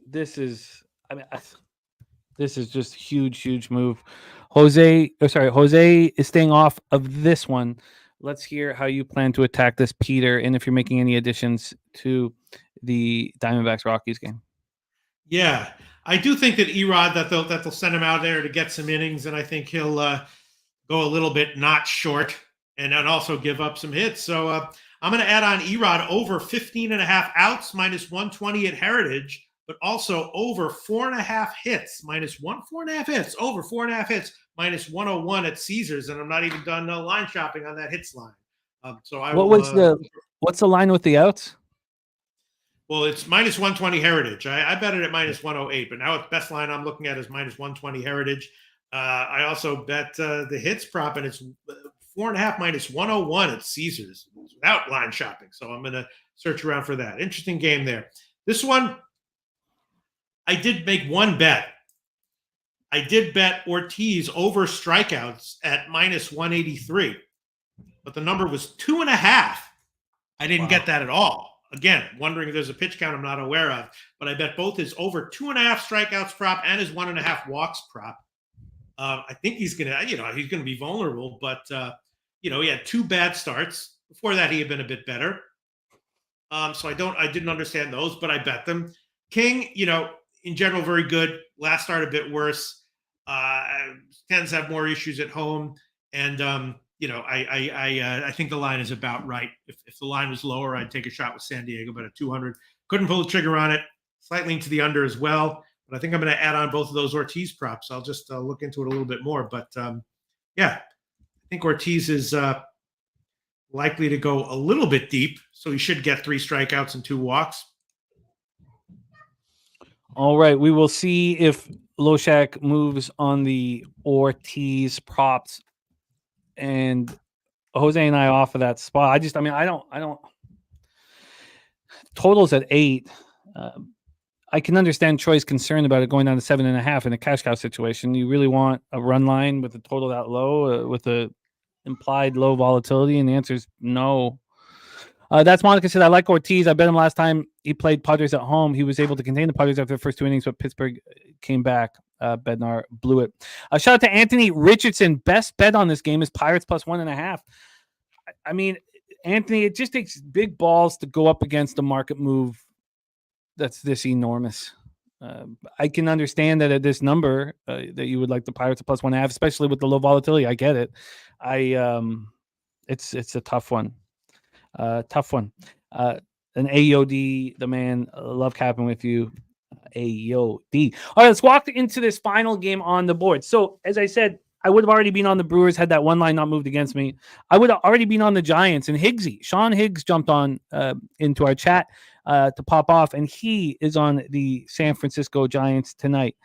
this is just huge move. Jose is staying off of this one. Let's hear how you plan to attack this, Peter, and if you're making any additions to the Diamondbacks Rockies game. Yeah, I do think that Erod that they'll send him out there to get some innings, and I think he'll go a little bit not short and also give up some hits. So I'm going to add on Erod over 15.5 outs minus 120 at Heritage, but also over 4.5 hits minus 4.5 hits over 4.5 hits minus 101 at Caesars, and I'm not even done line shopping on that hits line. What's the line with the outs? Well, it's minus 120 Heritage. I bet it at minus 108, but now it's best line I'm looking at is minus 120 Heritage. I also bet the hits prop, and it's 4.5 minus 101 at Caesars without line shopping. So I'm going to search around for that. Interesting game there. This one, I did make one bet. I did bet Ortiz over strikeouts at minus 183, but the number was 2.5. I didn't get that at all. Again, wondering if there's a pitch count I'm not aware of, but I bet both his over 2.5 strikeouts prop and his 1.5 walks prop. I think he's going to be vulnerable, but he had 2 bad starts. Before that, he had been a bit better. So I didn't understand those, but I bet them. King, in general, very good. Last start a bit worse. Tends to have more issues at home. And I think the line is about right. If the line was lower, I'd take a shot with San Diego, but at 200, couldn't pull the trigger on it. Slightly into the under as well. But I think I'm going to add on both of those Ortiz props. I'll just look into it a little bit more. But I think Ortiz is likely to go a little bit deep. So he should get 3 strikeouts and 2 walks. All right. We will see if Loshak moves on the Ortiz props and Jose and I off of that spot. I don't. Totals at 8. I can understand Troy's concern about it going down to 7.5 in a cash cow situation. You really want a run line with a total that low, with a implied low volatility, and the answer is no. That's Monica said, I like Ortiz. I bet him last time he played Padres at home, he was able to contain the Padres after the first 2 innings, but Pittsburgh came back. Bednar blew it. Shout out to Anthony Richardson. Best bet on this game is Pirates plus 1.5. I mean, Anthony, it just takes big balls to go up against a market move that's this enormous. I can understand that at this number that you would like the Pirates at plus 1.5, especially with the low volatility. I get it. It's a tough one. An AOD, the man, love capping with you. AOD. All right, let's walk into this final game on the board. So, as I said, I would have already been on the Brewers had that one line not moved against me. I would have already been on the Giants, and Sean Higgs jumped on into our chat to pop off, and he is on the San Francisco Giants tonight.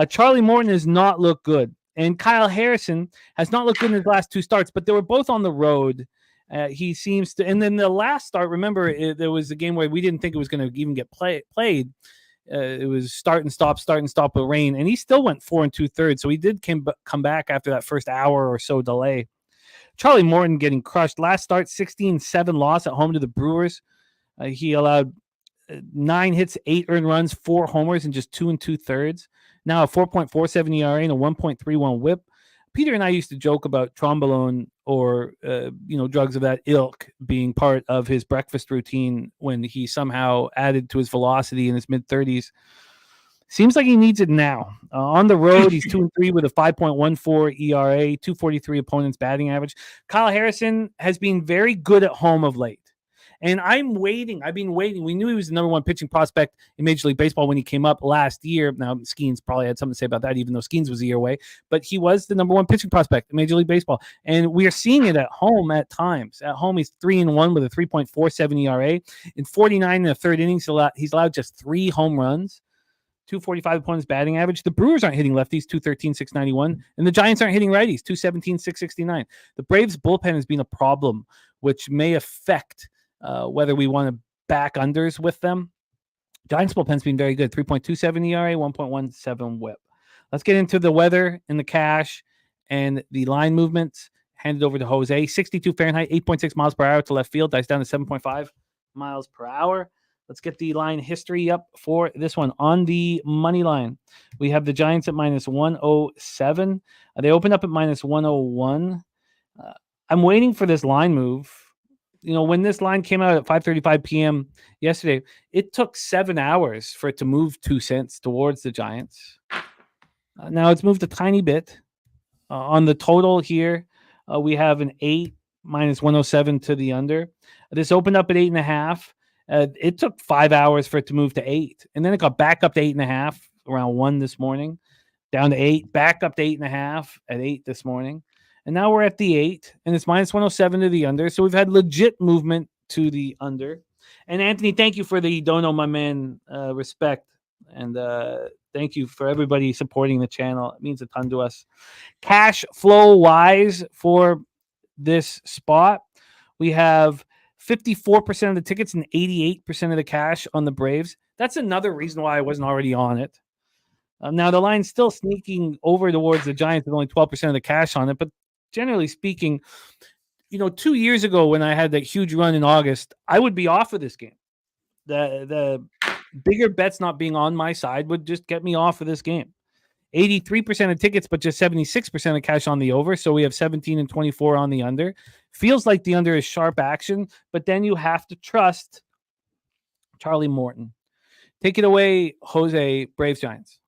Charlie Morton has not looked good, and Kyle Harrison has not looked good in his last 2 starts, but they were both on the road. He seems to, and then the last start, remember, there was a game where we didn't think it was going to even get played. It was start and stop with rain, and he still went 4 2/3. So he did come back after that first hour or so delay. Charlie Morton getting crushed. Last start, 16-7 loss at home to the Brewers. He allowed 9 hits, 8 earned runs, 4 homers in just 2 2/3. Now a 4.47 ERA and a 1.31 WHIP. Peter and I used to joke about Trombolone or drugs of that ilk being part of his breakfast routine when he somehow added to his velocity in his mid-30s. Seems like he needs it now. On the road, he's 2-3 with a 5.14 ERA, 243 opponent's batting average. Kyle Harrison has been very good at home of late. And I've been waiting. We knew he was the number 1 pitching prospect in Major League Baseball when he came up last year. Now, Skeens probably had something to say about that, even though Skeens was a year away. But he was the number 1 pitching prospect in Major League Baseball. And we are seeing it at home at times. At home, he's 3-1 with a 3.47 ERA. In 49 1/3 innings, he's allowed just 3 home runs. 245 opponent's batting average. The Brewers aren't hitting lefties, 213, 691. And the Giants aren't hitting righties, 217, 669. The Braves bullpen has been a problem, which may affect whether we want to back unders with them. Giants bullpen's been very good. 3.27 ERA, 1.17 WHIP. Let's get into the weather and the cash and the line movements. Hand it over to Jose. 62 Fahrenheit, 8.6 miles per hour to left field. Dice down to 7.5 miles per hour. Let's get the line history up for this one. On the money line, we have the Giants at minus 107. They opened up at minus 101. I'm waiting for this line move. When this line came out at 5:35 p.m. yesterday, it took 7 hours for it to move 2 cents towards the Giants. Now it's moved a tiny bit. On the total here, we have an 8 minus 107 to the under. This opened up at 8.5. It took 5 hours for it to move to 8. And then it got back up to 8.5 around 1 this morning, down to 8, back up to 8.5 at 8 this morning. And now we're at the 8, and it's minus 107 to the under. So we've had legit movement to the under. And Anthony, thank you for the dono, my man. Respect. And thank you for everybody supporting the channel. It means a ton to us. Cash flow wise for this spot, we have 54% of the tickets and 88% of the cash on the Braves. That's another reason why I wasn't already on it. Now the line's still sneaking over towards the Giants with only 12% of the cash on it, but generally speaking, 2 years ago when I had that huge run in August, I would be off of this game. The bigger bets not being on my side would just get me off of this game. 83% of tickets, but just 76% of cash on the over. So we have 17 and 24 on the under. Feels like the under is sharp action, but then you have to trust Charlie Morton. Take it away, Jose. Braves Giants.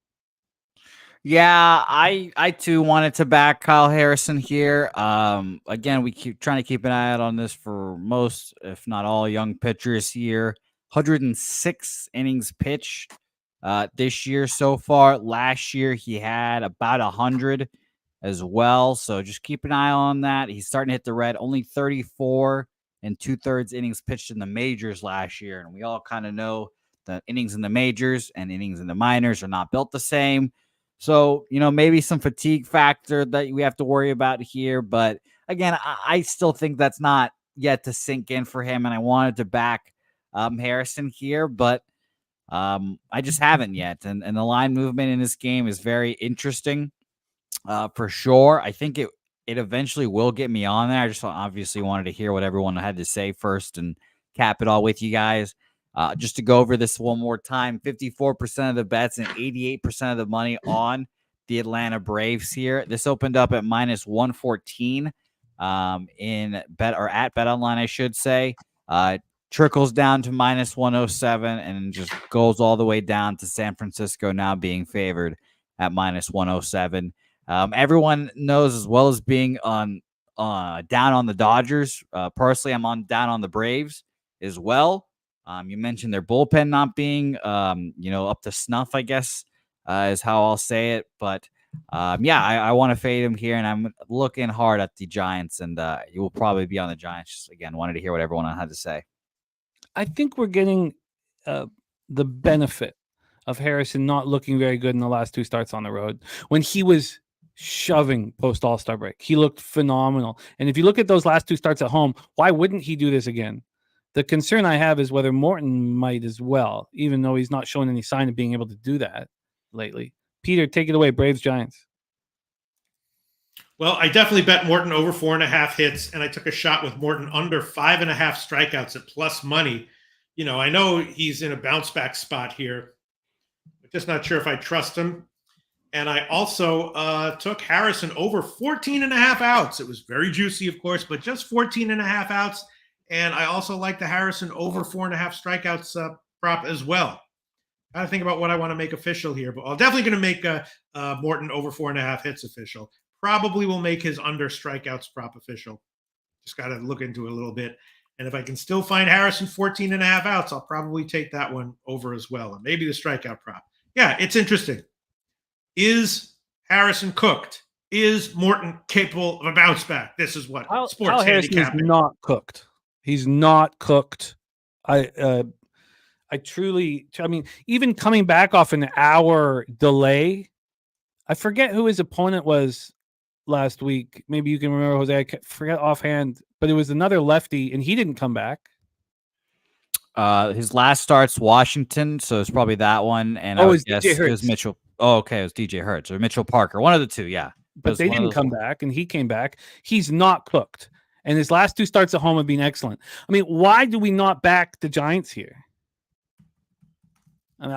Yeah, I too wanted to back Kyle Harrison here. Again, we keep trying to keep an eye out on this for most, if not all, young pitchers here. 106 innings pitched this year so far. Last year he had about 100 as well. So just keep an eye on that. He's starting to hit the red. Only 34 and 2/3 innings pitched in the majors last year, and we all kind of know the innings in the majors and innings in the minors are not built the same. So, maybe some fatigue factor that we have to worry about here. But again, I still think that's not yet to sink in for him. And I wanted to back Harrison here, but I just haven't yet. And the line movement in this game is very interesting for sure. I think it eventually will get me on there. I just obviously wanted to hear what everyone had to say first and cap it all with you guys. Just to go over this one more time, 54% of the bets and 88% of the money on the Atlanta Braves here. This opened up at minus 114 in bet or at Bet Online, I should say. Trickles down to minus 107 and just goes all the way down to San Francisco now being favored at minus 107. Everyone knows as well as being on down on the Dodgers. Personally, I'm down on the Braves as well. You mentioned their bullpen not being, up to snuff, I guess, is how I'll say it. But, I want to fade him here, and I'm looking hard at the Giants, and you will probably be on the Giants. Just, again, wanted to hear what everyone had to say. I think we're getting the benefit of Harrison not looking very good in the last two starts on the road. When he was shoving post All-Star break, he looked phenomenal. And if you look at those last two starts at home, why wouldn't he do this again? The concern I have is whether Morton might as well, even though he's not showing any sign of being able to do that lately. Peter, take it away. Braves, Giants. Well, I definitely bet Morton over 4.5 hits, and I took a shot with Morton under 5.5 strikeouts at plus money. I know he's in a bounce back spot here, but just not sure if I trust him. And I also took Harrison over 14.5 outs. It was very juicy, of course, but just 14.5 outs. And I also like the Harrison over 4.5 strikeouts prop as well. I got to think about what I want to make official here, but I'm definitely going to make Morton over 4.5 hits official. Probably will make his under strikeouts prop official. Just got to look into it a little bit. And if I can still find Harrison 14.5 outs, I'll probably take that one over as well. And maybe the strikeout prop. Yeah, it's interesting. Is Harrison cooked? Is Morton capable of a bounce back? This is what sports handicapping. Is not cooked. He's not cooked. I truly, even coming back off an hour delay, I forget who his opponent was last week. Maybe you can remember, Jose. I forget offhand, but it was another lefty, and he didn't come back. His last start's Washington, so it's probably that one. And I would guess it was Mitchell. Oh, okay, it was DJ Hertz or Mitchell Parker, one of the two, yeah. But they didn't come back, and he came back. He's not cooked. And his last two starts at home have been excellent. Why do we not back the Giants here? I'm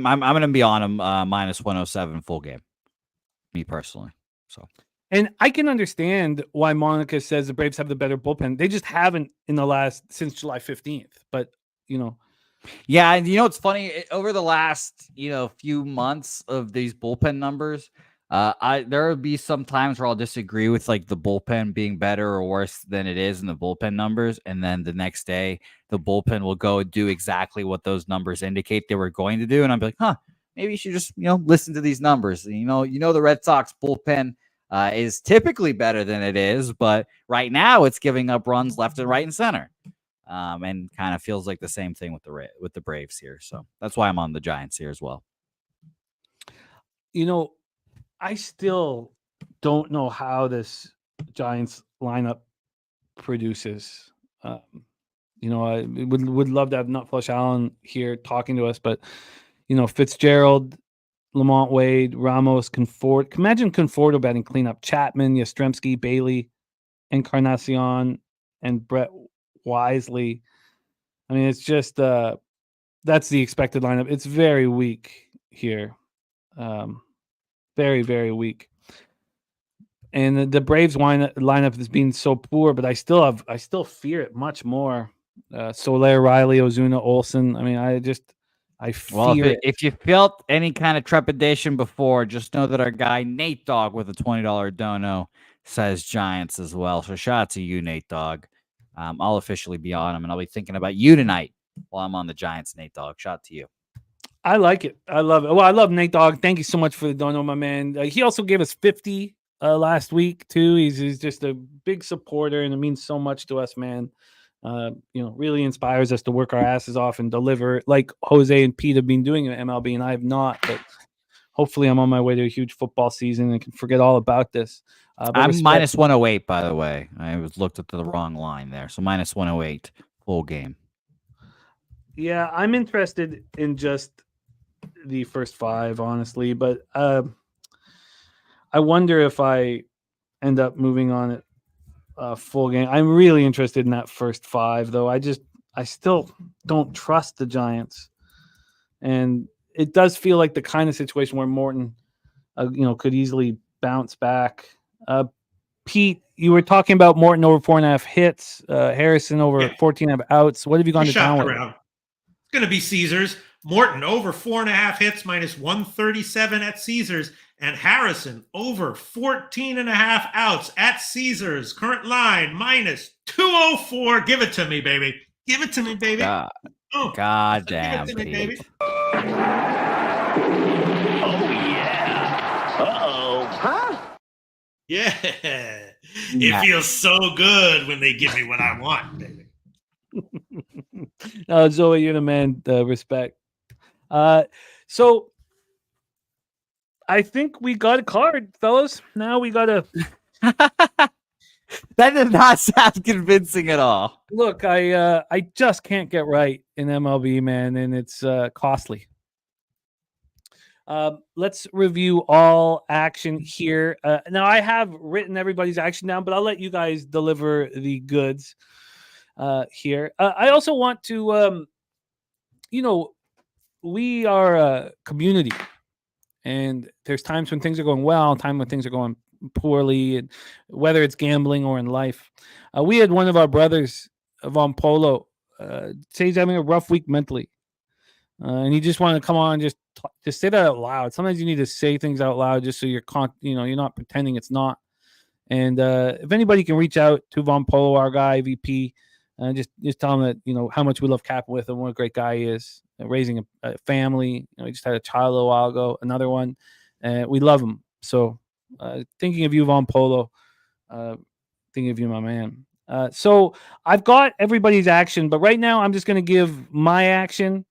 going to be on him minus 107 full game. Me personally. So, and I can understand why Monica says the Braves have the better bullpen. They just haven't since July 15th. But yeah, and it's funny over the last few months of these bullpen numbers. There will be some times where I'll disagree with like the bullpen being better or worse than it is in the bullpen numbers. And then the next day, the bullpen will go and do exactly what those numbers indicate they were going to do. And I'll be like, maybe you should just, listen to these numbers. The Red Sox bullpen is typically better than it is. But right now it's giving up runs left and right and center. And kind of feels like the same thing with the Braves here. So that's why I'm on the Giants here as well. I still don't know how this Giants lineup produces. I would love to have Nutflush Allen here talking to us, but Fitzgerald, Lamont Wade, Ramos, Conforto. Imagine Conforto batting cleanup. Chapman, Yastrzemski, Bailey, Encarnacion, and Brett Wisely. It's just that's the expected lineup. It's very weak here. Very, very weak. And the Braves lineup has been so poor, but I still fear it much more. Soler, Riley, Ozuna, Olsen. I fear Well, it. if you felt any kind of trepidation before, just know that our guy Nate Dogg with a $20 dono says Giants as well. So shout out to you, Nate Dogg. I'll officially be on him, and I'll be thinking about you tonight while I'm on the Giants, Nate Dogg. Shout out to you. I like it. I love it. Well, I love Nate Dogg. Thank you so much for the dono, my man. He also gave us 50 last week too. He's just a big supporter, and it means so much to us, man. Really inspires us to work our asses off and deliver like Jose and Pete have been doing in MLB, and I have not. But hopefully, I'm on my way to a huge football season and can forget all about this. I'm minus 108, by the way. I was looked at the wrong line there, so minus 108 full game. Yeah, I'm interested in just the first 5, honestly, but I wonder if I end up moving on it full game. I'm really interested in that first 5, though. I still don't trust the Giants, and it does feel like the kind of situation where Morton, could easily bounce back. Pete, you were talking about Morton over 4.5 hits, Harrison over 14.5 outs. What have you gone to town with? It's going to be Caesars. Morton over 4.5 hits minus 137 at Caesars, and Harrison over 14.5 outs at Caesars. Current line minus 204. Give it to me, baby. Give it to me, baby. God damn, give it to me, baby. Oh yeah. Uh-oh. Huh? Yeah. It feels so good when they give me what I want, baby. Zoe, you're the man. Respect. So I think we got a card, fellas. Now we got to. That did not sound convincing at all. Look, I just can't get right in MLB, man, and it's costly. Let's review all action here. Now, I have written everybody's action down, but I'll let you guys deliver the goods here. I also want to, we are a community, and there's times when things are going well, time when things are going poorly, and whether it's gambling or in life. We had one of our brothers, Von Polo, say he's having a rough week mentally. And he just wanted to come on and just say that out loud. Sometimes you need to say things out loud just so you're not pretending it's not. And if anybody can reach out to Von Polo, our guy, VP, just tell him that, how much we love capping with him, what a great guy he is, raising a family. He just had a child a little while ago, another one. We love him. So thinking of you, Von Polo, thinking of you, my man. So I've got everybody's action, but right now I'm just going to give my action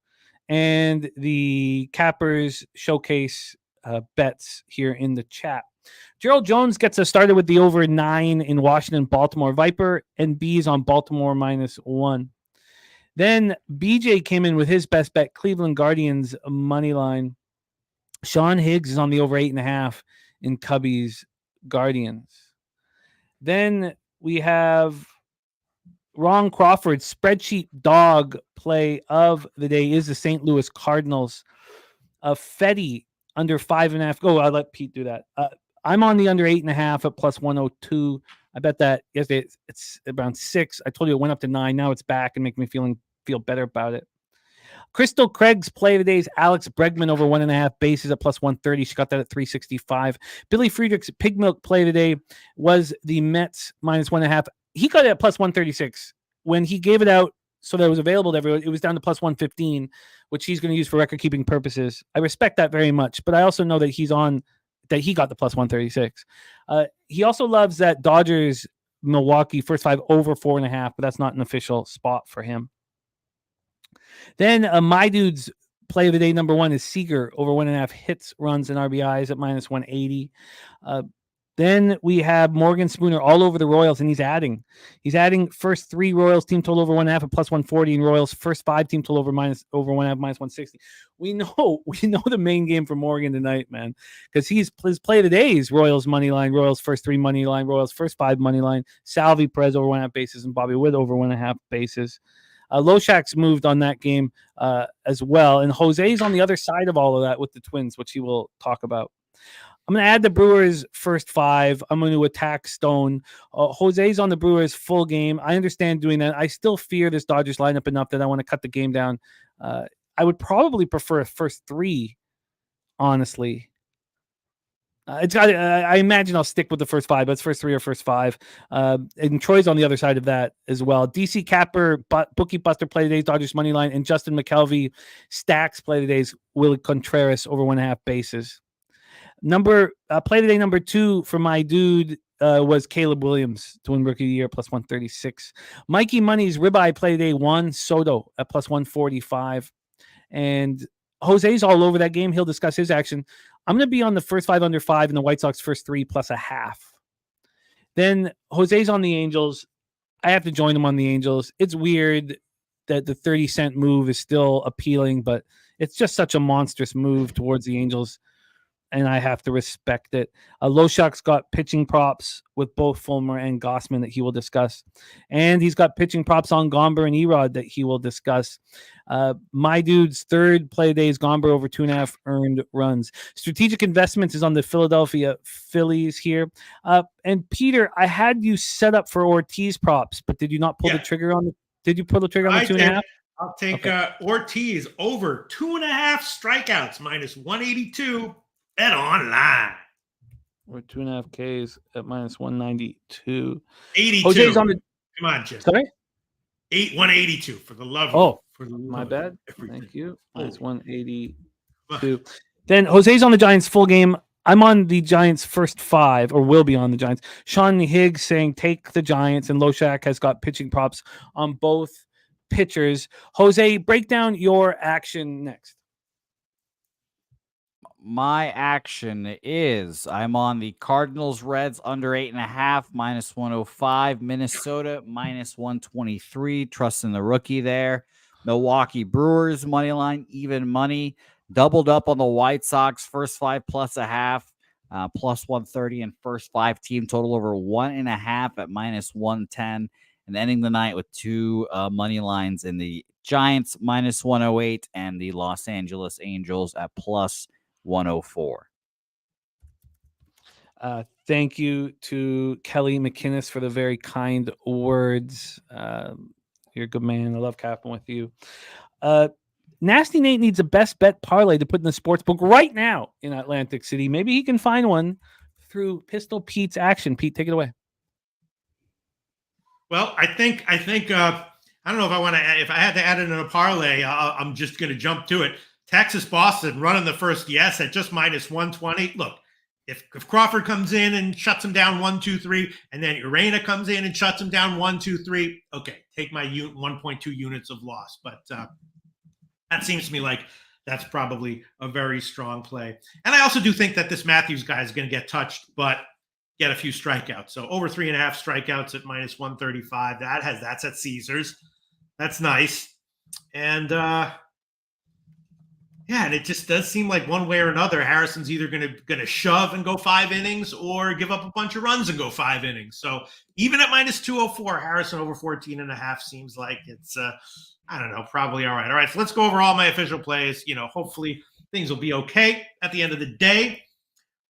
and the Cappers Showcase bets here in the chat. Gerald Jones gets us started with the over 9 in Washington, Baltimore. Viper and Bees on Baltimore -1. Then BJ came in with his best bet, Cleveland Guardians money line. Sean Higgs is on the over 8.5 in Cubbies Guardians. Then we have Ron Crawford, spreadsheet dog play of the day is the St. Louis Cardinals. Fetty under 5.5. Oh, I'll let Pete do that. I'm on the under 8.5 at plus 102. I bet that yesterday it's around 6. I told you it went up to 9. Now it's back and make me feel better about it. Crystal Craig's play of the day is Alex Bregman over 1.5 bases at plus 130. She got that at 365. Billy Friedrich's pig milk play of the day was the Mets -1.5. He got it at plus 136. When he gave it out so that it was available to everyone, it was down to plus 115, which he's going to use for record-keeping purposes. I respect that very much, but I also know that he got the plus 136. He also loves that Dodgers Milwaukee first 5 over 4.5, but that's not an official spot for him. Then my dude's play of the day number 1 is Seager over 1.5 hits, runs, and RBIs at -180. Then we have Morgan Spooner all over the Royals, and he's adding first 3 Royals team total over 1.5 at plus 140, and Royals first 5 team total over 1.5 -160. We know the main game for Morgan tonight, man, because his play of the day is Royals money line, Royals first 3 money line, Royals first 5 money line, Salvi Perez over 1.5 bases, and Bobby Witt over 1.5 bases. Loshak's moved on that game as well, and Jose's on the other side of all of that with the Twins, which he will talk about. I'm going to add the Brewers first 5. I'm going to attack Stone. Jose's on the Brewers full game. I understand doing that. I still fear this Dodgers lineup enough that I want to cut the game down I would probably prefer a first 3, honestly. It's got. I imagine I'll stick with the first 5, but it's first 3 or first 5. And Troy's on the other side of that as well. DC Capper, Bookie Buster play today's Dodgers money line, and Justin McKelvey stacks play today's Willie Contreras over 1.5 bases. Play today number 2 for my dude was Caleb Williams to win Rookie of the Year plus 136. Mikey Money's ribeye play today 1 Soto at plus 145, and Jose's all over that game. He'll discuss his action. I'm going to be on the first 5 under 5 and the White Sox first 3 plus a half. Then Jose's on the Angels. I have to join him on the Angels. It's weird that the 30-cent move is still appealing, but it's just such a monstrous move towards the Angels, and I have to respect it. Loshak's got pitching props with both Fulmer and Gossman that he will discuss. And he's got pitching props on Gomber and Erod that he will discuss. My dude's third play today is Gomber over 2.5 earned runs. Strategic Investments is on the Philadelphia Phillies here. And Peter, I had you set up for Ortiz props, but did you not pull the trigger on the? Did you pull the trigger on the 2.5? I'll take Ortiz over 2.5 strikeouts minus 182. Bet online. We're 2.5 Ks at minus 192. 82. Jose's on the. Come on, Jim. Sorry? 182 for the love. For the my bad. Thank you. Minus 182. Then Jose's on the Giants full game. I'm on the Giants first 5, or will be on the Giants. Sean Higgs saying take the Giants, and Loshak has got pitching props on both pitchers. Jose, break down your action next. My action is I'm on the Cardinals Reds under 8.5 minus 105, Minnesota minus 123. Trusting the rookie there. Milwaukee Brewers money line, even money. Doubled up on the White Sox first 5 plus a half, plus 130, and first 5 team total over 1.5 at minus 110. And ending the night with 2 money lines in the Giants minus 108 and the Los Angeles Angels at plus 104. Thank you to Kelly McInnes for the very kind words. You're a good man. I love capping with you. Nasty Nate needs a best bet parlay to put in the sports book right now in Atlantic City. Maybe he can find one through Pistol Pete's action. Pete, take it away. Well, I think I don't know if I want to. If I had to add it in a parlay, I'm just going to jump to it. Texas Boston running the first yes at just minus 120. Look, if Crawford comes in and shuts him down 1-2-3, and then Urena comes in and shuts him down 1-2-3, okay, take my 1.2 units of loss. But that seems to me like that's probably a very strong play. And I also do think that this Matthews guy is going to get touched, but get a few strikeouts. So over 3.5 strikeouts at minus 135. That's at Caesars. That's nice. And yeah, and it just does seem like one way or another, Harrison's either gonna shove and go 5 innings or give up a bunch of runs and go 5 innings. So even at minus 204, Harrison over 14.5 seems like it's I don't know, probably all right. All right, so let's go over all my official plays. Hopefully things will be okay at the end of the day.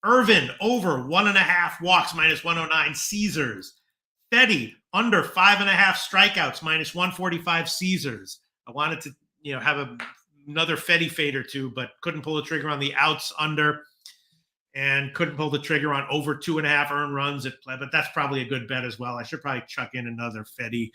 Irvin over 1.5 walks minus 109 Caesars. Fetty under 5.5 strikeouts minus 145 Caesars. I wanted to have another Fetty fade or two, but couldn't pull the trigger on the outs under, and couldn't pull the trigger on over 2.5 earned runs at play. But that's probably a good bet as well. I should probably chuck in another Fetty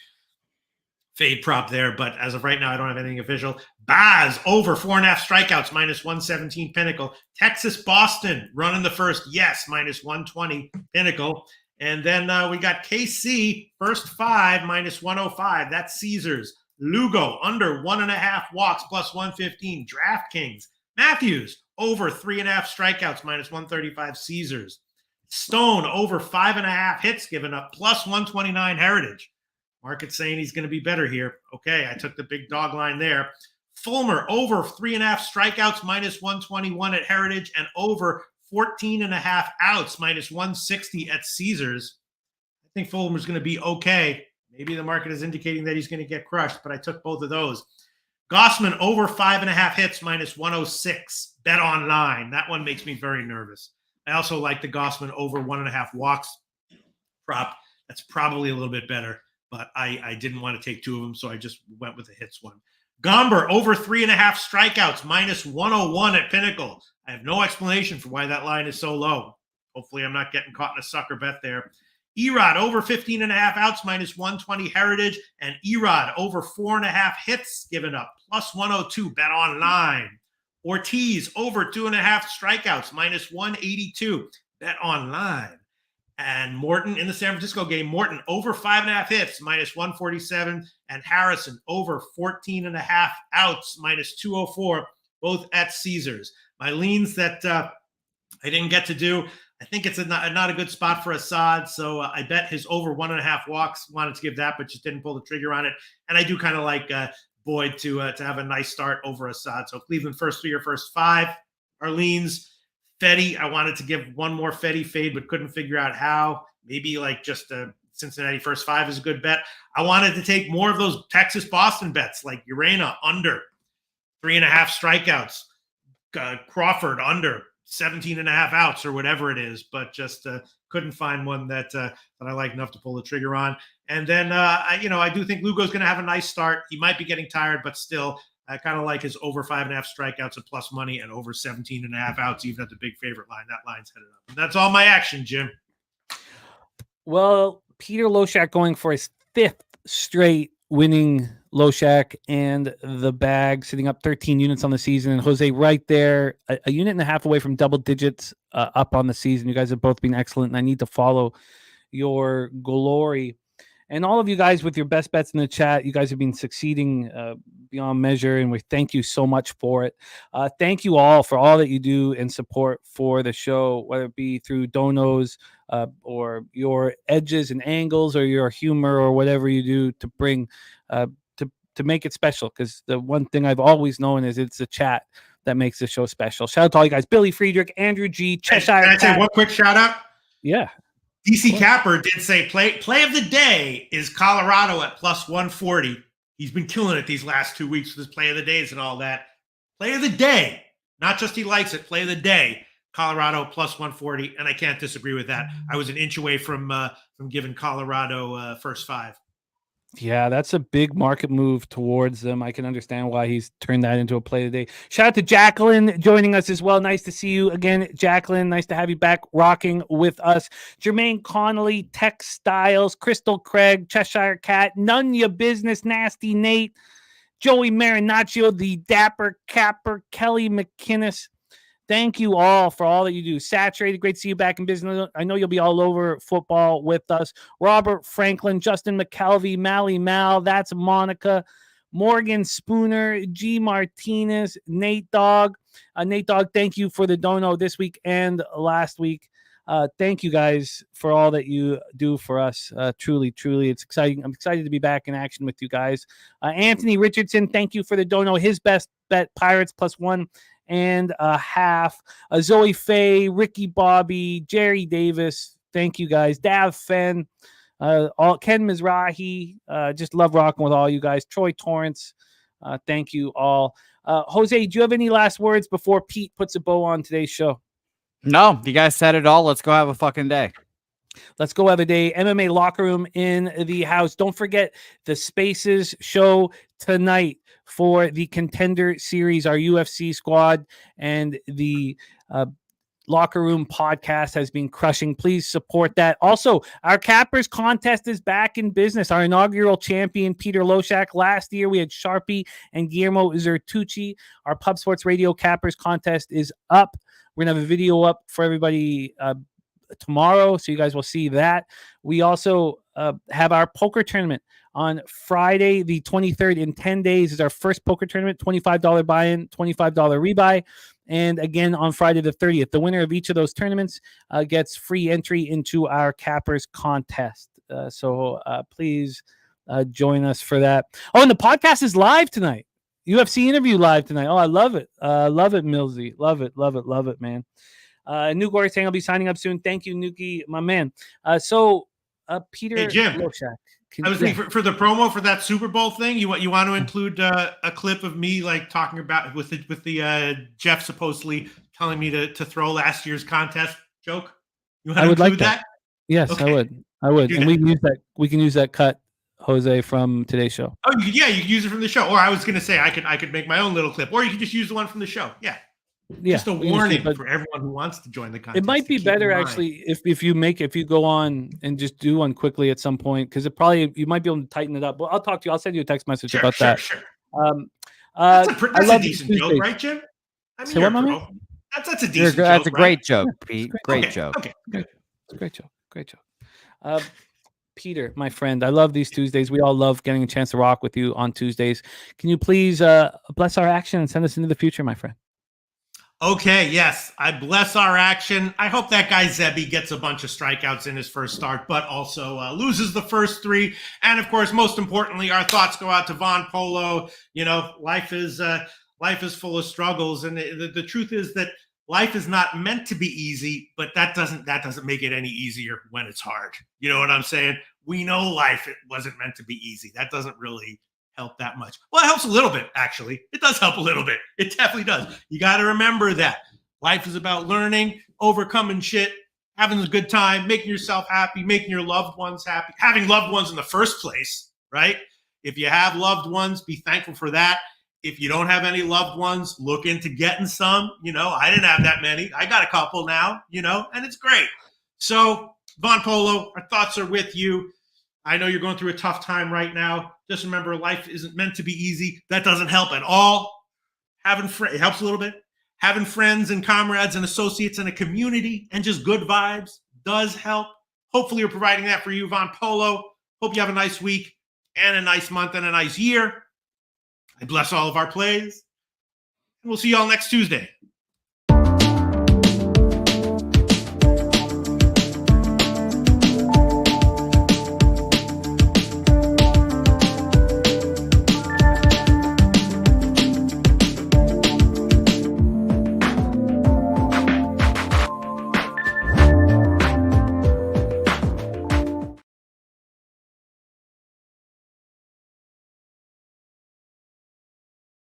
fade prop there, but as of right now, I don't have anything official. Baz over 4.5 strikeouts minus 117 Pinnacle. Texas Boston running the first yes minus 120 Pinnacle. And then we got KC first 5 minus 105. That's Caesars. Lugo under 1.5 walks plus 115. DraftKings. Matthews over 3.5 strikeouts minus 135 Caesars. Stone over 5.5 hits given up plus 129 Heritage. Market's saying he's going to be better here. Okay, I took the big dog line there. Fulmer over 3.5 strikeouts minus 121 at Heritage, and over 14.5 outs minus 160 at Caesars. I think Fulmer's going to be okay. Maybe the market is indicating that he's going to get crushed, but I took both of those. Gossman over 5.5 hits minus 106. Bet online. That one makes me very nervous. I also like the Gossman over 1.5 walks prop. That's probably a little bit better, but I didn't want to take 2 of them, so I just went with the hits one. Gomber over 3.5 strikeouts, -101 at Pinnacle. I have no explanation for why that line is so low. Hopefully I'm not getting caught in a sucker bet there. Erod over 15.5 outs, -120 Heritage. And Erod over 4.5 hits given up, +102 bet online. Ortiz over 2.5 strikeouts, -182 bet online. And Morton in the San Francisco game, Morton over 5.5 hits, -147. And Harrison over 14.5 outs, -204, both at Caesars. My leans that I didn't get to do, I think it's not a good spot for Assad, so I bet his over 1.5 walks. Wanted to give that, but just didn't pull the trigger on it. And I do kind of like Boyd to have a nice start over Assad. So Cleveland first 3 or first 5 are leans. Fetty, I wanted to give one more Fetty fade, but couldn't figure out how. Maybe like just a Cincinnati first 5 is a good bet. I wanted to take more of those Texas-Boston bets, like Urena under 3.5 strikeouts, Crawford under 17.5 outs or whatever it is, but just couldn't find one that I like enough to pull the trigger on. And then, I do think Lugo's going to have a nice start. He might be getting tired, but still, I kind of like his over 5.5 strikeouts at plus money and over 17.5 outs, even at the big favorite line. That line's headed up. And that's all my action, Jim. Well, Peter Loshak going for his 5th straight winning Loshak and the bag, sitting up 13 units on the season. And Jose right there, a unit and a half away from double digits up on the season. You guys have both been excellent, and I need to follow your glory. And all of you guys with your best bets in the chat, you guys have been succeeding beyond measure, and we thank you so much for it. Thank you all for all that you do in support for the show, whether it be through donos or your edges and angles or your humor or whatever you do to bring to make it special. Because the one thing I've always known is it's the chat that makes the show special. Shout out to all you guys: Billy Friedrich, Andrew G, Cheshire. Can I say one quick shout out? Yeah. DC Capper did say play of the day is Colorado at plus 140. He's been killing it these last 2 weeks with his play of the days and all that. Play of the day, not just he likes it. Play of the day, Colorado plus 140, and I can't disagree with that. I was an inch away from giving Colorado first 5. Yeah, that's a big market move towards them. I can understand why he's turned that into a play today. Shout out to Jacqueline joining us as well. Nice to see you again, Jacqueline. Nice to have you back rocking with us. Jermaine Connolly, Textiles, Crystal Craig, Cheshire Cat, None Ya Business, Nasty Nate, Joey Marinaccio, the Dapper Capper, Kelly McInnes. Thank you all for all that you do. Saturated, great to see you back in business. I know you'll be all over football with us. Robert Franklin, Justin McKelvey, Mally Mal, that's Monica, Morgan Spooner, G. Martinez, Nate Dogg. Nate Dogg, thank you for the dono this week and last week. Thank you guys for all that you do for us. Truly, it's exciting. I'm excited to be back in action with you guys. Anthony Richardson, thank you for the dono. His best bet, Pirates plus 1.5. Zoe Faye, Ricky Bobby, Jerry Davis, thank you guys. Dav Fenn, Ken Mizrahi, just love rocking with all you guys. Troy Torrance, thank you all. Jose, do you have any last words before Pete puts a bow on today's show? No, you guys said it all. Let's go have a fucking day. Let's go have a day. MMA Locker Room in the house. Don't forget the Spaces show tonight for the Contender Series, our UFC squad, and the Locker Room podcast has been crushing. Please support that. Also, our Cappers contest is back in business. Our inaugural champion, Peter Loshak. Last year, we had Sharpie and Guillermo Zertucci. Our Pub Sports Radio Cappers contest is up. We're going to have a video up for everybody tomorrow, so you guys will see that. We also have our poker tournament on Friday the 23rd. In 10 days is our first poker tournament, $25 buy-in, $25 rebuy. And again, on Friday the 30th, the winner of each of those tournaments gets free entry into our Cappers contest. So please join us for that. Oh, and the podcast is live tonight. UFC interview live tonight. Oh, I love it. Love it, Millsy. Love it, man. Nuke Warrior saying I'll be signing up soon. Thank you, Nuki, my man. Peter. Hey, Jim. Loshak, I was thinking for the promo for that Super Bowl thing, you want to include a clip of me like talking about with the Jeff supposedly telling me to throw last year's contest joke. You want to include that? Yes, okay. I would. And we can use that cut Jose, from today's show. Oh, yeah, you can use it from the show. Or I was going to say I could make my own little clip, or you could just use the one from the show. Yeah. Just a warning for everyone who wants to join the contest. It might be better actually if you go on and just do one quickly at some point, because you might be able to tighten it up. Well, I'll talk to you. I'll send you a text message about that. Sure. That's a decent joke, right, Jim? I mean, that's a decent joke. That's a great joke, Pete. Great joke. Okay, good. It's a great joke. Great joke. Peter, my friend, I love these Tuesdays. We all love getting a chance to rock with you on Tuesdays. Can you please bless our action and send us into the future, my friend? Okay, yes. I bless our action. I hope that guy Zebby gets a bunch of strikeouts in his first start, but also loses the first 3. And of course, most importantly, our thoughts go out to Von Polo. You know, life is full of struggles, and the truth is that life is not meant to be easy, but that doesn't make it any easier when it's hard. You know what I'm saying? We know life wasn't meant to be easy. That doesn't really help that much. Well, it helps a little bit, actually. It does help a little bit. It definitely does. You got to remember that life is about learning, overcoming shit, having a good time, making yourself happy, making your loved ones happy, having loved ones in the first place, right? If you have loved ones, be thankful for that. If you don't have any loved ones, look into getting some. You know, I didn't have that many. I got a couple now, you know, and it's great. So, Von Polo, our thoughts are with you. I know you're going through a tough time right now. Just remember, life isn't meant to be easy. That doesn't help at all. It helps a little bit. Having friends and comrades and associates in a community and just good vibes does help. Hopefully, we're providing that for you, Von Polo. Hope you have a nice week and a nice month and a nice year. I bless all of our plays. And we'll see you all next Tuesday.